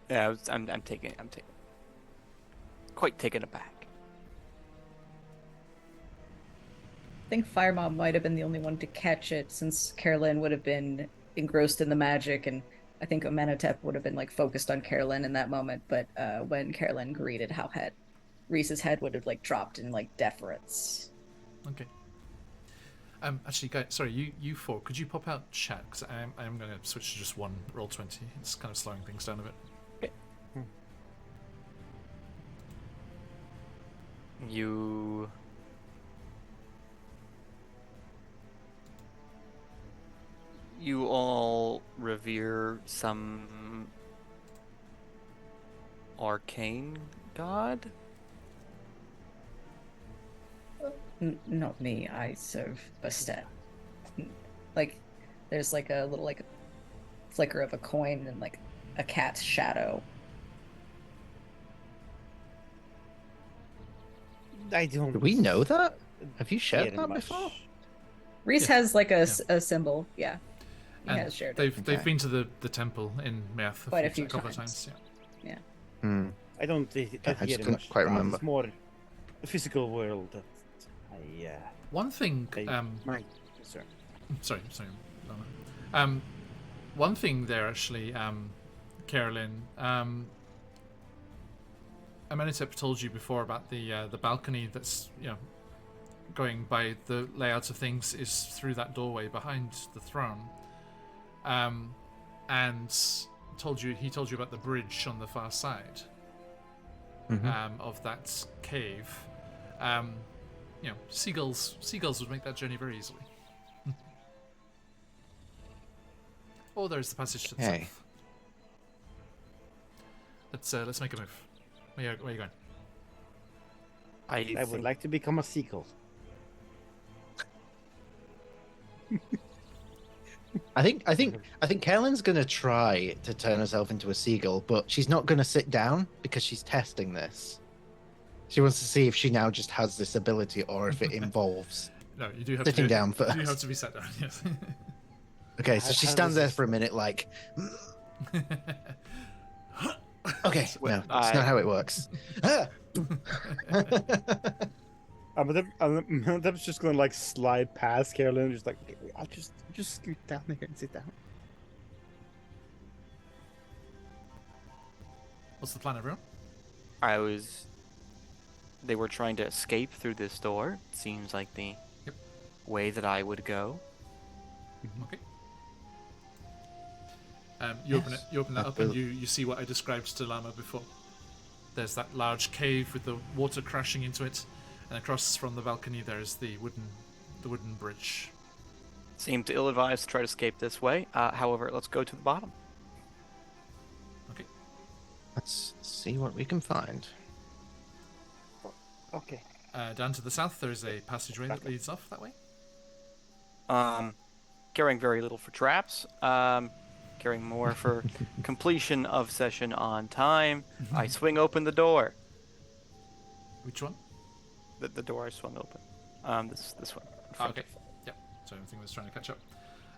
Yeah, I'm quite taken aback. I think Fire Mom might have been the only one to catch it, since Carolyn would have been engrossed in the magic, and I think Amenhotep would have been like focused on Carolyn in that moment. But when Carolyn greeted Howhet, Reese's head would have like dropped in like deference. Okay. Actually, guys, sorry, you four, could you pop out chat? Because I'm going to switch to just one roll 20. It's kind of slowing things down a bit. Okay. You all revere some arcane god? Not me. I serve Bastet. Like, there's like a little like flicker of a coin and like a cat's shadow. I don't. Do we know that? Have you shared hear that much. before? Reese Yeah. has like a symbol. Yeah, he And has shared it. they've Okay. been to the temple in Meath Quite a few couple of times. times. Yeah. Hmm. I don't I hear just couldn't much. quite God, remember. It's more the physical world that I. One thing, My concern. sorry, Lana. One thing there actually, Carolyn. Amenhotep told you before about the balcony that's going by the layout of things is through that doorway behind the throne, and he told you about the bridge on the far side of that cave. Seagulls would make that journey very easily. Or there's the passage to the Okay. south. Let's make a move. Where are you going? I would like to become a seagull. I think Carolyn's gonna try to turn herself into a seagull, but she's not gonna sit down because she's testing this. She wants to see if she now just has this ability or if it involves. No, you do have Sitting to down You first. do have to be sat down. Yes. Okay, so she How stands does there this for a work? minute, like. Okay, no, that's not how it works. I'm just gonna like slide past Carolyn, just like okay, I'll just scoot down there and sit down. What's the plan, everyone? They were trying to escape through this door. It seems like the way that I would go. Okay. You open that up, and you see what I described to Lama before. There's that large cave with the water crashing into it, and across from the balcony there's the wooden bridge. Seemed ill-advised to try to escape this way. However, let's go to the bottom. Okay. Let's see what we can find. Okay. Down to the south, there's a passageway that leads off that way. Caring very little for traps. Caring more for completion of session on time. I swing open the door. Which one? The door I swung open. This one. in Oh, front okay. of- Yep. So everything was trying to catch up.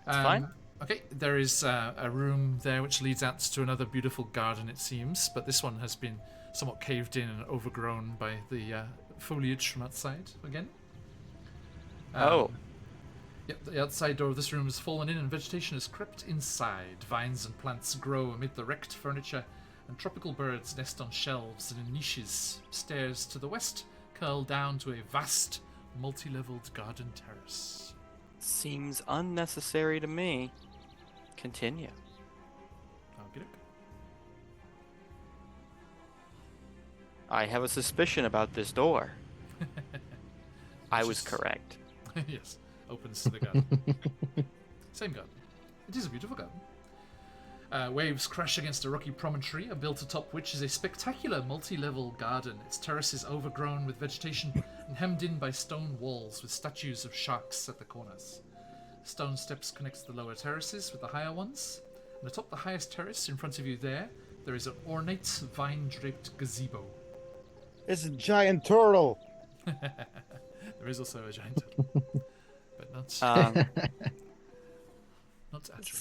It's fine. Okay, there is a room there which leads out to another beautiful garden, it seems, but this one has been somewhat caved in and overgrown by the foliage from outside again. Yep, the outside door of this room has fallen in and vegetation has crept inside. Vines and plants grow amid the wrecked furniture, and tropical birds nest on shelves and in niches. Stairs to the west curl down to a vast, multi-leveled garden terrace. Seems unnecessary to me. Continue. Okey-doke. I have a suspicion about this door. I was correct. Yes, opens to the garden. Same garden. It is a beautiful garden. Waves crash against a rocky promontory, built atop which is a spectacular multi-level garden. Its terrace is overgrown with vegetation and hemmed in by stone walls with statues of sharks at the corners. Stone steps connect the lower terraces with the higher ones. And atop the highest terrace in front of you there is an ornate vine-draped gazebo. It's a giant turtle. There is also a giant turtle, but not not actually.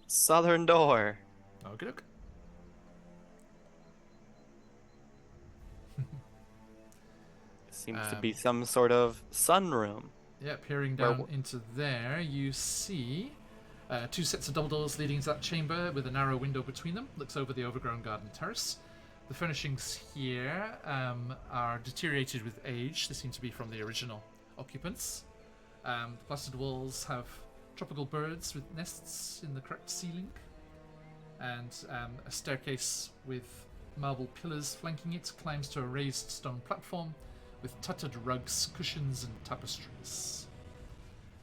Southern door. Okay. Seems to be some sort of sunroom. Yeah, peering down into there, you see two sets of double doors leading into that chamber with a narrow window between them. Looks over the overgrown garden terrace. The furnishings here are deteriorated with age. They seem to be from the original occupants. The plastered walls have tropical birds with nests in the cracked ceiling. And a staircase with marble pillars flanking it climbs to a raised stone platform with tutted rugs, cushions, and tapestries.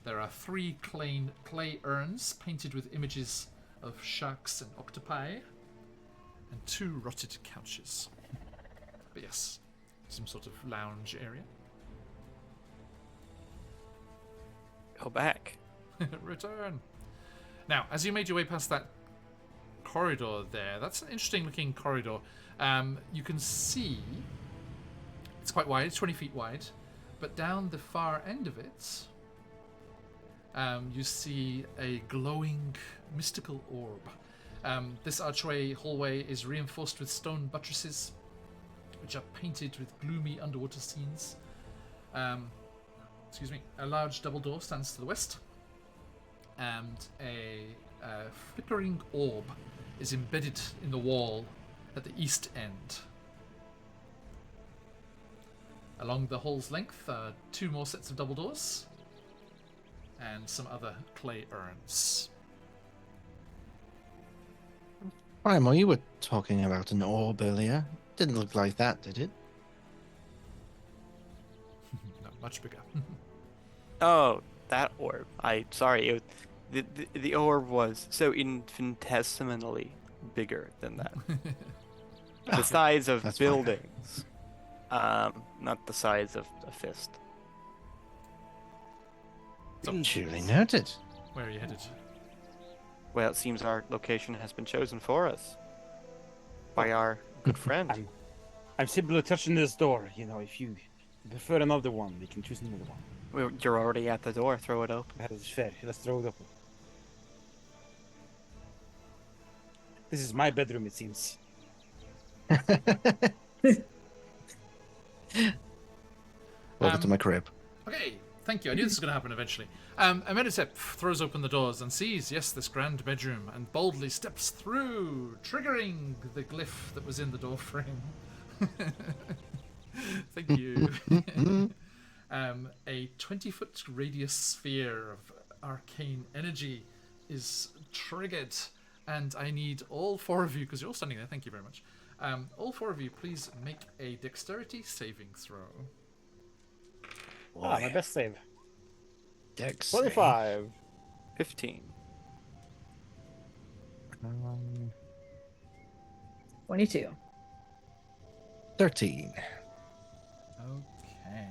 There are 3 clay urns painted with images of sharks and octopi, and 2 rotted couches. But yes, some sort of lounge area. Go back. Return. Now, as you made your way past that corridor there, that's an interesting looking corridor. You can see it's quite wide, 20 feet wide, but down the far end of it, you see a glowing mystical orb. This archway hallway is reinforced with stone buttresses, which are painted with gloomy underwater scenes. A large double door stands to the west, and a flickering orb is embedded in the wall at the east end. Along the hall's length are 2 more sets of double doors and some other clay urns. Primal, you were talking about an orb earlier. Didn't look like that, did it? No, much bigger. Oh, that orb. Sorry. The orb was so infinitesimally bigger than that. The size of That's fine. buildings. Not the size of a fist. Duly noted. Where are you headed? Well, it seems our location has been chosen for us by our good friend. I'm simply touching this door. You know, if you prefer another one, we can choose another one. You're already at the door. Throw it open. That is fair. Let's throw it open. This is my bedroom, it seems. Welcome to my crib. Okay, thank you. I knew this was going to happen eventually. Amenhotep throws open the doors and sees, yes, this grand bedroom, and boldly steps through, triggering the glyph that was in the doorframe. Thank you. A 20-foot radius sphere of arcane energy is triggered, and I need all 4 of you, because you're all standing there, thank you very much. All 4 of you, please make a dexterity saving throw. My best save. Dex. 25. 15. 22. 13. Okay.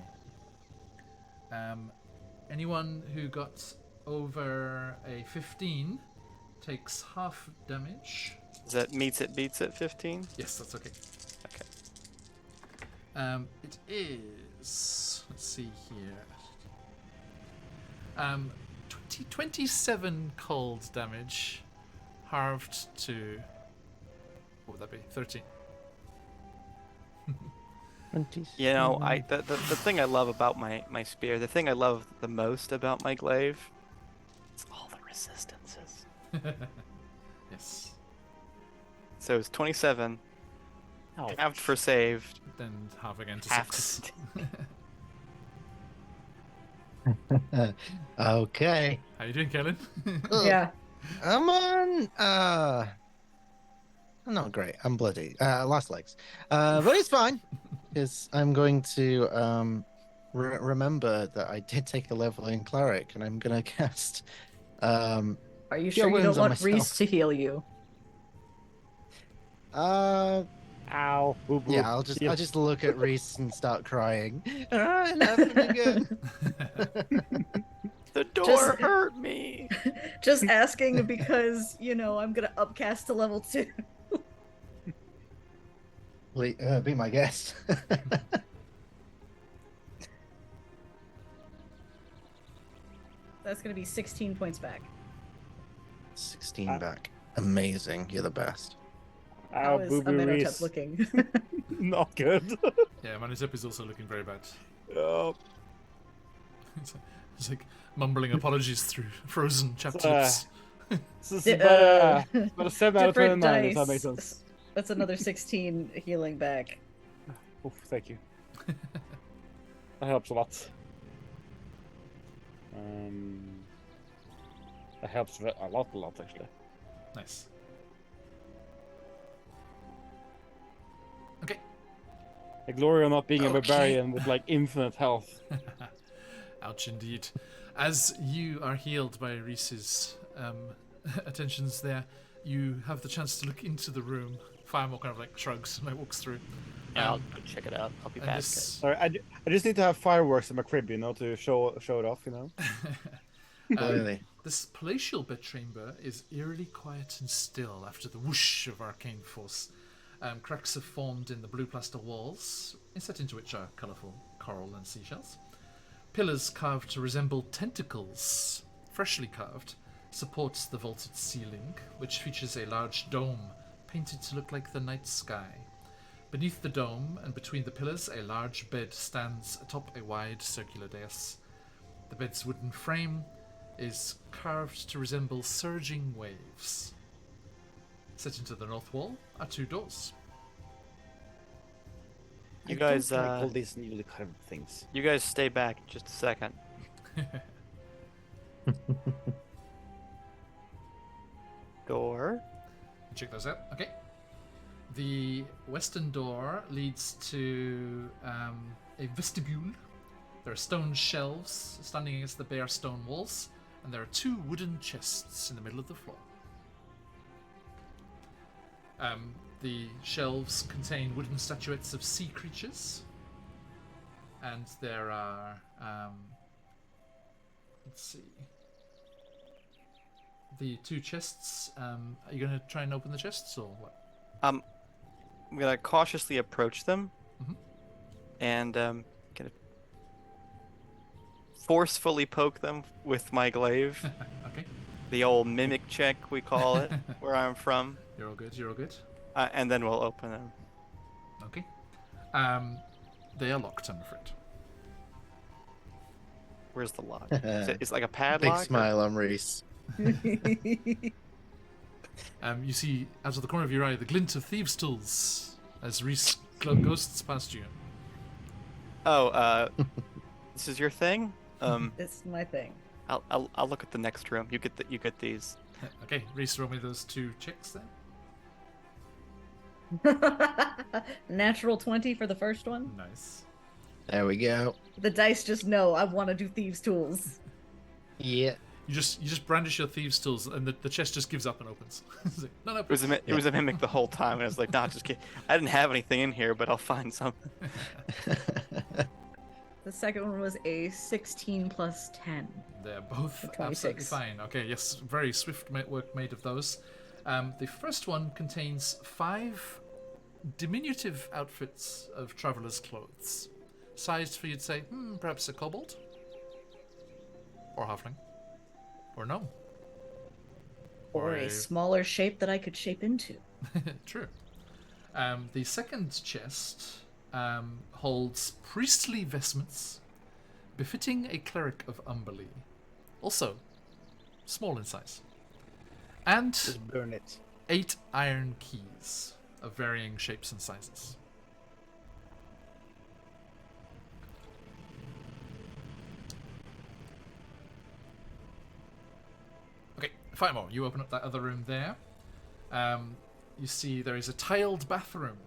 Anyone who got over a 15 takes half damage. Is that meets it beats it 15? Yes, that's okay. Okay. It is. Let's see here. 27 cold damage, halved to. What would that be? 13. You know, the thing I love about my spear, the thing I love the most about my glaive, it's all the resistances. Yes. So it's 27, Oh, halved for save, Then half again to half 6. Okay. How you doing, Kellen? Yeah. I'm on. I'm not great. I'm bloody. Last legs. But it's fine because I'm going to remember that I did take a level in cleric, and I'm gonna cast. Are you Cure sure you wounds don't on want Reese myself. to heal you? Ow. Boo boo. Yeah, I'll just look at Reese and start crying. Enough of the good. The door Just- hurt me. Just asking because, I'm gonna upcast to level 2. Please, be my guest. That's gonna be 16 points back. 16 back. Amazing. You're the best. How Ow, is boo boo Amenhotep Reese. looking? Not good. Yeah, Manizep is also looking very bad. Oh, It's like mumbling apologies through frozen chapped lips. this is Di- about a 7 out of Different 29, if that dice. makes sense. That's another 16 healing back. Oof, thank you. That helps a lot. That helps a lot, actually. Nice. Okay. The glory of not being a Okay. barbarian with like infinite health. Ouch, indeed. As you are healed by Reese's attentions there, you have the chance to look into the room. Firemore kind of like shrugs and like walks through. Yeah, I'll go check it out. I'll be And back. this, Sorry, I just need to have fireworks in my crib, to show it off, Clearly. this palatial bedchamber is eerily quiet and still after the whoosh of arcane force. Cracks have formed in the blue plaster walls, inset into which are colourful coral and seashells. Pillars carved to resemble tentacles, freshly carved, supports the vaulted ceiling, which features a large dome painted to look like the night sky. Beneath the dome and between the pillars, a large bed stands atop a wide circular dais. The bed's wooden frame is carved to resemble surging waves. Set into the north wall are 2 doors. You guys, I don't like all these newly carved things. You guys stay back just a second. Door. Check those out. Okay. The western door leads to a vestibule. There are stone shelves standing against the bare stone walls, and there are 2 wooden chests in the middle of the floor. The shelves contain wooden statuettes of sea creatures, and there are let's see. The 2 chests. Are you going to try and open the chests or what? I'm gonna cautiously approach them, Mhm. and gonna forcefully poke them with my glaive. Okay, The old mimic check we call it, where I'm from, you're all good. You're all good. and then we'll open them. Okay. They are locked, I'm afraid. Where's the lock? Is it like a Big padlock? or- smile on Reese. You see out of the corner of your eye the glint of thieves' tools as Reese ghosts past you. Oh, this is your thing. It's my thing. I'll look at the next room. You get these. Okay, Reese, roll me those 2 checks then. Natural 20 for the first one. Nice. There we go. The dice just know I want to do thieves' tools. Yeah. You just brandish your thieves' tools, and the chest just gives up and opens. It's like, no, It was a mimic the whole time, and I was like, nah, just kidding. I didn't have anything in here, but I'll find something. The second one was a 16 plus 10. They're both For absolutely 26. fine. Okay, yes, very swift work made of those. The first one contains 5 diminutive outfits of traveler's clothes. Sized for, you'd say, perhaps a kobold? Or halfling? Or gnome? Or a smaller shape that I could shape into. True. The second chest holds priestly vestments befitting a cleric of Umberlee. Also, small in size. And Just burn it. 8 iron keys of varying shapes and sizes. Okay, 5 more. You open up that other room there. You see there is a tiled bathroom.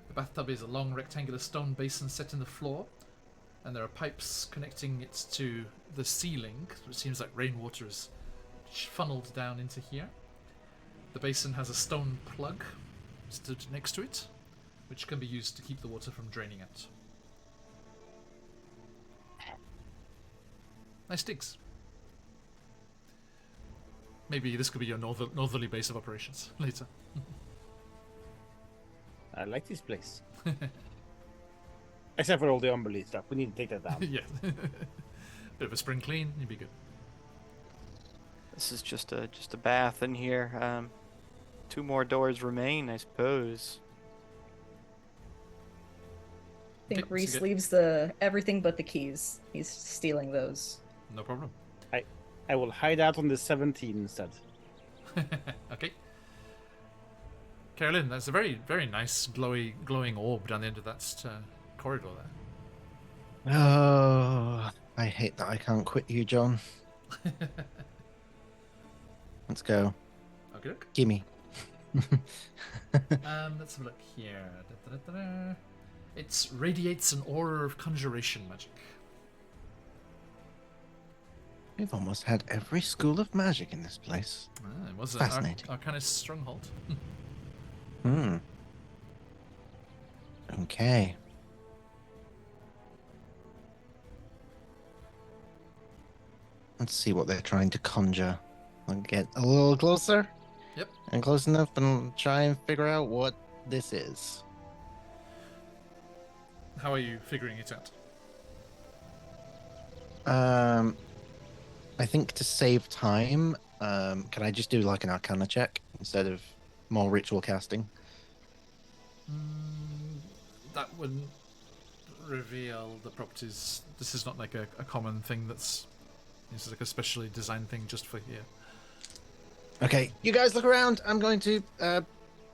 The bathtub is a long rectangular stone basin set in the floor, and there are pipes connecting it to the ceiling. It seems like rainwater is funneled down into here. The basin has a stone plug stood next to it, which can be used to keep the water from draining out. Nice digs. Maybe this could be your northerly base of operations later. I like this place. Except for all the Umberlee stuff. We need to take that down. Yeah. Bit of a spring clean, you'd be good. This is just a bath in here. 2 more doors remain, I suppose. I think Okay, Reese so leaves everything but the keys. He's stealing those. No problem. I will hide out on the 17 instead. Okay. Carolyn, that's a very, very nice glowing orb down the end of that corridor there. Oh, I hate that I can't quit you, John. Let's go. Okay, look. Gimme. Let's have a look here. Da-da-da-da. It radiates an aura of conjuration magic. We've almost had every school of magic in this place. It was an Fascinating. Arcanist stronghold. Hmm. Okay. Let's see what they're trying to conjure. I'll get a little closer. Yep. And close enough and try and figure out what this is. How are you figuring it out? I think to save time, can I just do like an Arcana check instead of more ritual casting? That wouldn't reveal the properties. This is not like a common thing that's... This is like a specially designed thing just for here. Okay, you guys look around. I'm going to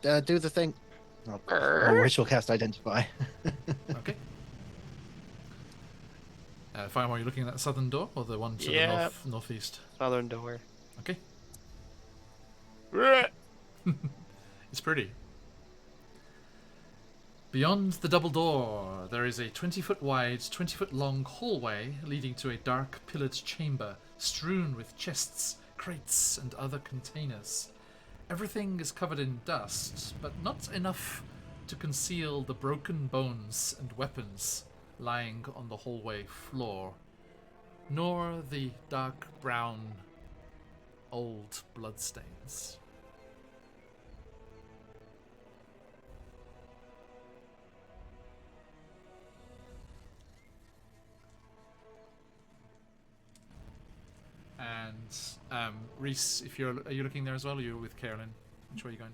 do the thing. Oh, ritual cast identify. Okay. Firemore, are you looking at that southern door or the one to the northeast? Southern door. Okay. It's pretty. Beyond the double door, there is a 20-foot wide, 20-foot long hallway leading to a dark pillared chamber strewn with chests, crates, and other containers. Everything is covered in dust, but not enough to conceal the broken bones and weapons lying on the hallway floor, nor the dark brown old bloodstains. And Reese, are you looking there as well, or are you with Carolyn? Which way are you going?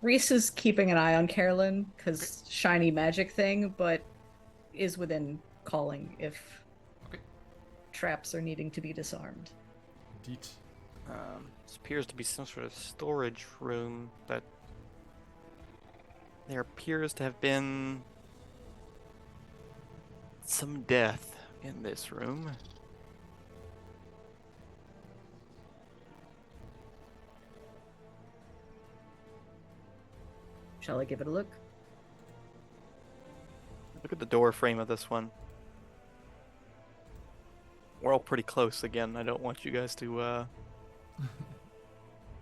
Reese is keeping an eye on Carolyn because shiny magic thing, but is within calling if traps are needing to be disarmed. Indeed. This appears to be some sort of storage room that there appears to have been some death in this room. Shall I give it a look? Look at the door frame of this one. We're all pretty close again. I don't want you guys to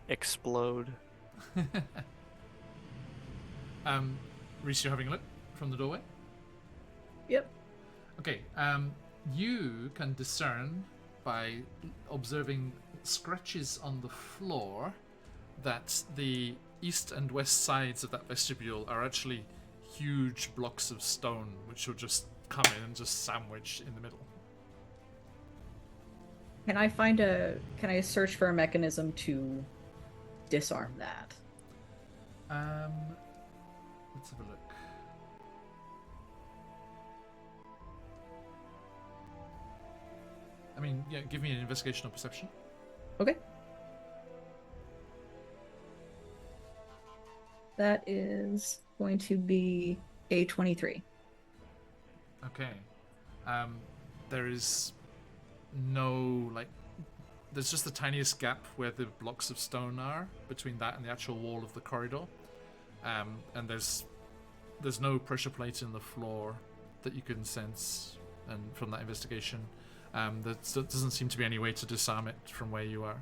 explode. Reese, you're having a look? from the doorway? Yep. Okay. You can discern by observing scratches on the floor that the east and west sides of that vestibule are actually huge blocks of stone, which will just come in and just sandwich in the middle. Can I search for a mechanism to disarm that? Let's have a look. I mean, yeah, give me an investigation or perception. Okay. That is going to be a 23. Okay. There is no, like, there's just the tiniest gap where the blocks of stone are between that and the actual wall of the corridor. And there's no pressure plate in the floor that you can sense, and from that investigation, there doesn't seem to be any way to disarm it from where you are.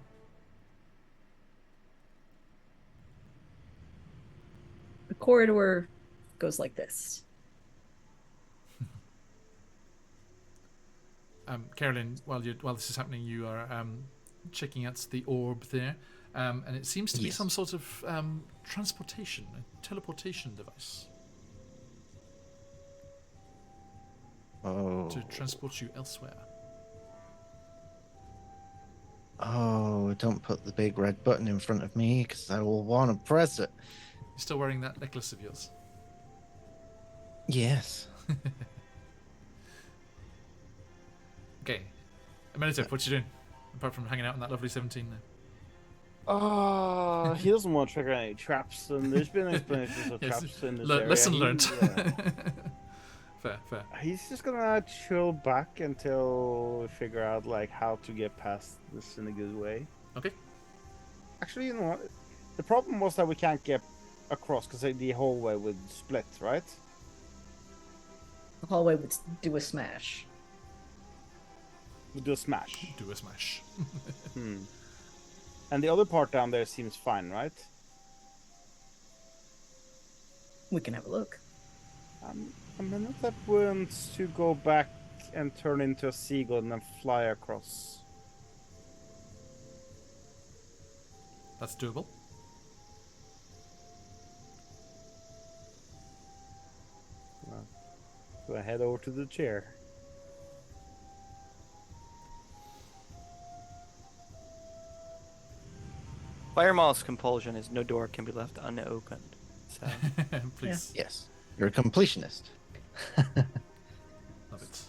The corridor goes like this. Carolyn, while this is happening, you are checking out the orb there, and it seems to be some sort of transportation, a teleportation device. Oh. To transport you elsewhere. Oh, don't put the big red button in front of me, because I will want to press it. You're still wearing that necklace of yours? Yes. Okay. Emeritive, what you doing? Apart from hanging out in that lovely 17 there. He doesn't want to trigger any traps, and there's been explanations of Yes, traps in this area. lesson learned. Yeah. Fair. He's just gonna chill back until we figure out like how to get past this in a good way. Okay. Actually, you know what? The problem was that we can't get across because the hallway would split, right? The hallway would do a smash. We'd do a smash. Do a smash. And the other part down there seems fine, right? We can have a look. Amenhotep wants to go back and turn into a seagull and then fly across. That's doable. So I head over to the chair. Firemaw's compulsion is no door can be left unopened. So Please. Yes. You're a completionist. Love it.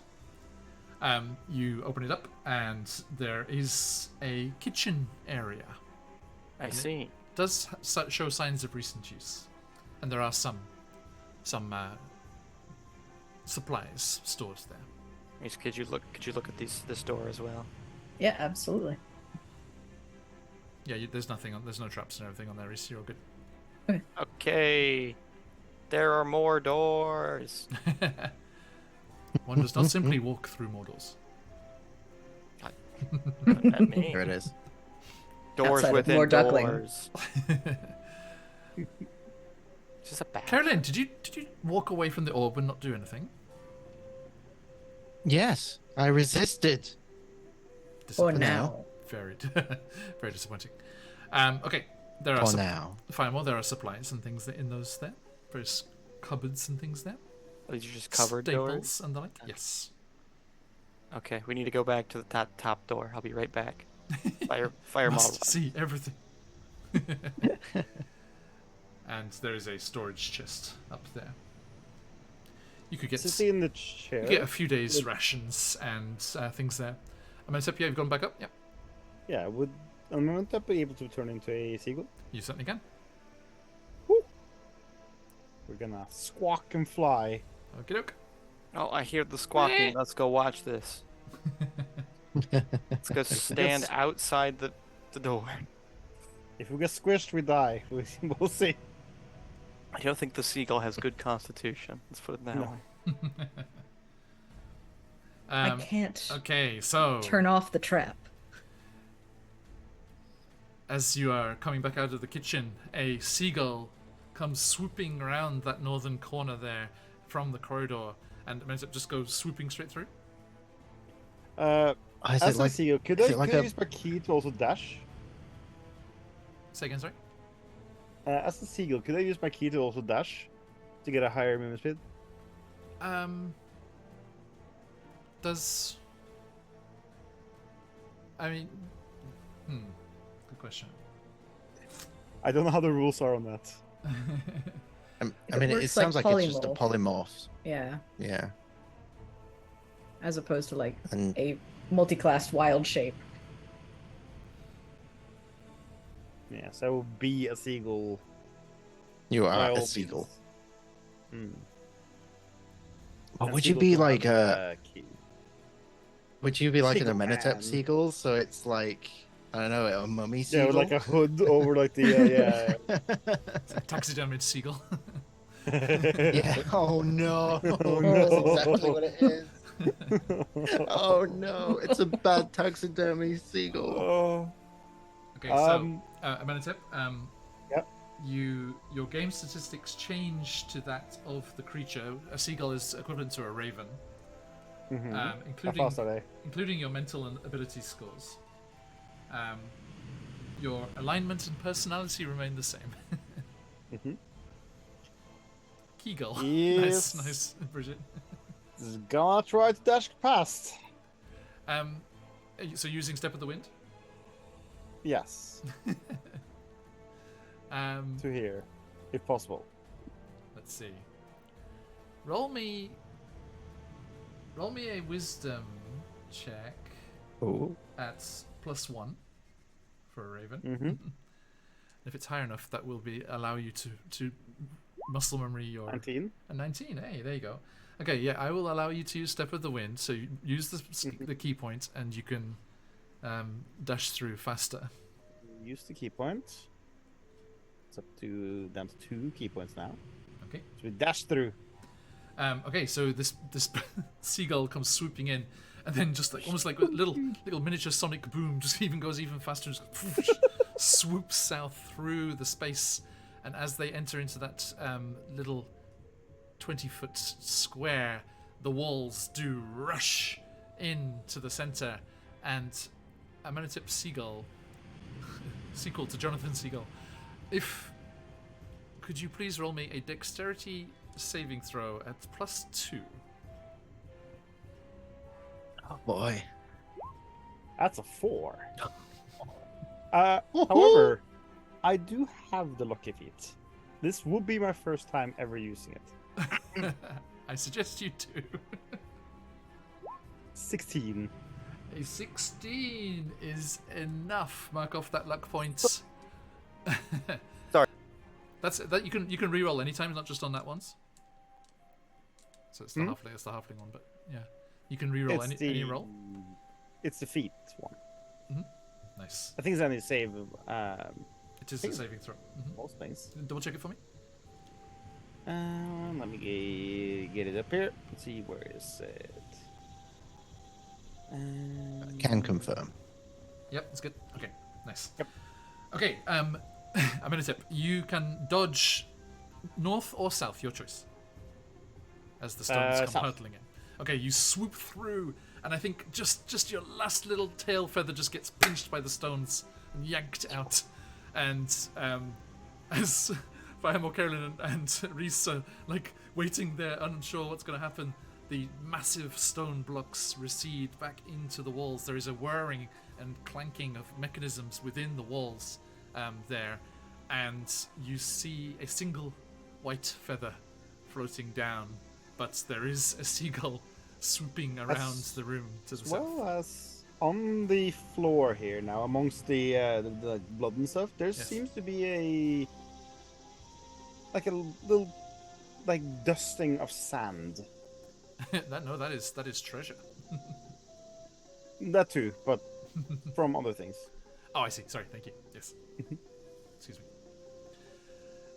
You open it up, and there is a kitchen area. I see. It does show signs of recent use, and there are some supplies stored there. Yes, could you look at this door as well? Yeah, absolutely. Yeah, there's nothing on. There's no traps and everything on there. You're all good. Okay. There are more doors. One does not simply walk through more doors. There it is. Doors Outside of within more duckling. doors. It's just a bad. Carolyn, did you walk away from the orb and not do anything? Yes, I resisted. Or Disappointing. now. Very, very disappointing. Okay, there are For now. Firemore, there are supplies and things in those there. Various cupboards and things there. These are just covered Staples doors. and the like. Yes. Okay, we need to go back to the top door. I'll be right back. Fire Must model. see everything. And there is a storage chest up there. You could get Sitting in the chair. you get a few days' rations and things there. Amenhotep, you've gone back up? Yep. Yeah, would Amenhotep be able to turn into a seagull? You certainly can. We're gonna squawk and fly. Okie doke. Oh, I hear the squawking. Let's go watch this. Let's go stand outside the door. If we get squished, we die. We'll see. I don't think the seagull has good constitution. Let's put it that No. way. I can't Okay, so turn off the trap. as you are coming back out of the kitchen, a seagull comes swooping around that northern corner there from the corridor, and Amenhotep just goes swooping straight through. Is As it a like, seagull, could is I, it like could I a- use my key to also dash? Say again, sorry. As a seagull, could I use my key to also dash to get a higher movement speed? Does I mean, good question. I don't know how the rules are on that. I mean, it works sounds like like it's just a polymorph. polymorph. Yeah, Yeah. as opposed to like And a multi-classed wild shape. Yeah, so I will be a seagull. you by are all a seagull. means. Or And would you seagull be can like have a? key. Would you be like an Seagull Amenhotep man. seagull? So it's like, I don't know, a mummy Yeah, seagull. with like a hood over like the yeah. It's a taxidermied seagull. Yeah. Oh no. Oh, That's no. exactly what it is. Oh no, it's a bad taxidermy seagull. Oh. Okay, so Um, Amenhotep, Yep. your game statistics change to that of the creature. A seagull is equivalent to a raven, How including fast are they? including your mental and ability scores. Your alignment and personality remain the same. Mhm. Keagle. Yes. Nice, Bridget. Just gonna try to dash past. So using Step of the Wind. Yes, to here, if possible. Let's see. Roll me a wisdom check Oh. at +1 for a raven. Mhm. If it's higher enough, that will allow you to muscle memory your 19. a 19. Hey, there you go. Okay, yeah, I will allow you to use Step of the Wind. So you use the key point, and you can dash through faster. Use the key point. It's up to down to 2 key points now. Okay. So we dash through. Okay, so this seagull comes swooping in, and then just like almost like a little miniature sonic boom, just goes even faster, just swoops south through the space, and as they enter into that little 20-foot square, the walls do rush into the center, and Amenhotep Seagull, sequel to Jonathan Seagull, could you please roll me a dexterity saving throw at +2? Oh boy. That's a 4. However, I do have the lucky feat. This would be my first time ever using it. I suggest you do. 16. A 16 is enough. Mark off that luck point. Sorry. That you can re-roll anytime, not just on that once. So it's the halfling. It's the halfling one, but yeah, you can re-roll any roll. It's the feat one. Nice. I think it's only save. It is a saving throw. Most things. Double check it for me. Let me get it up here. Let's see, where is it? Can confirm. Yep, it's good. Okay, nice. Yep. Okay, Amenhotep, you can dodge north or south, your choice. As the stones come south. hurtling in. Okay, you swoop through, and I think just your last little tail feather just gets pinched by the stones and yanked out. And as Firemore, Carolyn, and Reese are like waiting there, unsure what's going to happen, the massive stone blocks recede back into the walls. There is a whirring and clanking of mechanisms within the walls there, and you see a single white feather floating down, but there is a seagull swooping around the room to the south. Well as on the floor here now, amongst the blood and stuff, there seems to be a little dusting of sand. that is treasure. That too, but from other things. Oh, I see. Sorry, thank you. Yes. Excuse me.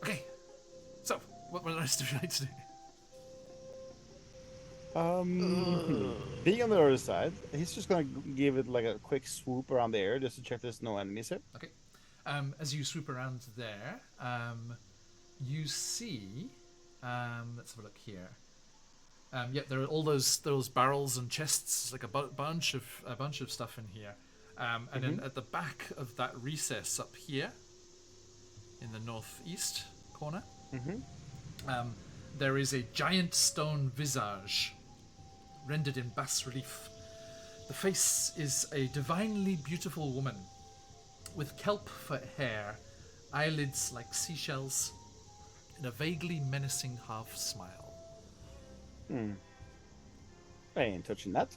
Okay. So, what else do you like to do? Being on the other side, he's just gonna give it like a quick swoop around the air just to check there's no enemies here. Okay. As you swoop around there, you see. Let's have a look here. Yep, there are all those barrels and chests, like a bunch of stuff in here. And then at the back of that recess up here, in the northeast corner, there is a giant stone visage, rendered in bas relief. The face is a divinely beautiful woman, with kelp for hair, eyelids like seashells, and a vaguely menacing half smile. I ain't touching that.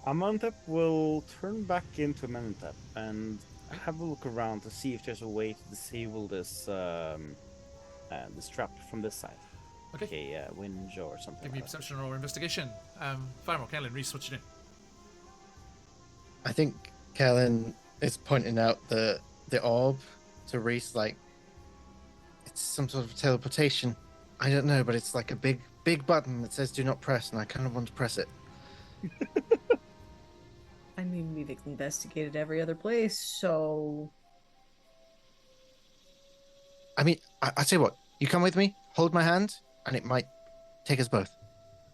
Amenhotep will turn back into Amenhotep and have a look around to see if there's a way to disable this this trap from this side. Okay. A winch or something. Give me perception or investigation. Fire more, Kaelin, Reese, what you doing? I think Kellen is pointing out the orb to Reese, like it's some sort of teleportation. I don't know, but it's like a big button that says "Do not press," and I kind of want to press it. I mean, we've investigated every other place, so I mean, I tell you what, you come with me, hold my hand, and it might take us both.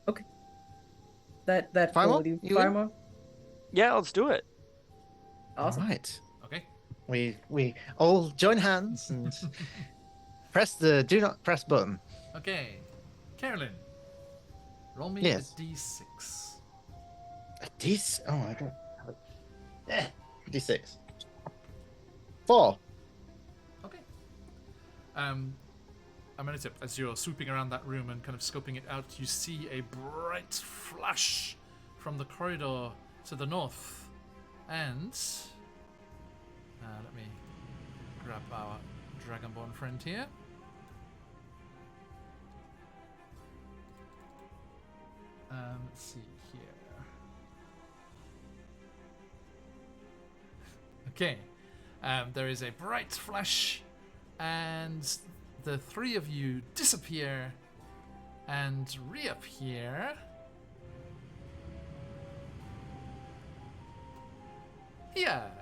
okay. That Fire cool more? with you, You Fire in? more? Yeah, let's do it. Awesome. All right. Okay. We all join hands and press the do not press button. Okay. Carolyn, roll me Yes. a d6. A D6. Oh, I don't have it. D6. 4. Okay. Amenhotep, as you're swooping around that room and kind of scoping it out, you see a bright flash from the corridor to the north. And let me grab our Dragonborn friend here. Let's see here. Okay. There is a bright flash, and the three of you disappear and reappear. Here.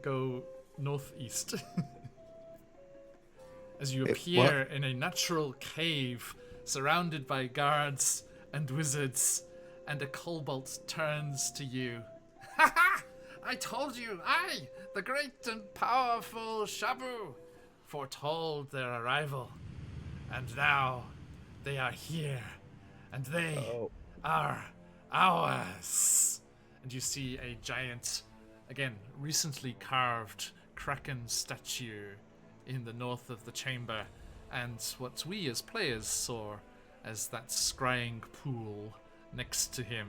Go northeast. As you appear in a natural cave surrounded by guards and wizards, and a kobold turns to you. Ha ha! I told you, I, the great and powerful Shabu, foretold their arrival. And now they are here, and they are ours. And you see a giant, again, recently carved kraken statue in the north of the chamber, and what we as players saw as that scrying pool next to him,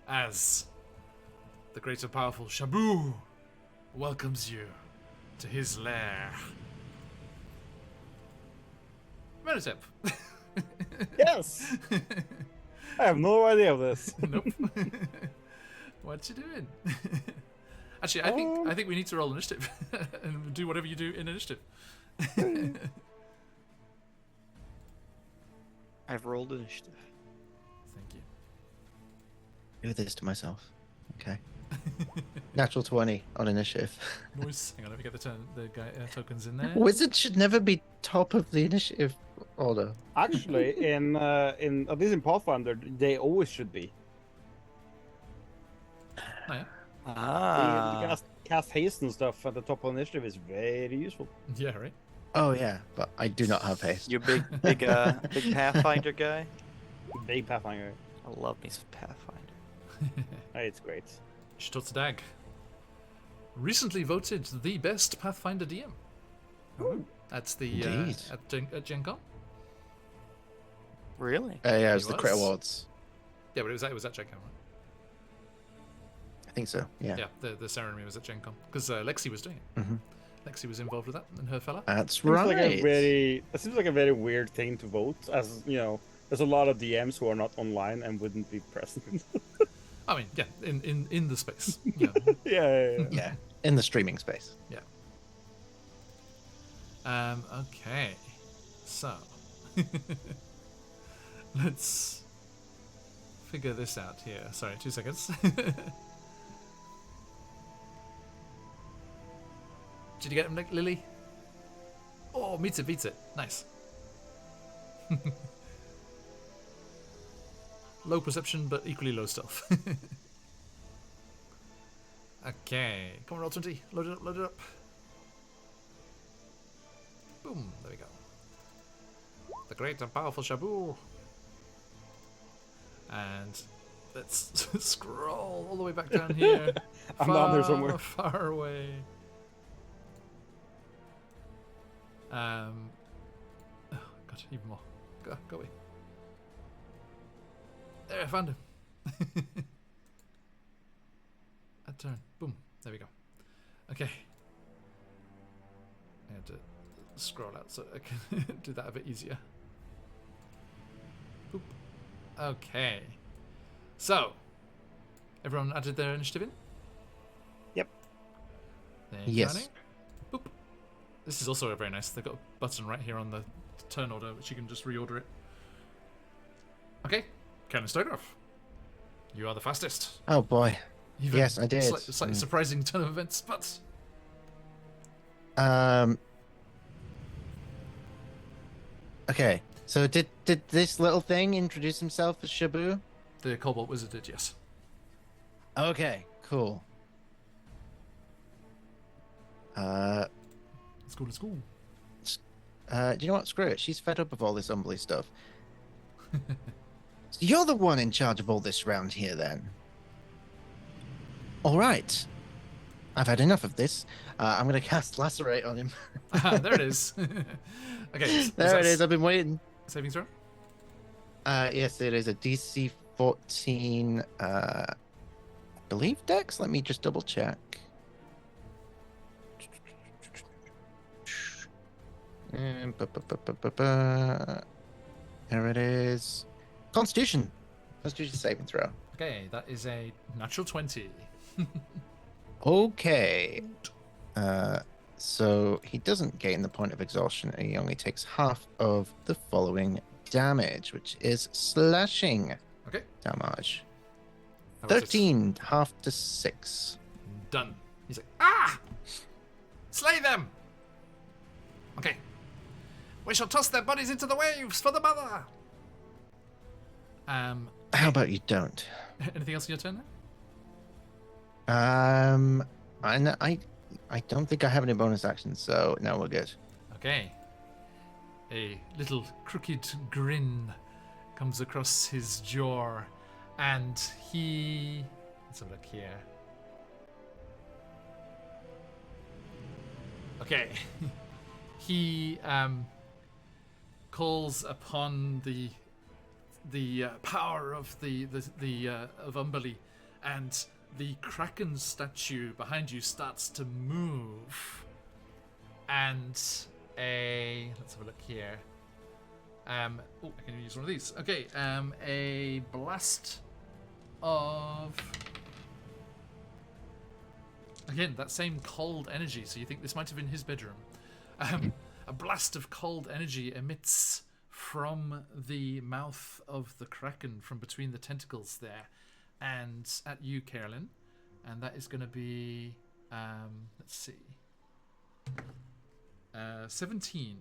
as the great and powerful Shabu welcomes you to his lair. Amenhotep. Yes! I have no idea of this. Nope. What you doing? Actually, I think we need to roll initiative and do whatever you do in initiative. I've rolled initiative. Thank you. Do this to myself. Okay. Natural 20 on initiative. Nice. Hang on, let me get the tokens in there. Wizard should never be top of the initiative order. Actually, in at least in Pathfinder, they always should be. Oh, yeah. Ah. The cast haste and stuff at the top of initiative is very useful. Yeah, right. Oh yeah, but I do not have haste. You big Pathfinder guy? Big Pathfinder. I love me some Pathfinder. It's great. Stutzdag. Recently voted the best Pathfinder DM. That's the Indeed. at Gen Con. Really? Yeah, it was He the Crit was. Awards. Yeah, but it was at Gen Con, right? I think so. Yeah. Yeah, the ceremony was at Gen Con because Lexi was doing it. Mhm. Lexi was involved with that, and her fella. That's Seems right. like it seems like a very weird thing to vote, as you know. There's a lot of DMs who are not online and wouldn't be present. I mean, yeah, in the space. Yeah. yeah. Yeah, in the streaming space. Okay. So let's figure this out here. Sorry, 2 seconds. Did you get him, Lily? Oh, meets it, beats it. Nice. Low perception, but equally low stealth. Okay, come on, roll 20. Load it up, load it up. Boom, there we go. The great and powerful Shabu. And let's scroll all the way back down here. I'm down there somewhere. Far away. Oh, God, even more. Go away. There, I found him. A turn. Boom. There we go. Okay. I had to scroll out so I can do that a bit easier. Boop. Okay. So, everyone added their initiative in? Yep. Thank you, Yes. Tyranny. Boop. This is also very nice. They've got a button right here on the turn order, which you can just reorder it. Okay. Canon Stoneroff. You are the fastest. Oh boy. Even Yes, I did. Slightly surprising turn of events, but Okay. So did this little thing introduce himself as Shabu? the Cobalt Wizard did, yes. Okay. Cool. Let's go, let's go. Do you know what? Screw it. She's fed up of all this Umbly stuff. So you're the one in charge of all this round here, then. All right. I've had enough of this. I'm going to cast Lacerate on him. There it is. Okay. There it is. I've been waiting. Saving throw? Yes, it is a DC 14, I believe, Dex. Let me just double check. There it is. Constitution. Constitution saving throw. Okay, that is a natural 20. Okay. So he doesn't gain the point of exhaustion, and he only takes half of the following damage, which is slashing Okay. damage. How about this? 13, half to 6. Done. He's like, ah! Slay them! Okay. We shall toss their bodies into the waves for the mother! How about you don't? Anything else in your turn now? I don't think I have any bonus actions, so no, we're good. Okay. A little crooked grin comes across his jaw, and he... Let's have a look here. Okay. He calls upon the power of of Umberly, and the Kraken statue behind you starts to move, and let's have a look here. I can use one of these. Okay, a blast of, again, that same cold energy. So you think this might have been his bedroom. A blast of cold energy emits from the mouth of the Kraken, from between the tentacles there, and at you, Carolyn. And that is going to be, let's see, 17.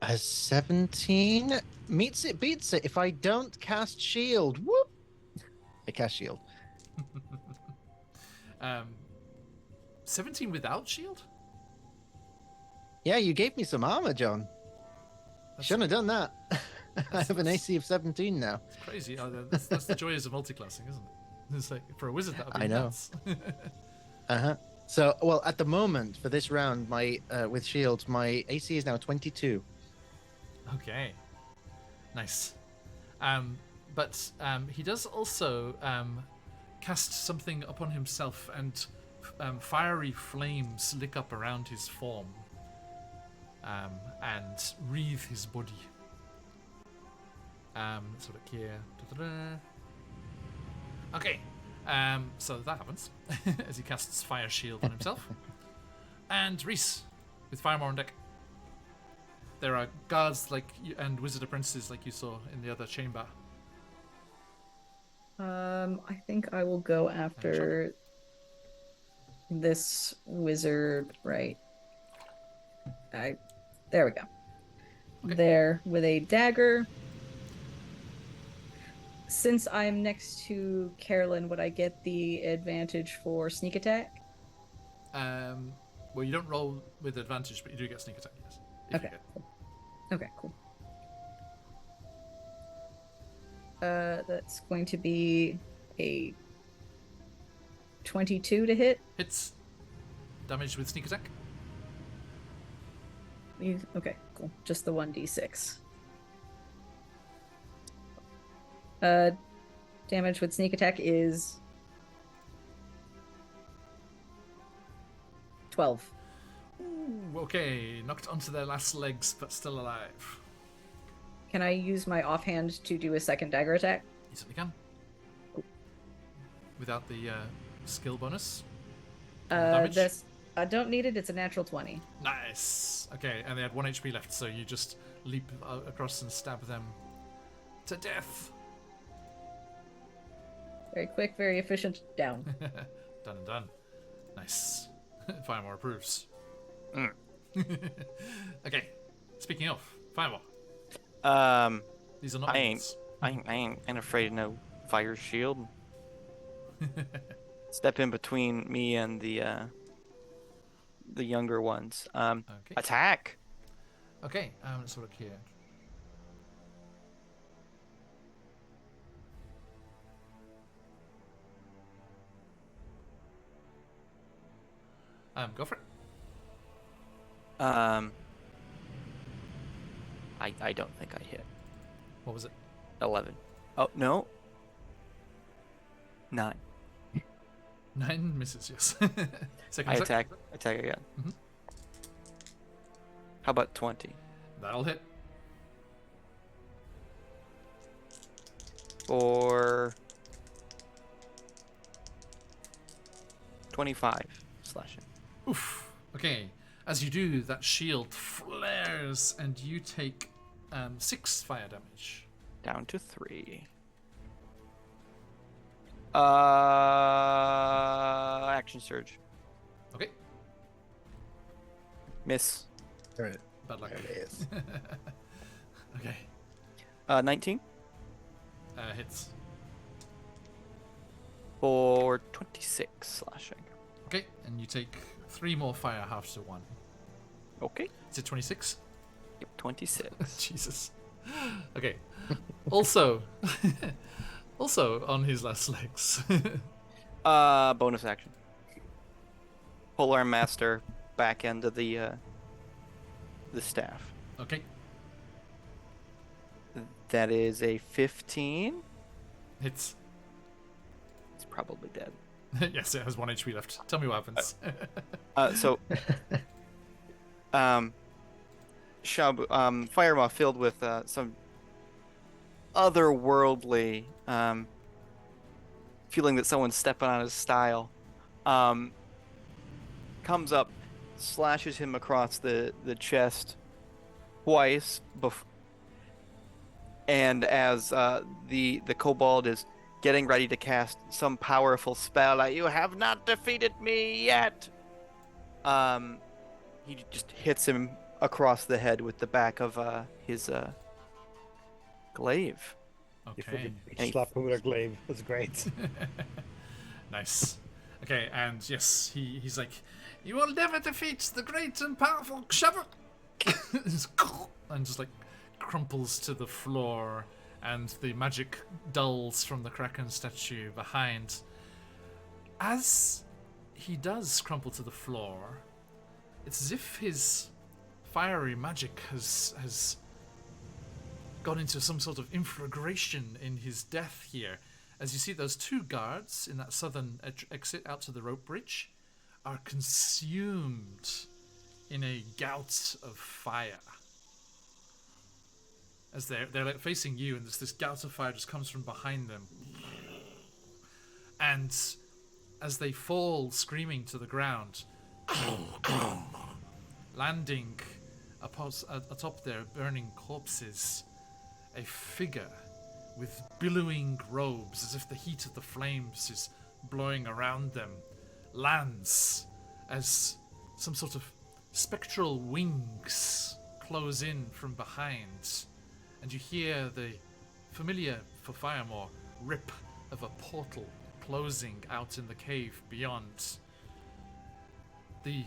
A 17 meets it, beats it. If I don't cast shield, whoop! I cast shield. 17 without shield? Yeah, you gave me some armor, John. That's Shouldn't have done that. I have an AC of 17 now. It's crazy. That's the joys of multiclassing, isn't it? It's like, for a wizard, that would be I know. nuts. So, well, at the moment for this round, my with shield, my AC is now 22. Okay. Nice. But he does also cast something upon himself, and fiery flames lick up around his form and wreathe his body. Let's have a look here. Da-da-da. Okay. So that happens as he casts Fire Shield on himself. And Reese, with Firemore on deck. There are guards like you, and wizard apprentices like you saw in the other chamber. I think I will go after this wizard right There we go. Okay. There with a dagger. Since I'm next to Carolyn, would I get the advantage for sneak attack? Well, you don't roll with advantage, but you do get sneak attack, yes. If Okay. you get. Cool. Okay, cool. That's going to be a 22 to hit. Hits. Damage with sneak attack. Okay, cool. Just the 1d6. Damage with sneak attack is 12. Ooh, okay. Knocked onto their last legs, but still alive. Can I use my offhand to do a second dagger attack? You certainly can. Without the skill bonus. Damage? This I don't need it. It's a natural 20. Nice. Okay, and they had 1 HP left, so you just leap across and stab them to death. Very quick, very efficient. Down. Done and done. Nice. Firemore approves. Mm. Okay. Speaking of, Firemore. These are not I ain't, minions. I ain't afraid of no fire shield. Step in between me and the younger ones. Okay. Attack. Okay, let's have a look here. Go for it. I don't think I hit. What was it? 11. Oh no. 9. 9 misses, yes. Second I attack. attack again. Mhm. How about 20? That'll hit. Or 25 slashing. Oof. Okay. As you do, that shield flares, and you take 6 fire damage. Down to 3. Action surge. Okay. Miss. There Bad luck. it is. Okay. 19 Hits. for 26 slashing. Okay, and you take 3 more fire halves to 1. Okay. Is it 26? Yep, 26. Jesus. Okay. Also, also on his last legs. Bonus action. Polearm Master, back end of the staff. Okay. That is a 15. Hits. It's probably dead. Yes, it has 1 HP left. Tell me what happens. Firemaw filled with some otherworldly feeling that someone's stepping on his style, comes up, slashes him across the chest twice, and as the kobold is getting ready to cast some powerful spell, like, "You have not defeated me yet," he just hits him across the head with the back of his glaive. Okay. Slap him with a glaive. That's great. Nice. Okay, and yes, he's like, "You will never defeat the great and powerful Kshavak!" and just like crumples to the floor, and the magic dulls from the Kraken statue behind. As he does crumple to the floor, it's as if his fiery magic has gone into some sort of inflagration in his death here. As you see, those 2 guards in that southern exit out to the rope bridge are consumed in a gout of fire. As they're like facing you, and this gout of fire just comes from behind them. And as they fall screaming to the ground, landing atop their burning corpses, a figure with billowing robes, as if the heat of the flames is blowing around them, lands as some sort of spectral wings close in from behind, and you hear the familiar for Firemore rip of a portal closing out in the cave beyond. The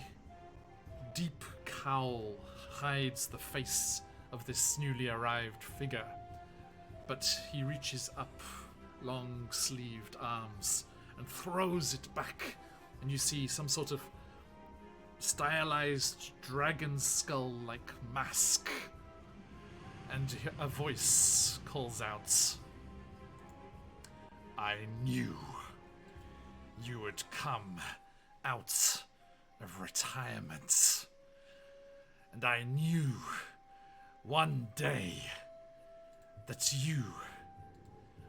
deep cowl hides the face of this newly arrived figure, but he reaches up long-sleeved arms and throws it back, and you see some sort of stylized dragon skull-like mask, and a voice calls out, "I knew you would come out of retirement, and I knew one day that you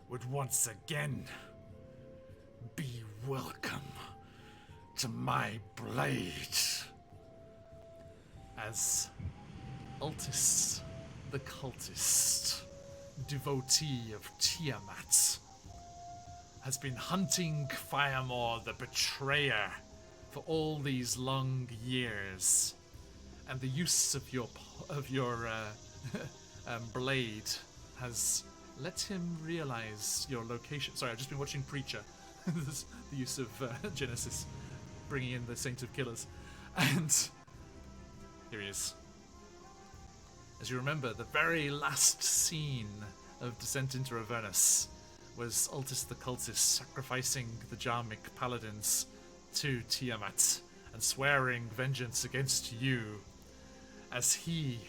would once again be welcome to my blade." As Altis, the cultist, devotee of Tiamat, has been hunting Firemore the betrayer for all these long years, and the use of your blade has let him realize your location. Sorry, I've just been watching Preacher. The use of Genesis, bringing in the Saint of Killers, and here he is. As you remember, the very last scene of Descent into Avernus was Altis the Cultist sacrificing the Jarmic paladins to Tiamat and swearing vengeance against you, as he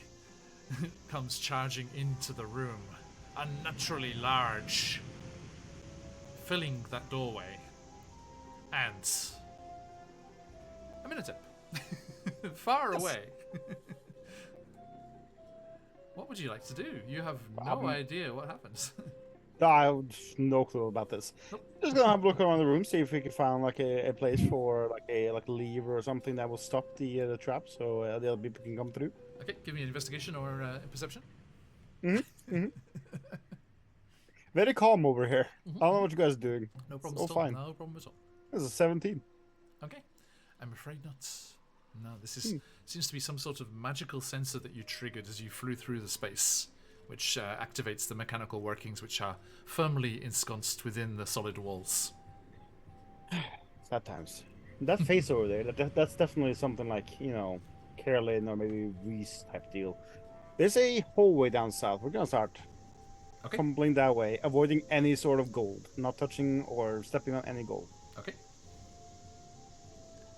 comes charging into the room, unnaturally large, filling that doorway. And I'm in a tip. Far away. What would you like to do? You have no idea what happens. I have no clue about this. Nope. Just gonna have a look around the room, see if we can find like a place for like a lever or something that will stop the trap, so the other people can come through. Okay, give me an investigation or perception. Very calm over here. I don't know what you guys are doing. No problem It's at all all. fine. No problem at all. This is 17. Okay, I'm afraid not. No, this is seems to be some sort of magical sensor that you triggered as you flew through the space, which activates the mechanical workings which are firmly ensconced within the solid walls. Sad times. That face over there, that's definitely something like, you know, Carolyn or maybe Reese type deal. There's a hallway down south. We're gonna start fumbling that way, avoiding any sort of gold, not touching or stepping on any gold. Okay.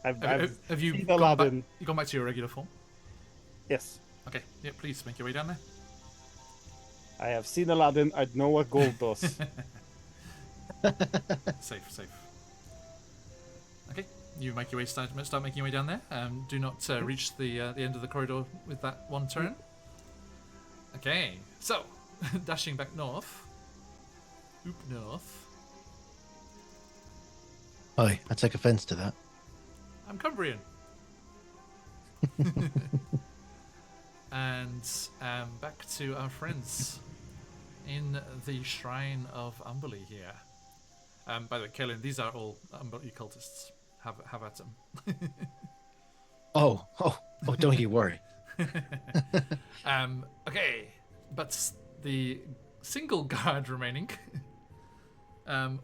Have you seen gone Aladdin. back? You gone back to your regular form? Yes. Okay. Yeah. Please make your way down there. I have seen Aladdin. I know what gold does. Safe. Okay. You make your way. Start making your way down there. Do not reach the end of the corridor with that one turn. Okay. So, dashing back north. Oop north. Oi, I take offense to that. I'm Cumbrian. And back to our friends in the Shrine of Umberly here. By the way, Kaelin, these are all Umberly cultists. Have at them. Oh, don't you worry. Okay, but the single guard remaining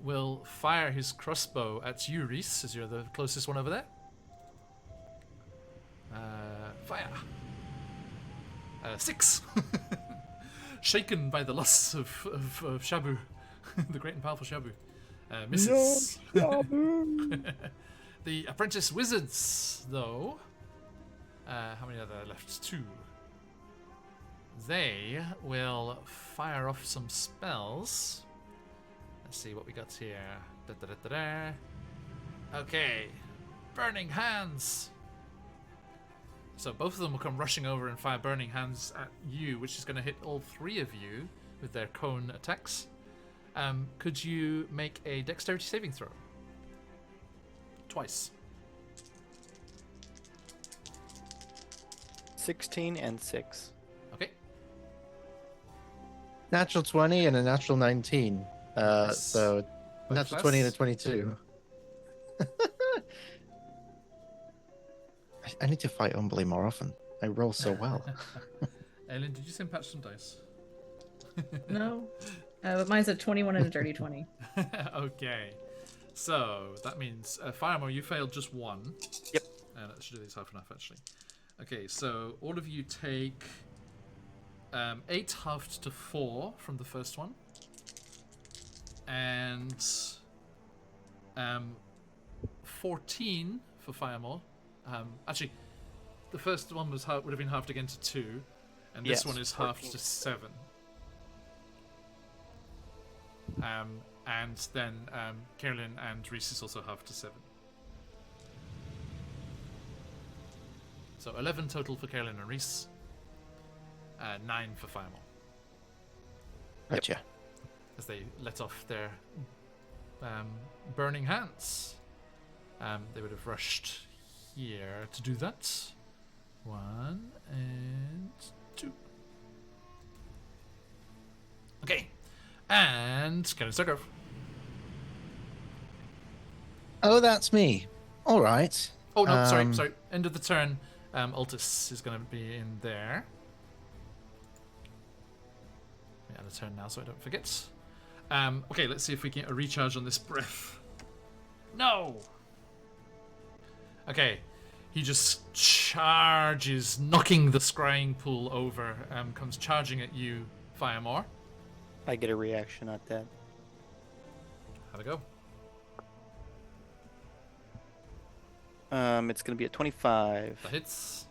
will fire his crossbow at you, Reese, as you're the closest one over there. Fire. 6. Shaken by the loss of Shabu, the great and powerful Shabu. Misses. No, The apprentice wizards, though. How many are there left? 2. They will fire off some spells. Let's see what we got here. Okay. Burning Hands. So both of them will come rushing over and fire Burning Hands at you, which is going to hit all 3 of you with their cone attacks. Could you make a dexterity saving throw? Twice. 16 and 6. Okay. Natural 20 and a natural 19. Yes. So natural 20 and a 22. I need to fight Humbly more often. I roll so well. Ellen, did you send Patch some dice? No. But mine's a 21 and a dirty 20. Okay. So that means Firemo, you failed just one. Yep. And that should do these half and half actually. Okay, so all of you take 8 halved to 4 from the first one. And 14 for Firemo. Actually, the first one would have been halved again to 2, and this Yes, one is 14. halved to 7. And then Carolyn and Reese is also halved to 7. So 11 total for Carolyn and Reese. 9 for Firemo. Gotcha. As they let off their burning hands. They would have rushed here to do that. 1 and 2. Okay. And Karen Stargrove. Oh, that's me. All right. Oh no, sorry. End of the turn. Altus is going to be in there. Let me add a turn now so I don't forget. Okay, let's see if we can get a recharge on this breath. No! Okay, he just charges, knocking the scrying pool over, comes charging at you, Firemore. I get a reaction at that. How'd it go? It's gonna be a 25. That hits.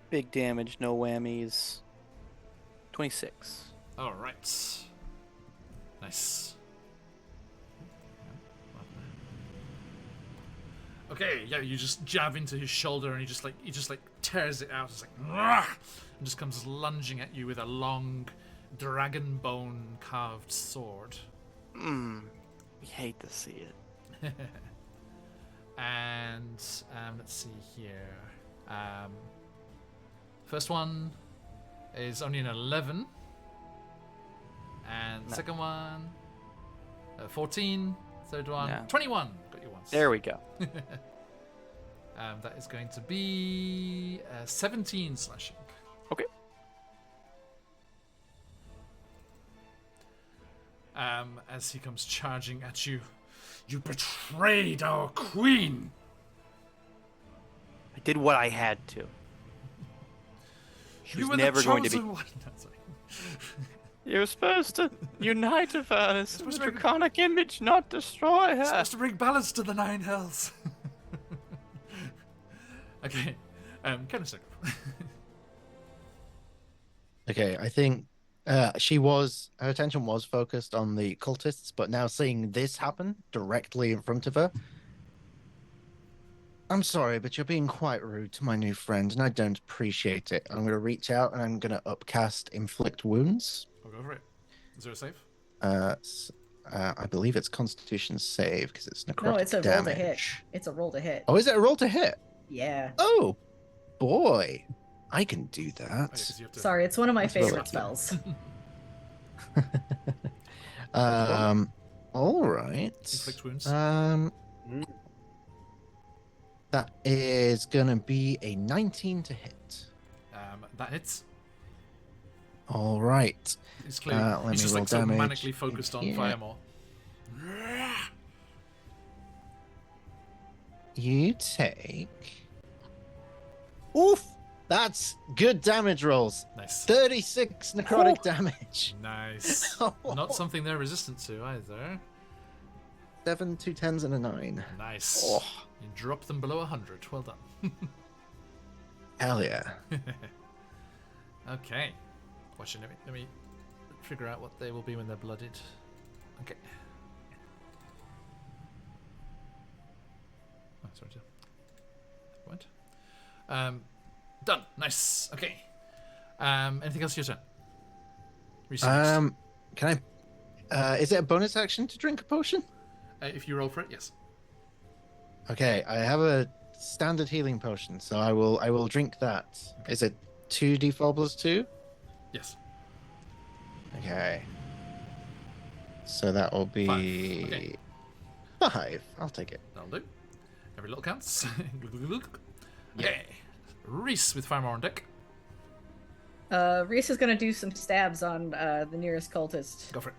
Big damage, no whammies. 26. Alright. Nice. Okay, yeah, you just jab into his shoulder and he just tears it out. It's like "Rah!" And just comes lunging at you with a long dragon bone carved sword. We hate to see it. And let's see here. First one is only an 11. And No. second one, 14. Third one, No. 21. Got you once. There we go. That is going to be 17 slashing. Okay. As he comes charging at you. You betrayed our queen! I did what I had to. She You was were never the going to be. chosen one. No, sorry. You were supposed to unite with us. The supposed to be- draconic image, not destroy her. Supposed to bring balance to the 9 hells. Okay. Kind of sick. Okay, I think her attention was focused on the cultists, but now seeing this happen directly in front of her, I'm sorry, but you're being quite rude to my new friend, and I don't appreciate it. I'm going to reach out and I'm going to upcast Inflict Wounds. I'll go for it. Is there a save? I believe it's Constitution save because it's necrotic No, it's a roll to hit. damage. It's a roll to hit. Oh, is it a roll to hit? Yeah. Oh, boy. I can do that. Oh, yeah, 'cause you have to... Sorry, it's one of my That's really favorite cute. spells. All right. Inflict wounds. That is gonna be a 19 to hit. That hits. All right. It's clear. Let He's me just roll like so damage manically focused on here. Firemore. You take. Oof! That's good damage rolls. Nice. 36 necrotic damage. Nice. Not something they're resistant to either. 7 2 10s and a 9. Nice. Oh. You drop them below 100. Well done. Hell yeah. Okay. Watch it. Let me figure out what they will be when they're blooded. Okay. Oh, sorry. What? Done. Nice. Okay. Anything else your turn? Reset. Can I? Is it a bonus action to drink a potion? If you roll for it, yes. Okay, I have a standard healing potion, so I will drink that. Is it 2d4 plus 2? Yes. Okay. So that will be 5. Okay. 5. I'll take it. That'll do. Every little counts. Okay. Reese with Firemour on deck. Reese is gonna do some stabs on the nearest cultist. Go for it.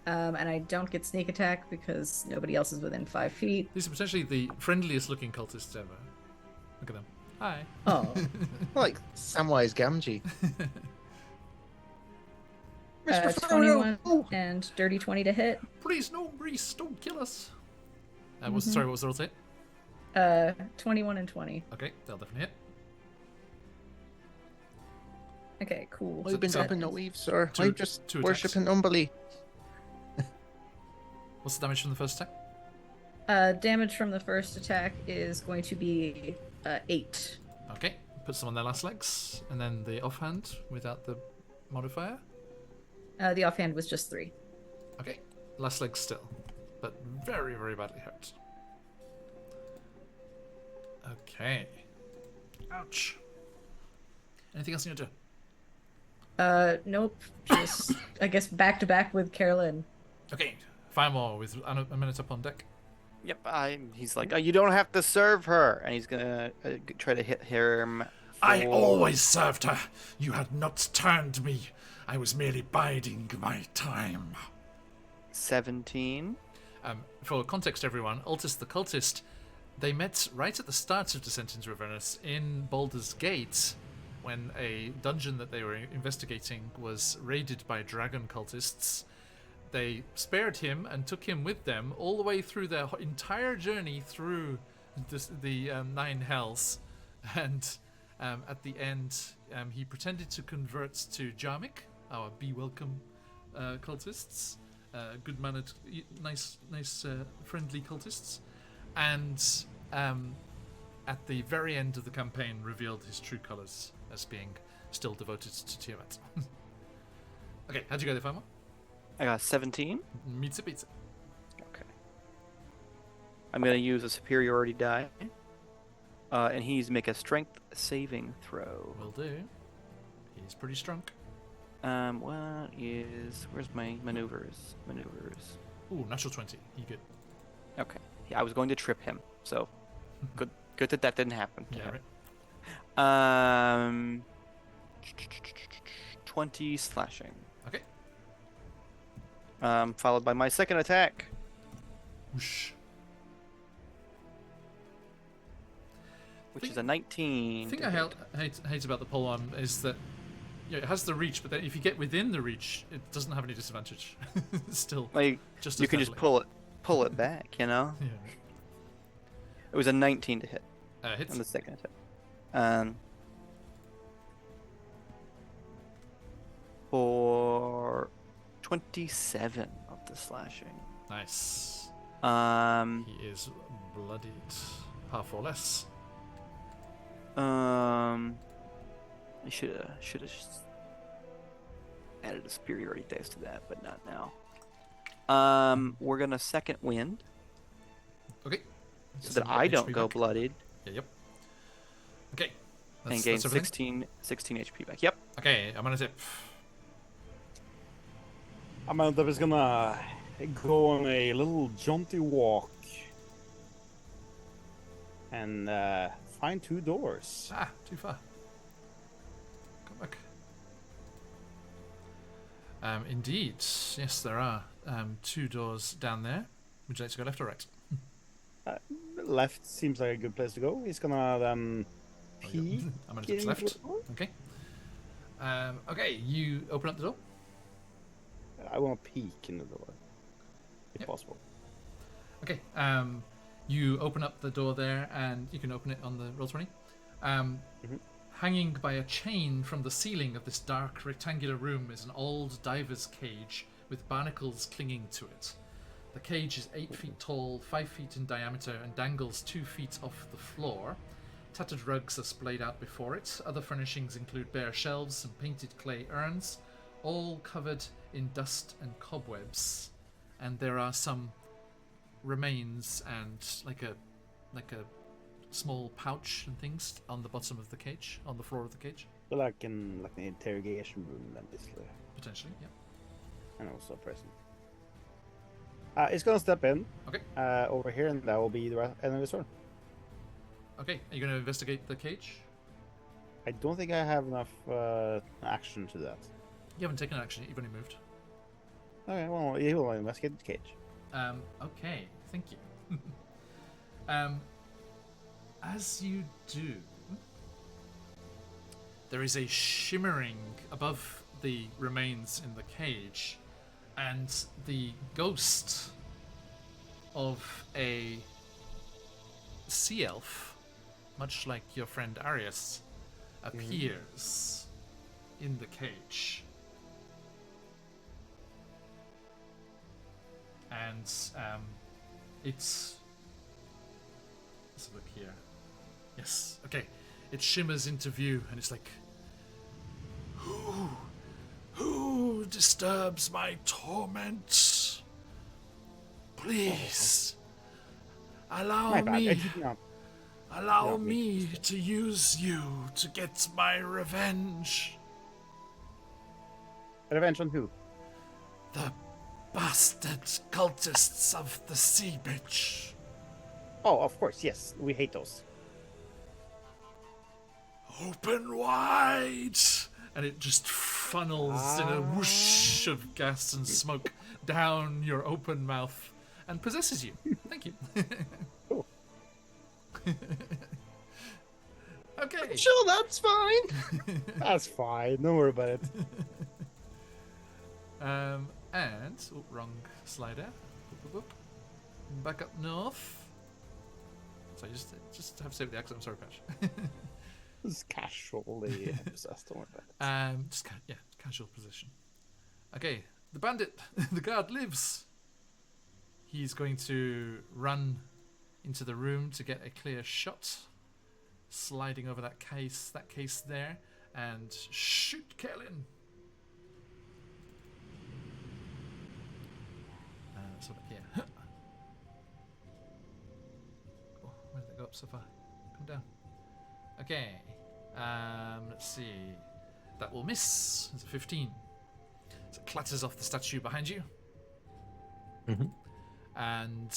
And I don't get sneak attack because nobody else is within 5 feet. These are potentially the friendliest looking cultists ever. Look at them. Hi. Oh. Like Samwise Gamgee. 21 and dirty 20 to hit. Please, no, Reese, don't kill us. Sorry, what was the roll say? 21 and 20. Okay, they'll definitely hit. Okay, cool. We've been So dropping no weave, sir. two- I'm just two attacks. worshipping Umberly. What's the damage from the first attack? damage from the first attack is going to be 8. Okay, puts them on their last legs, and then the offhand without the modifier. The offhand was just 3. Okay, last legs still, but very, very badly hurt. Okay. Ouch. Anything else you need to do? Nope. Just, I guess, back to back with Carolyn. Okay, five more with a minute up on deck. Yep, he's like, oh, you don't have to serve her, and he's gonna try to hit him. I always served her. You had not turned me. I was merely biding my time. 17. For context, everyone, Altus the Cultist, they met right at the start of Descent into Avernus in Baldur's Gate, when a dungeon that they were investigating was raided by dragon cultists. They spared him and took him with them all the way through their entire journey through the Nine Hells. And at the end, he pretended to convert to Jarmik, our Be Welcome cultists. Good-mannered, nice, friendly cultists. And at the very end of the campaign, revealed his true colours as being still devoted to Tiamat. Okay, how'd you go there, Farmer? I got 17. Pizza. Okay. I'm gonna use a superiority die, and he's make a strength saving throw. Will do. He's pretty strong. Where's my maneuvers? Ooh, natural 20. He good. Okay. Yeah, I was going to trip him, so good that didn't happen. Yeah, right. 20 slashing. Okay. Followed by my second attack. Whoosh. Which is a 19. The thing I hate about the polearm is that it has the reach, but then if you get within the reach, it doesn't have any disadvantage. Still, like just you as can just deadly. pull it back, you know. Yeah. It was a 19 to hit Hits. on the second attack. For 27 of the slashing. Nice. He He is bloodied. Half or less. I should have just added a superiority dice to that, but not now. We're gonna second wind Okay. so that I don't go bloodied Yeah, yep. Okay. and gain that's everything? 16 HP back. Yep. Okay, I'm gonna tip. Amanda is gonna go on a little jaunty walk and find 2 doors. Ah, too far. Come back. Indeed. Yes, there are 2 doors down there. Would you like to go left or right? Left seems like a good place to go. He's gonna then peek. I'm gonna tip into left. the door. Okay. Okay, you open up the door. I want to peek in the door, if Yep. possible. Okay. You open up the door there, and you can open it on the roll 20. Hanging by a chain from the ceiling of this dark rectangular room is an old diver's cage with barnacles clinging to it. The cage is 8 feet tall, 5 feet in diameter, and dangles 2 feet off the floor. Tattered rugs are splayed out before it. Other furnishings include bare shelves and painted clay urns, all covered in dust and cobwebs. And there are some remains and like a small pouch and things on the bottom of the cage, on the floor of the cage. So like an interrogation room, then basically, Potentially, yeah. and also a prison. He's gonna step in. Okay. Over here, and that will be the end of his turn. Okay, are you going to investigate the cage? I don't think I have enough action to that. You haven't taken action yet, you've only moved. Okay, well, you will investigate the cage. Okay, thank you. As you do, there is a shimmering above the remains in the cage, and the ghost of a sea elf, much like your friend Arius, appears in the cage. And let's look here. Yes, okay. It shimmers into view, and it's like, who disturbs my torment? Please, allow me to use you to get my revenge. Revenge on who? The bastard cultists of the sea bitch. Oh, of course, yes. We hate those. Open wide! And it just funnels in a whoosh of gas and smoke down your open mouth and possesses you. Thank you. Cool. Okay. Sure, that's fine. That's fine. Don't worry about it. And wrong slider. Boop, boop, boop. Back up north. So I just have to say with the accent. I'm sorry, Patch. Just casually obsessed. Don't worry about it. Just casual position. Okay, the bandit, the guard lives. He's going to run into the room to get a clear shot, sliding over that case there, and shoot Kaelin. So here. Oh, where did they go up so far? Come down. Okay. Let's see. That will miss. It's a 15. So it clatters off the statue behind you. And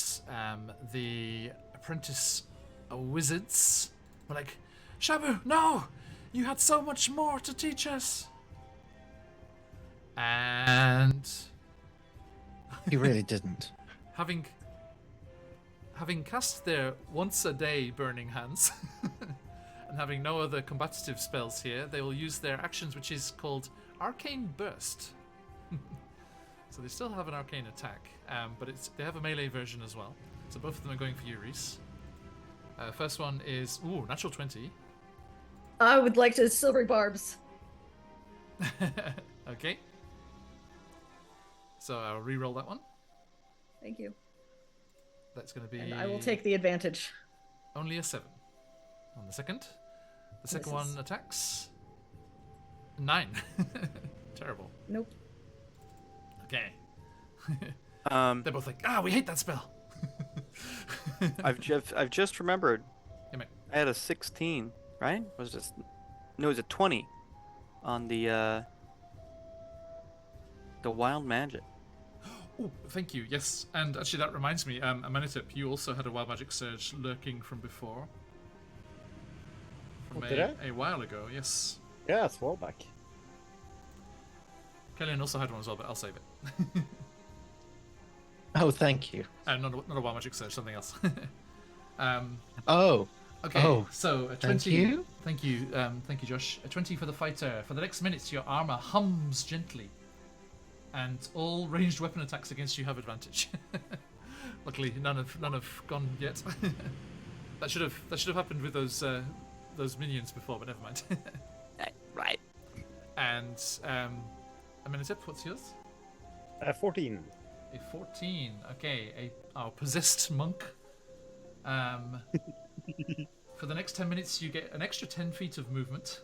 the apprentice wizards were like, Shabu, no! You had so much more to teach us. And He really didn't. having cast their once a day burning hands and having no other combative spells here, they will use their actions, which is called Arcane Burst. So they still have an arcane attack, but they have a melee version as well. So both of them are going for you, Reese. First one is natural 20. I would like to silvery barbs. Okay. So I'll re-roll that one. Thank you. That's going to be. And I will take the advantage. Only a 7 on the second. The second Misses. one attacks. 9. Terrible. Nope. Okay. Um, They're both like, we hate that spell. I've just remembered. Yeah, mate. I had a 16, right? Was this? No, it was a 20 on the wild magic. Oh, thank you. Yes, and actually that reminds me, Amenhotep, you also had a wild magic surge lurking from before. From Did I? a while ago. Yes. Yeah, it's well back. Kellyanne also had one as well, but I'll save it. Oh, thank you. Not a wild magic surge, something else. Oh, Okay, Oh, so a 20. thank you. Thank you, Josh. A 20 for the fighter. For the next minutes, your armor hums gently, and all ranged weapon attacks against you have advantage. Luckily, none have gone yet. that should have happened with those minions before, but never mind. Right. And Amenhotep, what's yours? 14. A 14. Okay, our possessed monk. For the next 10 minutes, you get an extra 10 feet of movement.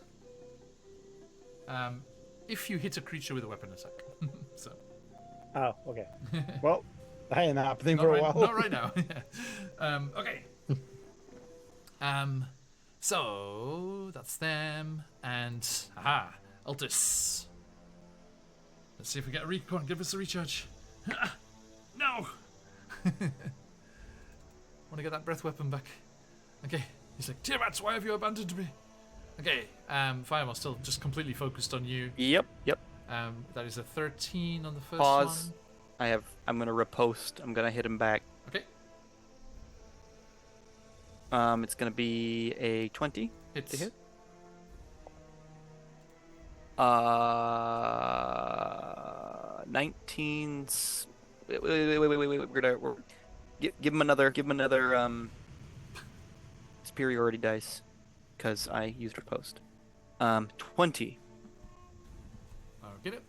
If you hit a creature with a weapon attack. So. Oh, okay. Well, that ain't happening Not for right, a while. not right now. Okay. So that's them, and Altus. Let's see if we get a recon. Give us a recharge. No. Want to get that breath weapon back? Okay. He's like, Tiamat, why have you abandoned me? Okay, Firemore still just completely focused on you. Yep. That is a 13 on the first Pause. one. I'm gonna riposte. I'm gonna hit him back. Okay, It's gonna be a 20 hits. to hit. 19. Wait. Give him another superiority dice, because I used riposte. 20 Oh, get it.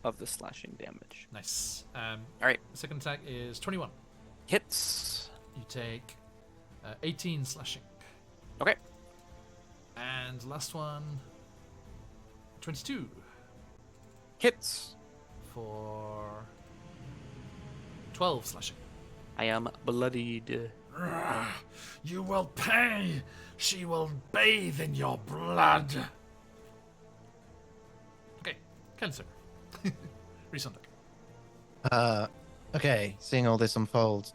of the slashing damage. Nice. All right, The second attack is 21. hits. You take 18 slashing. Okay, And last one, 22 hits. for 12 slashing. I am bloodied. You will pay. She will bathe in your blood. Okay, Cancer. Resunduk. Okay, seeing all this unfold,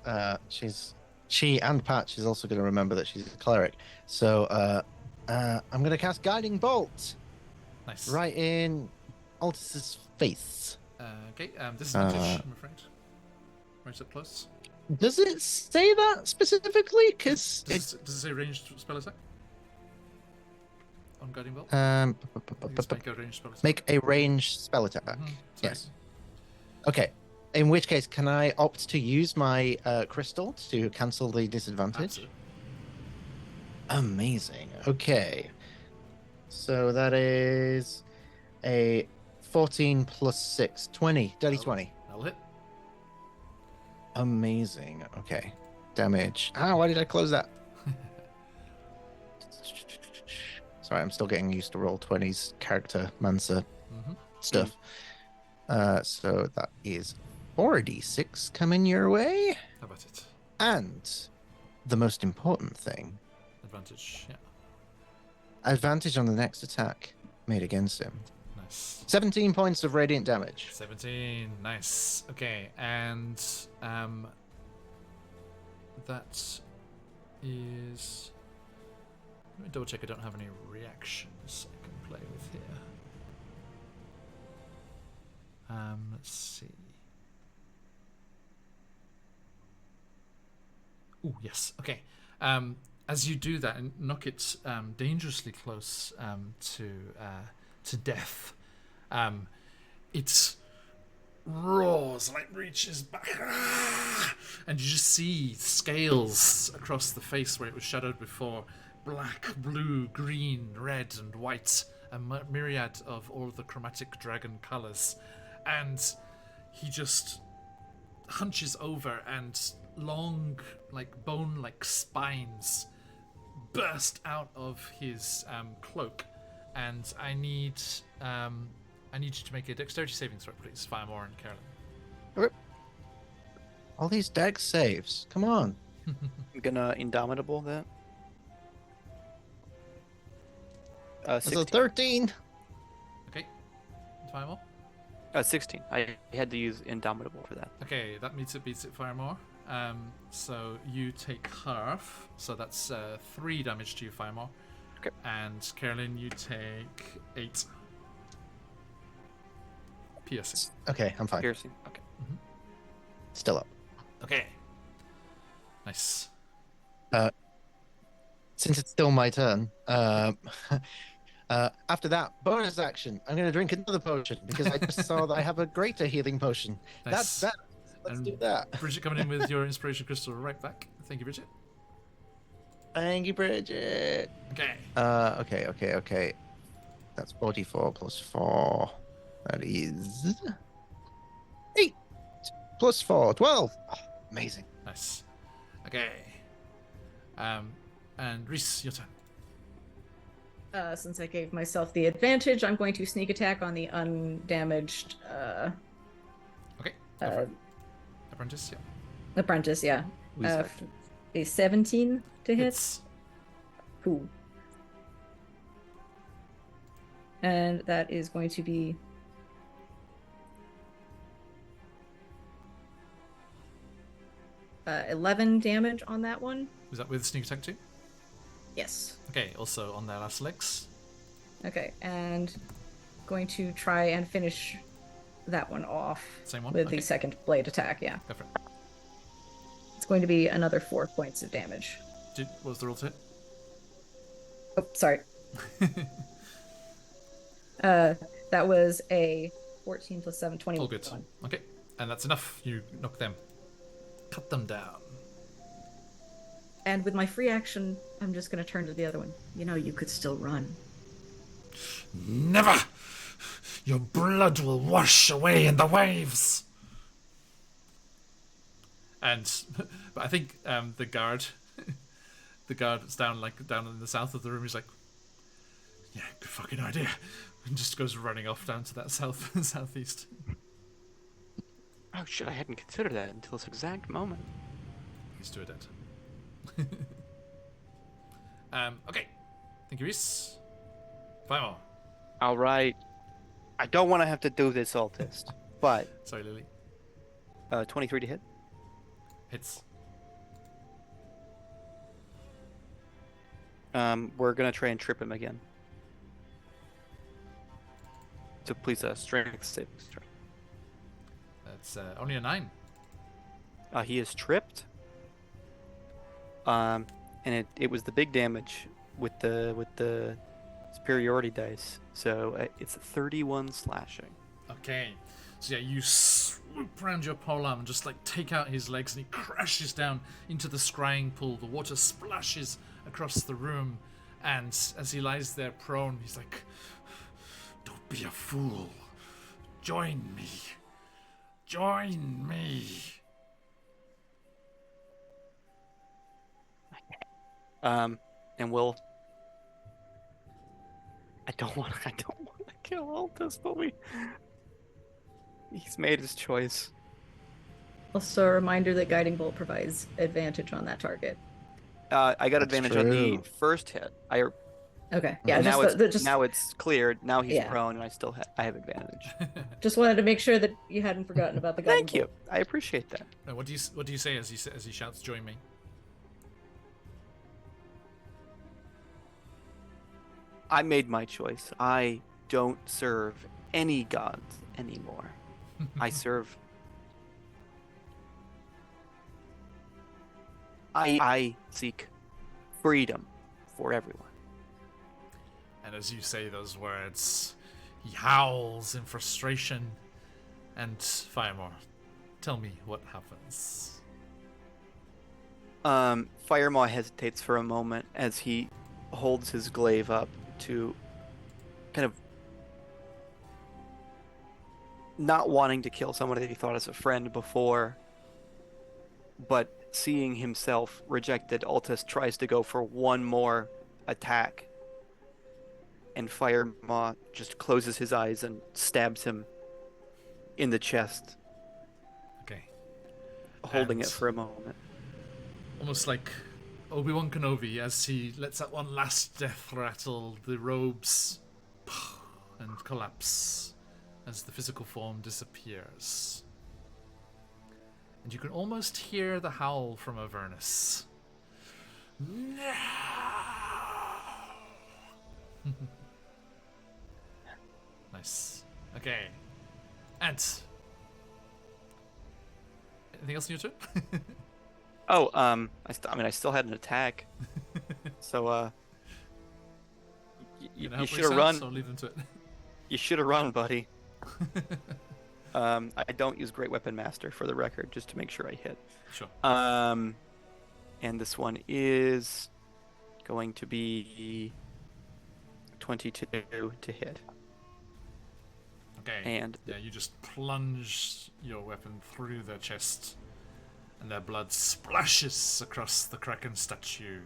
she and Patch is also going to remember that she's a cleric. So I'm going to cast Guiding Bolt Nice. right in Altus's face. Okay, disadvantage, I'm afraid. Right up close. Does it say that specifically? Because Does it say ranged spell attack? On Guiding Bolt? Please make a ranged spell attack. make a ranged spell attack. Sorry. Yes. Okay. In which case, can I opt to use my crystal to cancel the disadvantage? Absolutely. Amazing. Okay. So that is a 14 plus 6, 20. Dirty 20. That'll hit. Amazing. Okay. Damage. Why did I close that? Sorry, I'm still getting used to roll 20's character Mansa stuff. So that is 4d6 coming your way. How about it? And the most important thing, Advantage, yeah. advantage on the next attack made against him. Nice. 17 points of radiant damage. 17, nice. Okay, and that is... Let me double check I don't have any reactions I can play with here. Let's see. Oh, yes, okay. As you do that and knock it dangerously close to death, it roars, like reaches back, and you just see scales across the face where it was shadowed before. Black, blue, green, red, and white, a myriad of all the chromatic dragon colors. And he just hunches over, and long, like bone-like spines burst out of his cloak. And I need you to make a dexterity saving throw, please, Firemore and Carolyn. All these dex saves. Come on. I'm gonna Indomitable that. That's a 16. 13. Okay, Firemore. 16. I had to use Indomitable for that. Okay, that beats it, Firemore. So you take half, so that's 3 damage to you, Firemore. Okay. And Carolyn, you take 8 piercing. Okay, I'm fine. Piercing. Okay. Still up. Okay. Nice. Since it's still my turn, after that bonus action, I'm going to drink another potion because I just saw that I have a greater healing potion. Nice. That's that. Let's do that. Bridget coming in with your inspiration crystal right back. Thank you, Bridget. Thank you, Bridget. Okay. Okay. That's 44 plus 4. That is 8 plus 4, 12. Oh, amazing. Nice. Okay. And Reese, your turn. Since I gave myself the advantage, I'm going to sneak attack on the undamaged Okay. Go for it. Apprentice, yeah. apprentice. Yeah, Wizard. a 17 to hit. Hits. Cool. And that is going to be 11 damage on that one. Was that with sneak attack too? Yes. Okay, also on their last legs. Okay, and going to try and finish that one off Same one? with Okay. the second blade attack. Yeah, Go for it. it's going to be another 4 points of damage. What was the roll to hit? Oh, sorry. That was a 14 plus 7, 21. All good. Okay, and that's enough. You knock them. Cut them down. And with my free action, I'm just going to turn to the other one. You know, you could still run. Never! Your blood will wash away in the waves! And but I think the guard that's down in the south of the room is like, yeah, good fucking idea. And just goes running off down to that southeast. Oh shit! I hadn't considered that until this exact moment. He's too dead. Okay. Thank you, Reese. 5 more. All right. I don't want to have to do this, Altist, but Sorry, Lily. 23 to hit. Hits. We're gonna try and trip him again. So please, strength saving throw. That's only a 9. He is tripped. And it was the big damage with the superiority dice. So it's 31 slashing. Okay. So yeah, you swoop around your polearm and just like take out his legs, and he crashes down into the scrying pool. The water splashes across the room, and as he lies there prone, he's like, "Don't be a fool. Join me. Join me." And we'll. I don't want to kill Altus, but he's made his choice. Also, a reminder that Guiding Bolt provides advantage on that target. I got That's advantage on the true. first hit. Okay, yeah, now just now it's cleared. Now he's Yeah. prone, and I have advantage. just wanted to make sure that you hadn't forgotten about the Guiding Thank you. Bolt. I appreciate that. What do you say as he shouts, "Join me"? I made my choice. I don't serve any gods anymore. I serve. I seek freedom for everyone. And as you say those words, he howls in frustration. And Firemore, tell me what happens. Firemaw hesitates for a moment as he holds his glaive up to kind of not wanting to kill someone that he thought as a friend before, but seeing himself rejected, Altus tries to go for one more attack, and Firemaw just closes his eyes and stabs him in the chest, Okay. holding And- it for a moment. Almost like Obi-Wan Kenobi, as he lets out one last death rattle, the robes and collapse as the physical form disappears. And you can almost hear the howl from Avernus. No! Nice. Okay. Ant. Anything else in your turn? Oh, I still had an attack. So, you Gonna help should have yourself, run. So leave them to it. You should have run, buddy. I don't use Great Weapon Master for the record, just to make sure I hit. Sure. And this one is going to be 22 to hit. Okay. And Yeah, you just plunge your weapon through their chest, and their blood splashes across the Kraken statue,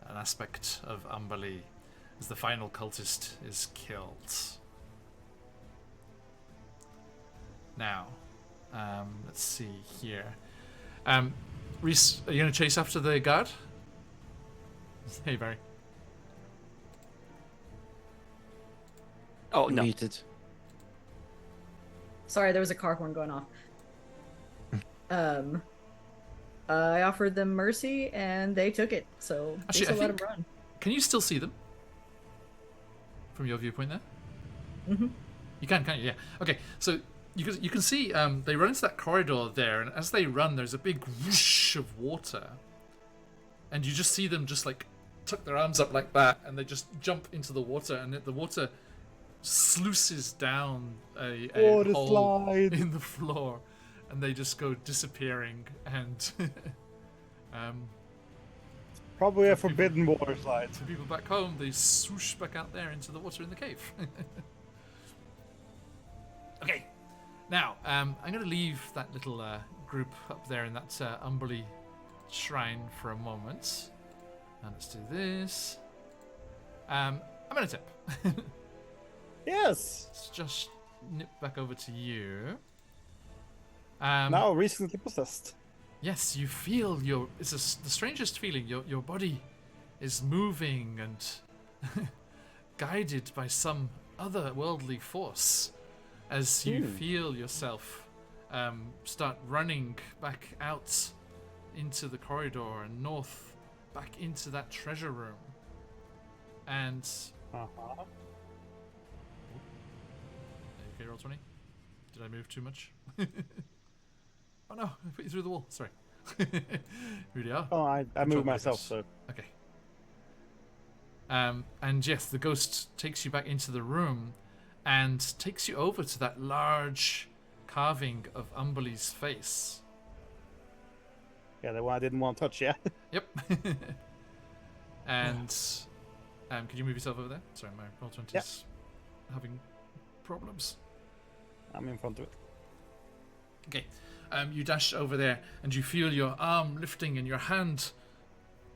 an aspect of Umberlee, as the final cultist is killed. Now, let's see here. Reese, are you going to chase after the guard? Hey, Barry. oh no, Muted. Sorry, there was a car horn going off. I offered them mercy, and they took it. So Actually, please I let them think- run. Can you still see them from your viewpoint there? Mm-hmm. You can, can't you? Yeah. Okay. So you can see they run into that corridor there, and as they run, there's a big whoosh of water, and you just see them just like tuck their arms up like that, and they just jump into the water, and the water sluices down a hole slide in the floor, and they just go disappearing. And probably a forbidden water slide. to people back home, they swoosh back out there into the water in the cave. Okay, now I'm going to leave that little group up there in that Umberly shrine for a moment. And let's do this. I'm going to tip. Yes. Let's just nip back over to you. Now recently possessed. Yes, you feel it's the strangest feeling. Your body is moving and guided by some otherworldly force as you feel yourself start running back out into the corridor and north back into that treasure room. And okay, roll 20. Did I move too much? Oh no, I put you through the wall. Sorry. Here we are. Oh, I moved myself, so. Okay. And yes, the ghost takes you back into the room and takes you over to that large carving of Umberly's face. Yeah, the one I didn't want to touch, yeah. Yep. And can you move yourself over there? Sorry, my roll 20 is having problems. I'm in front of it. Okay. You dash over there and you feel your arm lifting and your hand.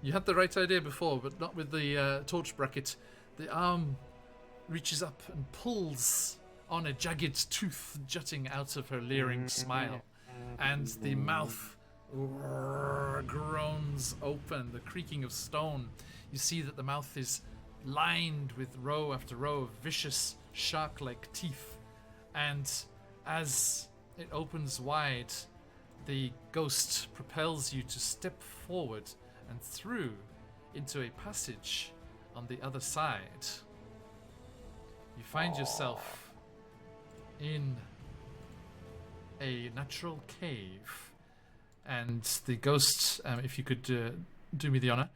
You had the right idea before, but not with the torch bracket. The arm reaches up and pulls on a jagged tooth jutting out of her leering smile. And the mouth groans open, the creaking of stone. You see that the mouth is lined with row after row of vicious shark-like teeth. And as it opens wide, the ghost propels you to step forward and through into a passage on the other side. You find yourself in a natural cave, and the ghost, if you could do me the honor,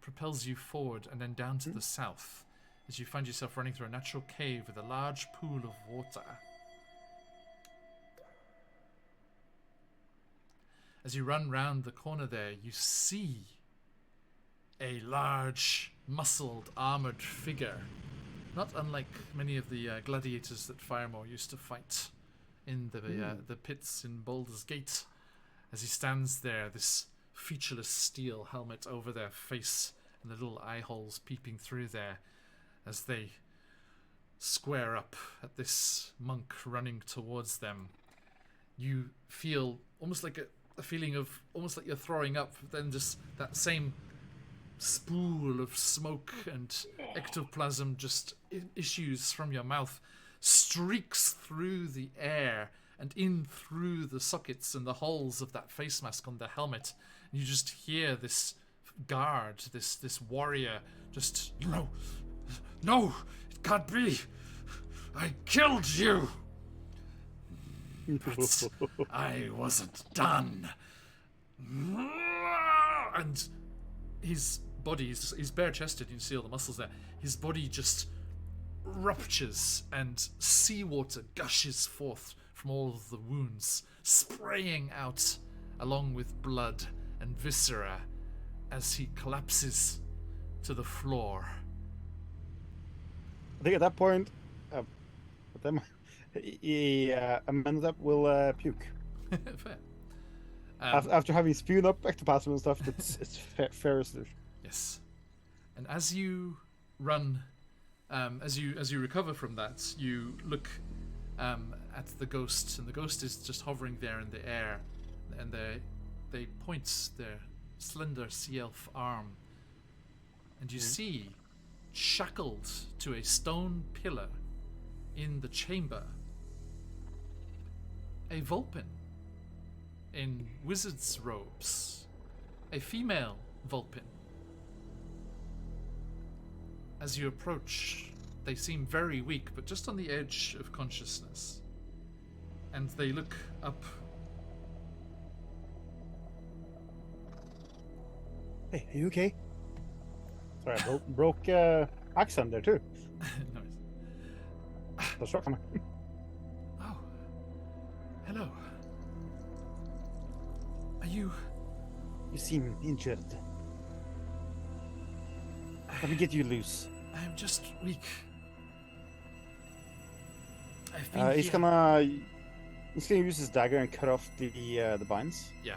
propels you forward and then down to the south as you find yourself running through a natural cave with a large pool of water. As you run round the corner there, you see a large, muscled, armoured figure, not unlike many of the gladiators that Firemore used to fight in the pits in Baldur's Gate. As he stands there, this featureless steel helmet over their face and the little eye holes peeping through there as they square up at this monk running towards them. You feel almost like a feeling of almost like you're throwing up, then just that same spool of smoke and ectoplasm just issues from your mouth, streaks through the air and in through the sockets and the holes of that face mask on the helmet. And you just hear this guard, this warrior, just, no, it can't be. I killed you. But I wasn't done. And his body, he's bare-chested, you can see all the muscles there. His body just ruptures and seawater gushes forth from all of the wounds, spraying out along with blood and viscera as he collapses to the floor. I think at that point, Amanda will puke. Fair. After having spewed up ectoplasm and stuff, it's fair solution. Yes. And as you run, as you recover from that, you look at the ghost, and the ghost is just hovering there in the air, and they point their slender sea elf arm, and you see, shackled to a stone pillar in the chamber, a Vulpin in wizard's robes, a female Vulpin. as you approach, they seem very weak, but just on the edge of consciousness. And they look up. Hey, are you okay? Sorry, I broke accent there too. No, That's right. oh, hello. Are you? You seem injured. Let me get you loose. I am just weak. I've been He's here. gonna use his dagger and cut off the binds. Yeah.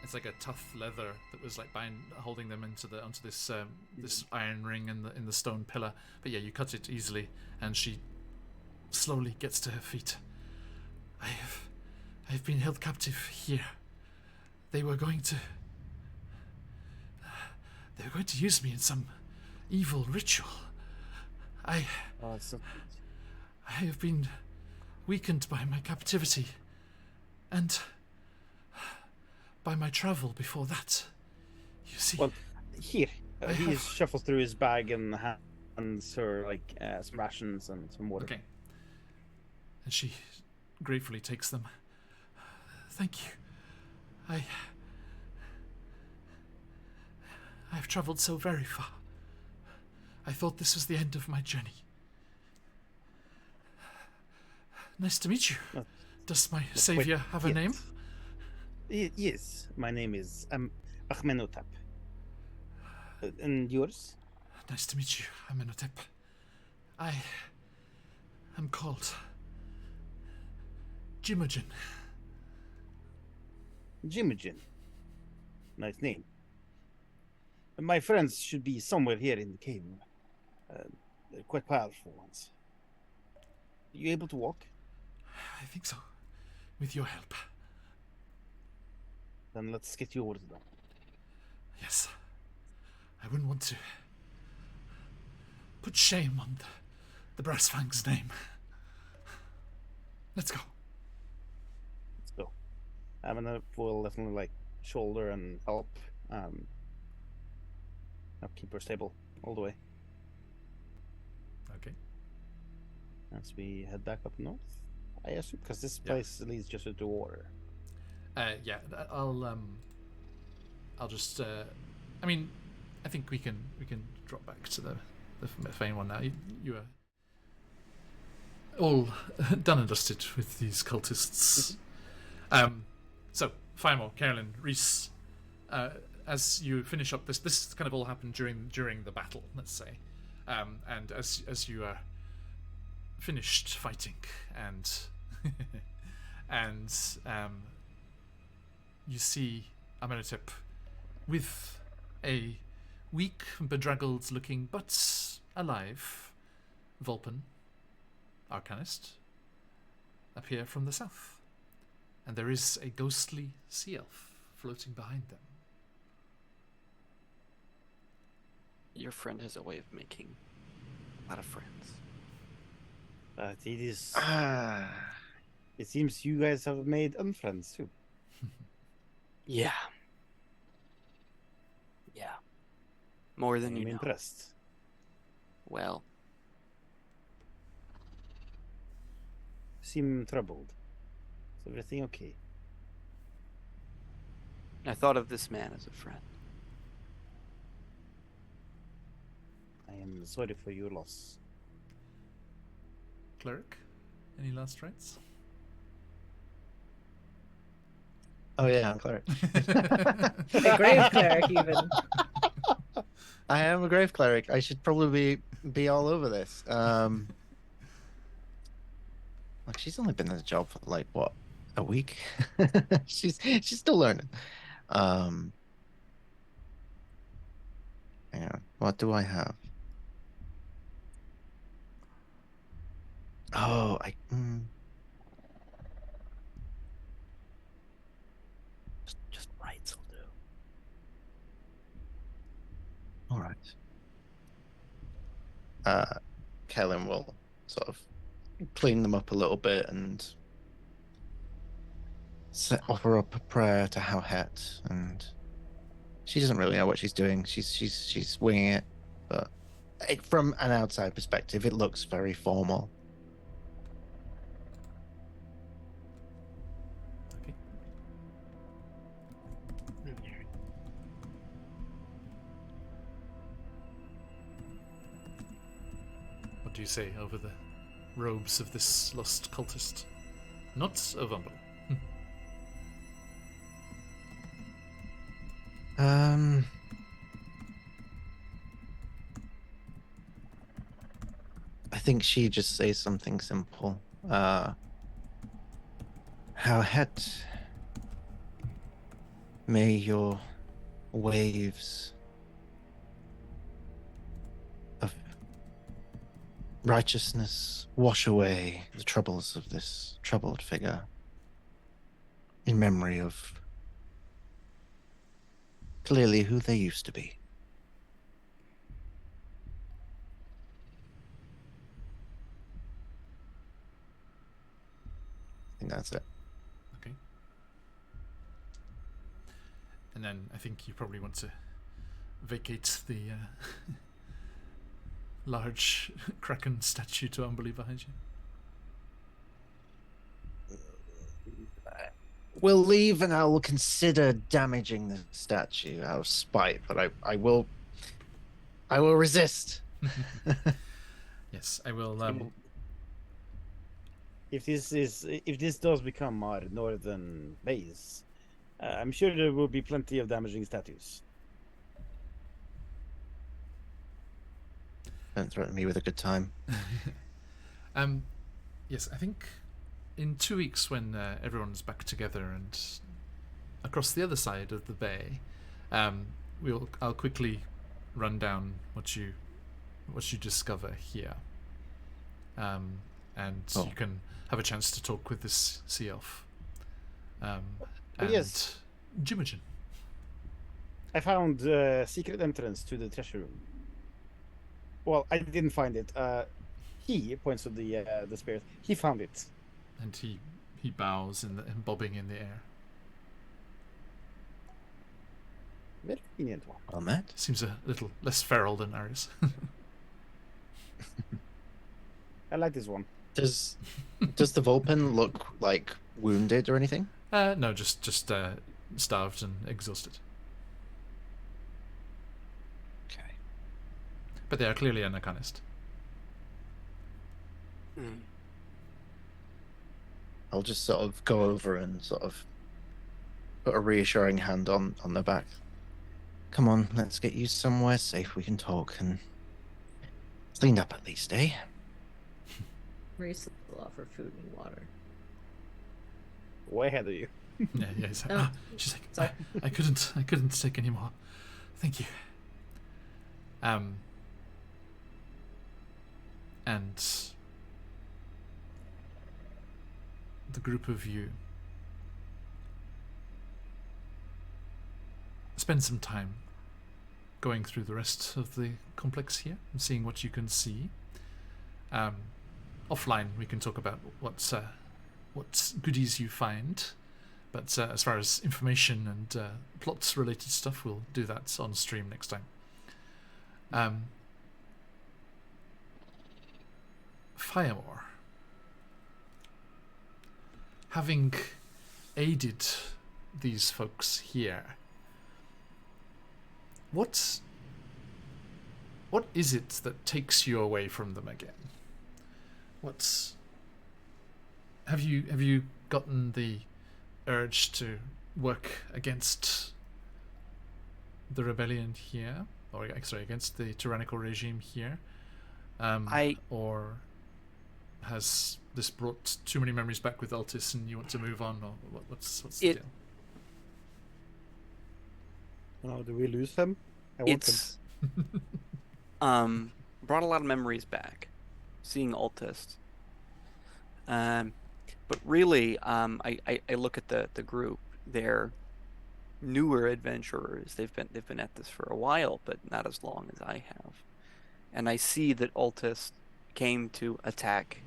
It's like a tough leather that was like holding them onto this this iron ring in the stone pillar. But yeah, you cut it easily, and she slowly gets to her feet. I've been held captive here. They were going to use me in some evil ritual. I have been weakened by my captivity, and by my travel before that. You see. Well, here he have- shuffles through his bag and hands her like some rations and some water. Okay. And she gratefully takes them. Thank you. I've traveled so very far. I thought this was the end of my journey. Nice to meet you. Does my savior have a name? Yes, my name is Ahmenotep. And yours? Nice to meet you, Amenhotep. I am called Jimogen. Jimogen. Nice name. My friends should be somewhere here in the cave. They're quite powerful ones. You able to walk? I think so. With your help. Then let's get you over to them. Yes. I wouldn't want to put shame on the Brass Fang's name. Let's go. Let's go. Ahmenotep will definitely like shoulder and help. Help keep her stable all the way Okay. as we head back up north. I assume because this Yeah. place leads just to water. Yeah, I'll just I mean, I think we can drop back to the Fane one now. You are all done and dusted with these cultists. So Firemore, Carolyn, Reese, as you finish up this kind of all happened during the battle, let's say, and as you are finished fighting and and you see Amenhotep with a weak, bedraggled looking but alive Vulpin, Arcanist, appear from the south. And there is a ghostly sea elf floating behind them. Your friend has a way of making a lot of friends. But it is. It seems you guys have made unfriends too. Yeah. Yeah. More than I'm you know. impressed. Well, Seem troubled. Is everything okay? I thought of this man as a friend. I am sorry for your loss. Cleric, any last rites? Oh yeah, I'm cleric. A grave cleric, even. I am a grave cleric. I should probably be all over this. Like she's only been in the job for like what, a week? she's still learning. Hang on. What do I have? Oh, just rights will do. All right. Kellen will sort of clean them up a little bit and offer up a prayer to Howhet, and she doesn't really know what she's doing. She's winging it, but from an outside perspective, it looks very formal. Okay. What do you say over the robes of this lost cultist? Not of Umble. I think she just says something simple. How het may your waves of righteousness wash away the troubles of this troubled figure in memory of clearly who they used to be. I think that's it. Okay. And then I think you probably want to vacate the large Kraken statue to Umberly behind you. We'll leave and I will consider damaging the statue out of spite, but I will resist. Yes, I will. If this does become our northern base, I'm sure there will be plenty of damaging statues. Don't threaten me with a good time. Yes, I think in 2 weeks when everyone's back together and across the other side of the bay, I'll quickly run down what you discover here, and you can have a chance to talk with this sea elf. And yes, Jimogen. I found a secret entrance to the treasure room. Well, I didn't find it. He points to the spears. He found it. And he bows and bobbing in the air. Very convenient one. Well met. Seems a little less feral than ours. I like this one. Does the Vulpin look like wounded or anything? No, just starved and exhausted. Okay. But they are clearly an Arcanist. I'll just sort of go over and sort of put a reassuring hand on the back. Come on, let's get you somewhere safe we can talk and cleaned up at least, eh? Reese will offer food and water. Way ahead of you. Yeah. He's like, Oh, she's like, sorry. I couldn't take any more. Thank you. And the group of you spend some time going through the rest of the complex here and seeing what you can see. Offline, we can talk about what goodies you find, but as far as information and plots-related stuff, we'll do that on stream next time. Firemore, having aided these folks here, what is it that takes you away from them again? Have you gotten the urge to work against the rebellion here, or sorry, against the tyrannical regime here? Or has this brought too many memories back with Altis and you want to move on, or what's the deal? Oh, do we lose them? I want them. Brought a lot of memories back, seeing Altis. But really, I look at the group. They're newer adventurers. They've been at this for a while, but not as long as I have. And I see that Altis came to attack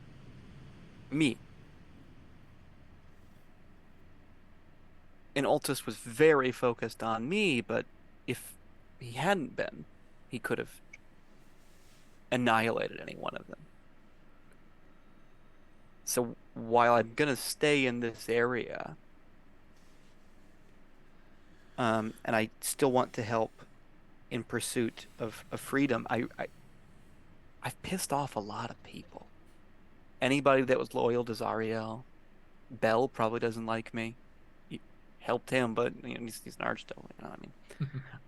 me. And Altis was very focused on me, but if he hadn't been, he could have annihilated any one of them. So while I'm gonna stay in this area, and I still want to help in pursuit of freedom, I've pissed off a lot of people. Anybody that was loyal to Zariel, Bell probably doesn't like me. He helped him, but he's an archduke. You know what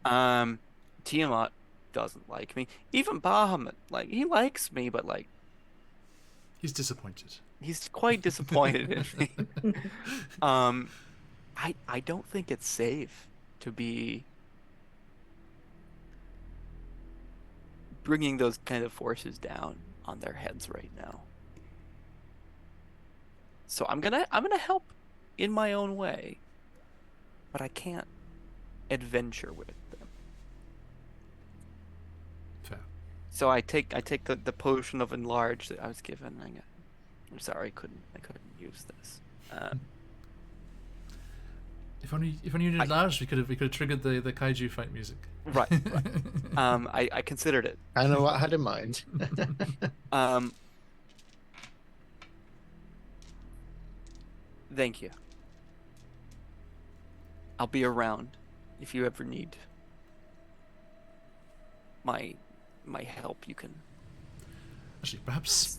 I mean? Tiamat doesn't like me. Even Bahamut, like he likes me, but like He's disappointed. he's quite disappointed in me. I don't think it's safe to be bringing those kind of forces down on their heads right now. So I'm gonna help in my own way, but I can't adventure with them. Fair. So I take the potion of enlarge that I was given. I'm sorry, I couldn't use this. If only you did large, we could have triggered the kaiju fight music. Right. I considered it. I know what I had in mind. Thank you. I'll be around if you ever need my help. You can. Actually, perhaps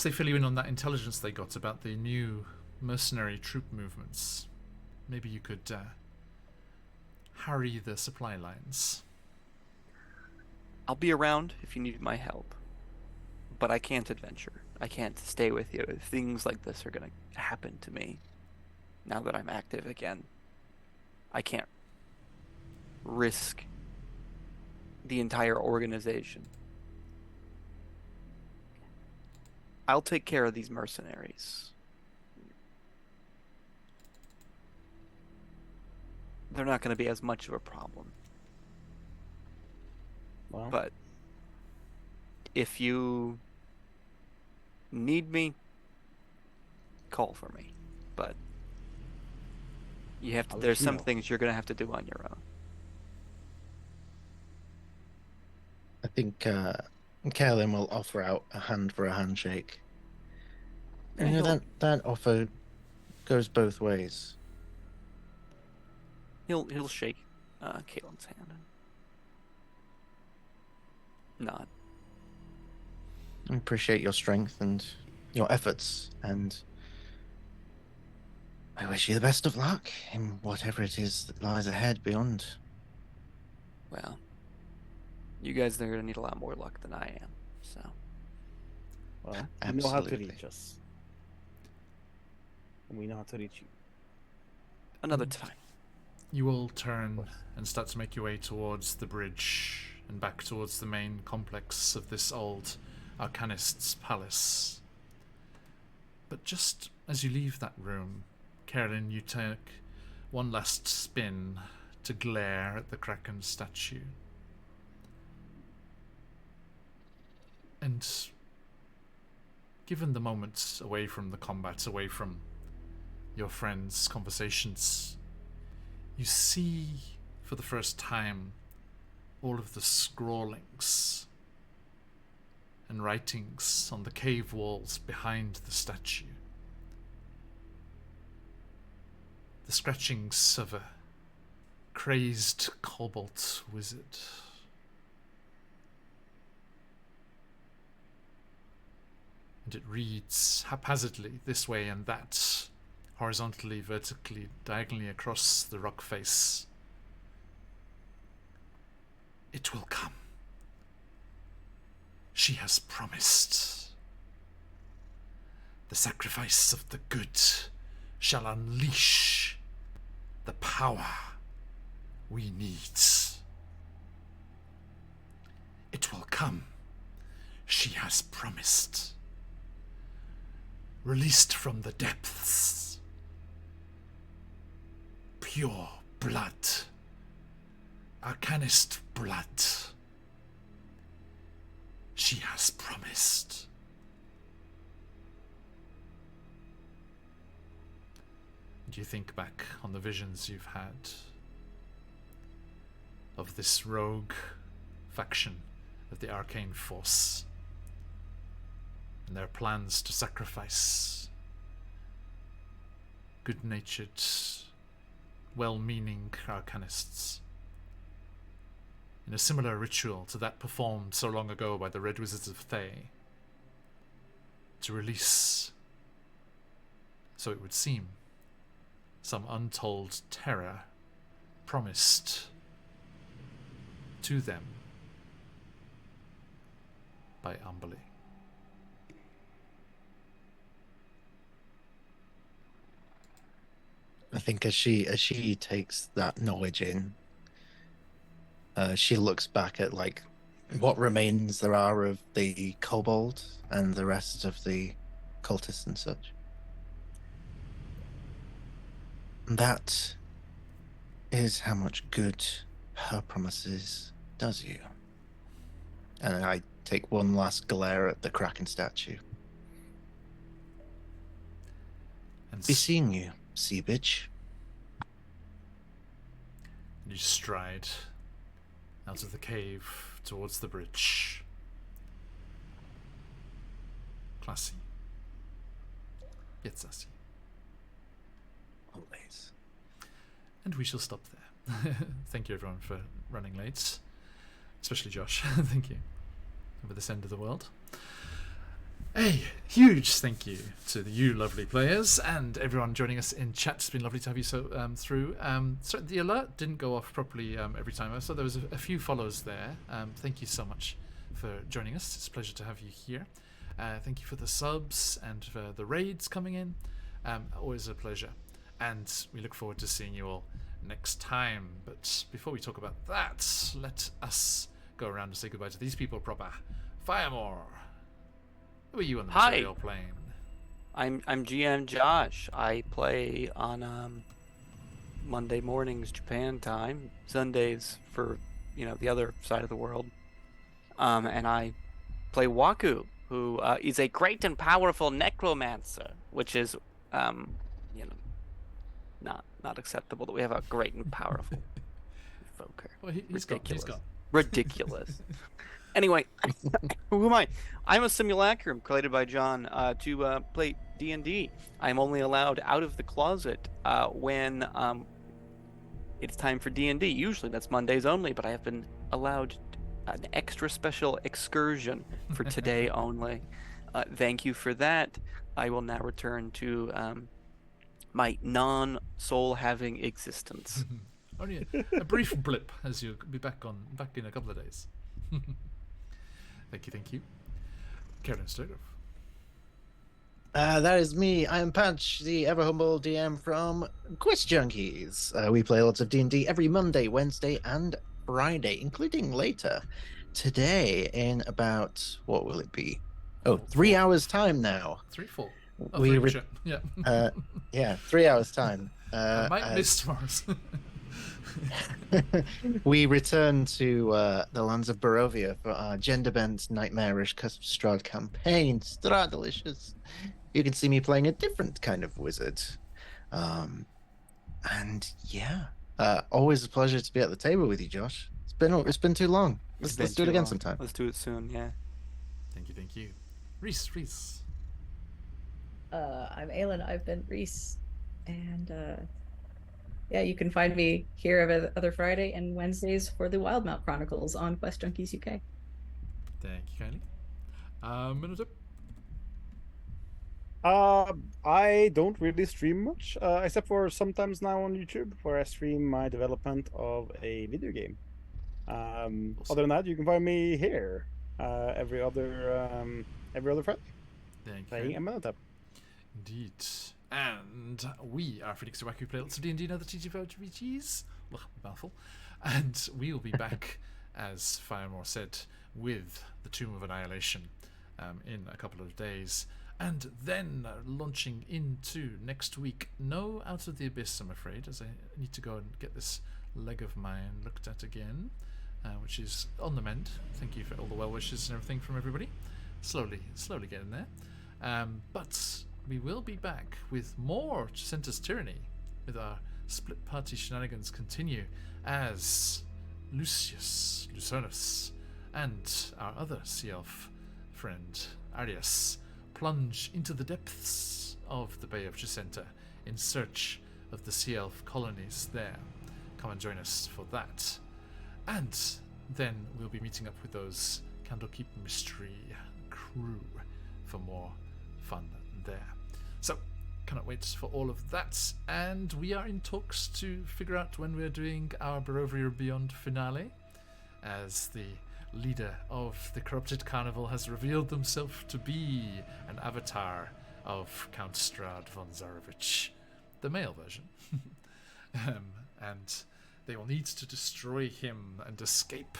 they fill you in on that intelligence they got about the new mercenary troop movements. Maybe you could harry the supply lines. I'll be around if you need my help, but I can't adventure. I can't stay with you if things like this are gonna happen to me. Now that I'm active again, I can't risk the entire organization. I'll take care of these mercenaries. They're not going to be as much of a problem. Well, But if you need me, call for me. But you have to. I'll let There's you some know. things you're going to have to do on your own. I think Kaelin will offer out a hand for a handshake. Yeah, And you know, he'll- that offer goes both ways. He'll shake Caitlin's hand. Nod. I appreciate your strength and your efforts, and I wish you the best of luck in whatever it is that lies ahead beyond. Well, you guys are going to need a lot more luck than I am. So well, you know how to Absolutely. reach us. And we know how to reach you. another time. You all turn and start to make your way towards the bridge and back towards the main complex of this old Arcanist's palace. But just as you leave that room, Carolyn, you take one last spin to glare at the Kraken statue. And given the moments away from the combat, away from your friends' conversations, you see for the first time all of the scrawlings and writings on the cave walls behind the statue. The scratchings of a crazed cobalt wizard. And it reads haphazardly this way and that, horizontally, vertically, diagonally across the rock face. It will come. She has promised. The sacrifice of the good shall unleash the power we need. It will come. She has promised. Released from the depths. Pure blood. Arcanist blood. She has promised. Do you think back on the visions you've had of this rogue faction of the arcane force and their plans to sacrifice good-natured, well-meaning arcanists in a similar ritual to that performed so long ago by the Red Wizards of Thay, to release, so it would seem, some untold terror promised to them by Umberly. I think as she takes that knowledge in, she looks back at like what remains there are of the kobold and the rest of the cultists and such. That is how much good her promises does you. And I take one last glare at the Kraken statue. And Be seeing you, sea bitch. you stride out of the cave towards the bridge. Classy. Yet sassy. Always. And we shall stop there. Thank you everyone for running late. Especially Josh. Thank you. Over this end of the world. A huge thank you to you lovely players and everyone joining us in chat. It's been lovely to have you through. So the alert didn't go off properly every time. I saw there was a few follows there. Thank you so much for joining us. It's a pleasure to have you here. Thank you for the subs and for the raids coming in. Always a pleasure. And we look forward to seeing you all next time. But before we talk about that, let us go around and say goodbye to these people proper. Firemore. Who are you on the Hi. material plane? I'm GM Josh. I play on Monday mornings Japan time, Sundays for the other side of the world, and I play Waku, who is a great and powerful necromancer, which is not acceptable that we have a great and powerful evoker. Well, he's got. Ridiculous. Anyway, who am I? I'm a simulacrum created by John to play D&D. I'm only allowed out of the closet when it's time for D&D. Usually that's Mondays only, but I have been allowed an extra special excursion for today only. Thank you for that. I will now return to my non-soul-having existence. Only a brief blip, as you'll be back in a couple of days. Thank you. Karen Sturgoff. That is me. I am Patch, the ever humble DM from Quest Junkies. We play lots of D&D every Monday, Wednesday, and Friday, including later today in about, what will it be? 3 hours time now. 3, 4. Yeah, 3 hours time. I might miss tomorrow's. We return to the lands of Barovia for our gender-bent, nightmarish Cusp-Strahd campaign. Strahd delicious. You can see me playing a different kind of wizard. And yeah, always a pleasure to be at the table with you, Josh. It's been too long. Let's do it again sometime. Let's do it soon, yeah. Thank you. Reese. I'm Aelin. I've been Reese, and yeah, you can find me here every other Friday and Wednesdays for the Wildmount Chronicles on QuestJunkiesUK. Thank you kindly. Minute. I don't really stream much, except for sometimes now on YouTube, where I stream my development of a video game. Awesome. Other than that, you can find me here every other Friday. Thank you. Playing Amenhotep. Indeed. And we are Felix Uak, who play lots of D&D and other TTRPGs. Mouthful. And we will be back, as Firemore said, with the Tomb of Annihilation in a couple of days. And then launching into next week. No Out of the Abyss, I'm afraid, as I need to go and get this leg of mine looked at again, which is on the mend. Thank you for all the well wishes and everything from everybody. Slowly getting there. But we will be back with more Chessenta's Tyranny, with our split party shenanigans continue as Lucernus and our other sea elf friend, Arias, plunge into the depths of the Bay of Chessenta in search of the sea elf colonies there. Come and join us for that. And then we'll be meeting up with those Candlekeep Mystery crew for more fun there. So, cannot wait for all of that. And we are in talks to figure out when we're doing our Barovia Beyond finale, as the leader of the Corrupted Carnival has revealed himself to be an avatar of Count Strahd von Zarovich, the male version. And they will need to destroy him and escape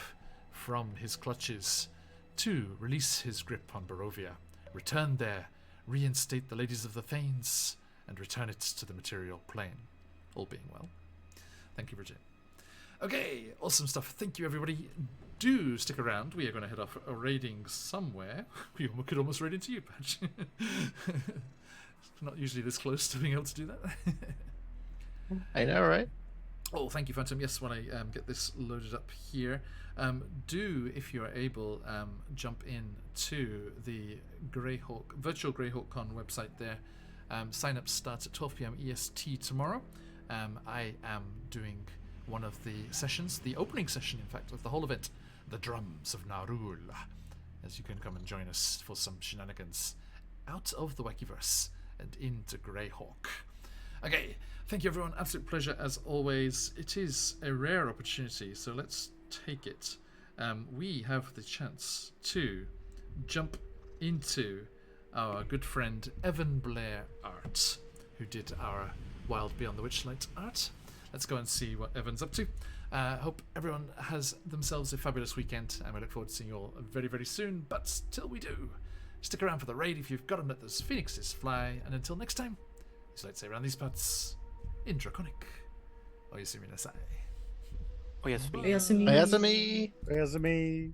from his clutches to release his grip on Barovia, return there, reinstate the Ladies of the Thanes, and return it to the material plane. All being well. Thank you, Bridget. Okay, awesome stuff. Thank you, everybody. Do stick around. We are going to head off raiding somewhere. We could almost raid into you, Patch. Not usually this close to being able to do that. I know, right? Oh, thank you, Phantom. Yes, when I get this loaded up here, do, if you are able, jump in to the Greyhawk, virtual GreyhawkCon website there. Sign-up starts at 12 p.m. EST tomorrow. I am doing one of the sessions, the opening session, in fact, of the whole event, the Drums of Narul, as you can come and join us for some shenanigans out of the Wackyverse and into Greyhawk. Okay, thank you, everyone. Absolute pleasure, as always. It is a rare opportunity, so let's take it. We have the chance to jump into our good friend Evan Blair art, who did our Wild Beyond the Witchlight art. Let's go and see what Evan's up to. Hope everyone has themselves a fabulous weekend, and we look forward to seeing you all very, very soon. But till we do, stick around for the raid if you've got to let those phoenixes fly. And until next time, as I like to say around these parts, in Draconic, Oyasumi Nasai. Oh, yes, me. Oyasumi. Oyasumi. Resume.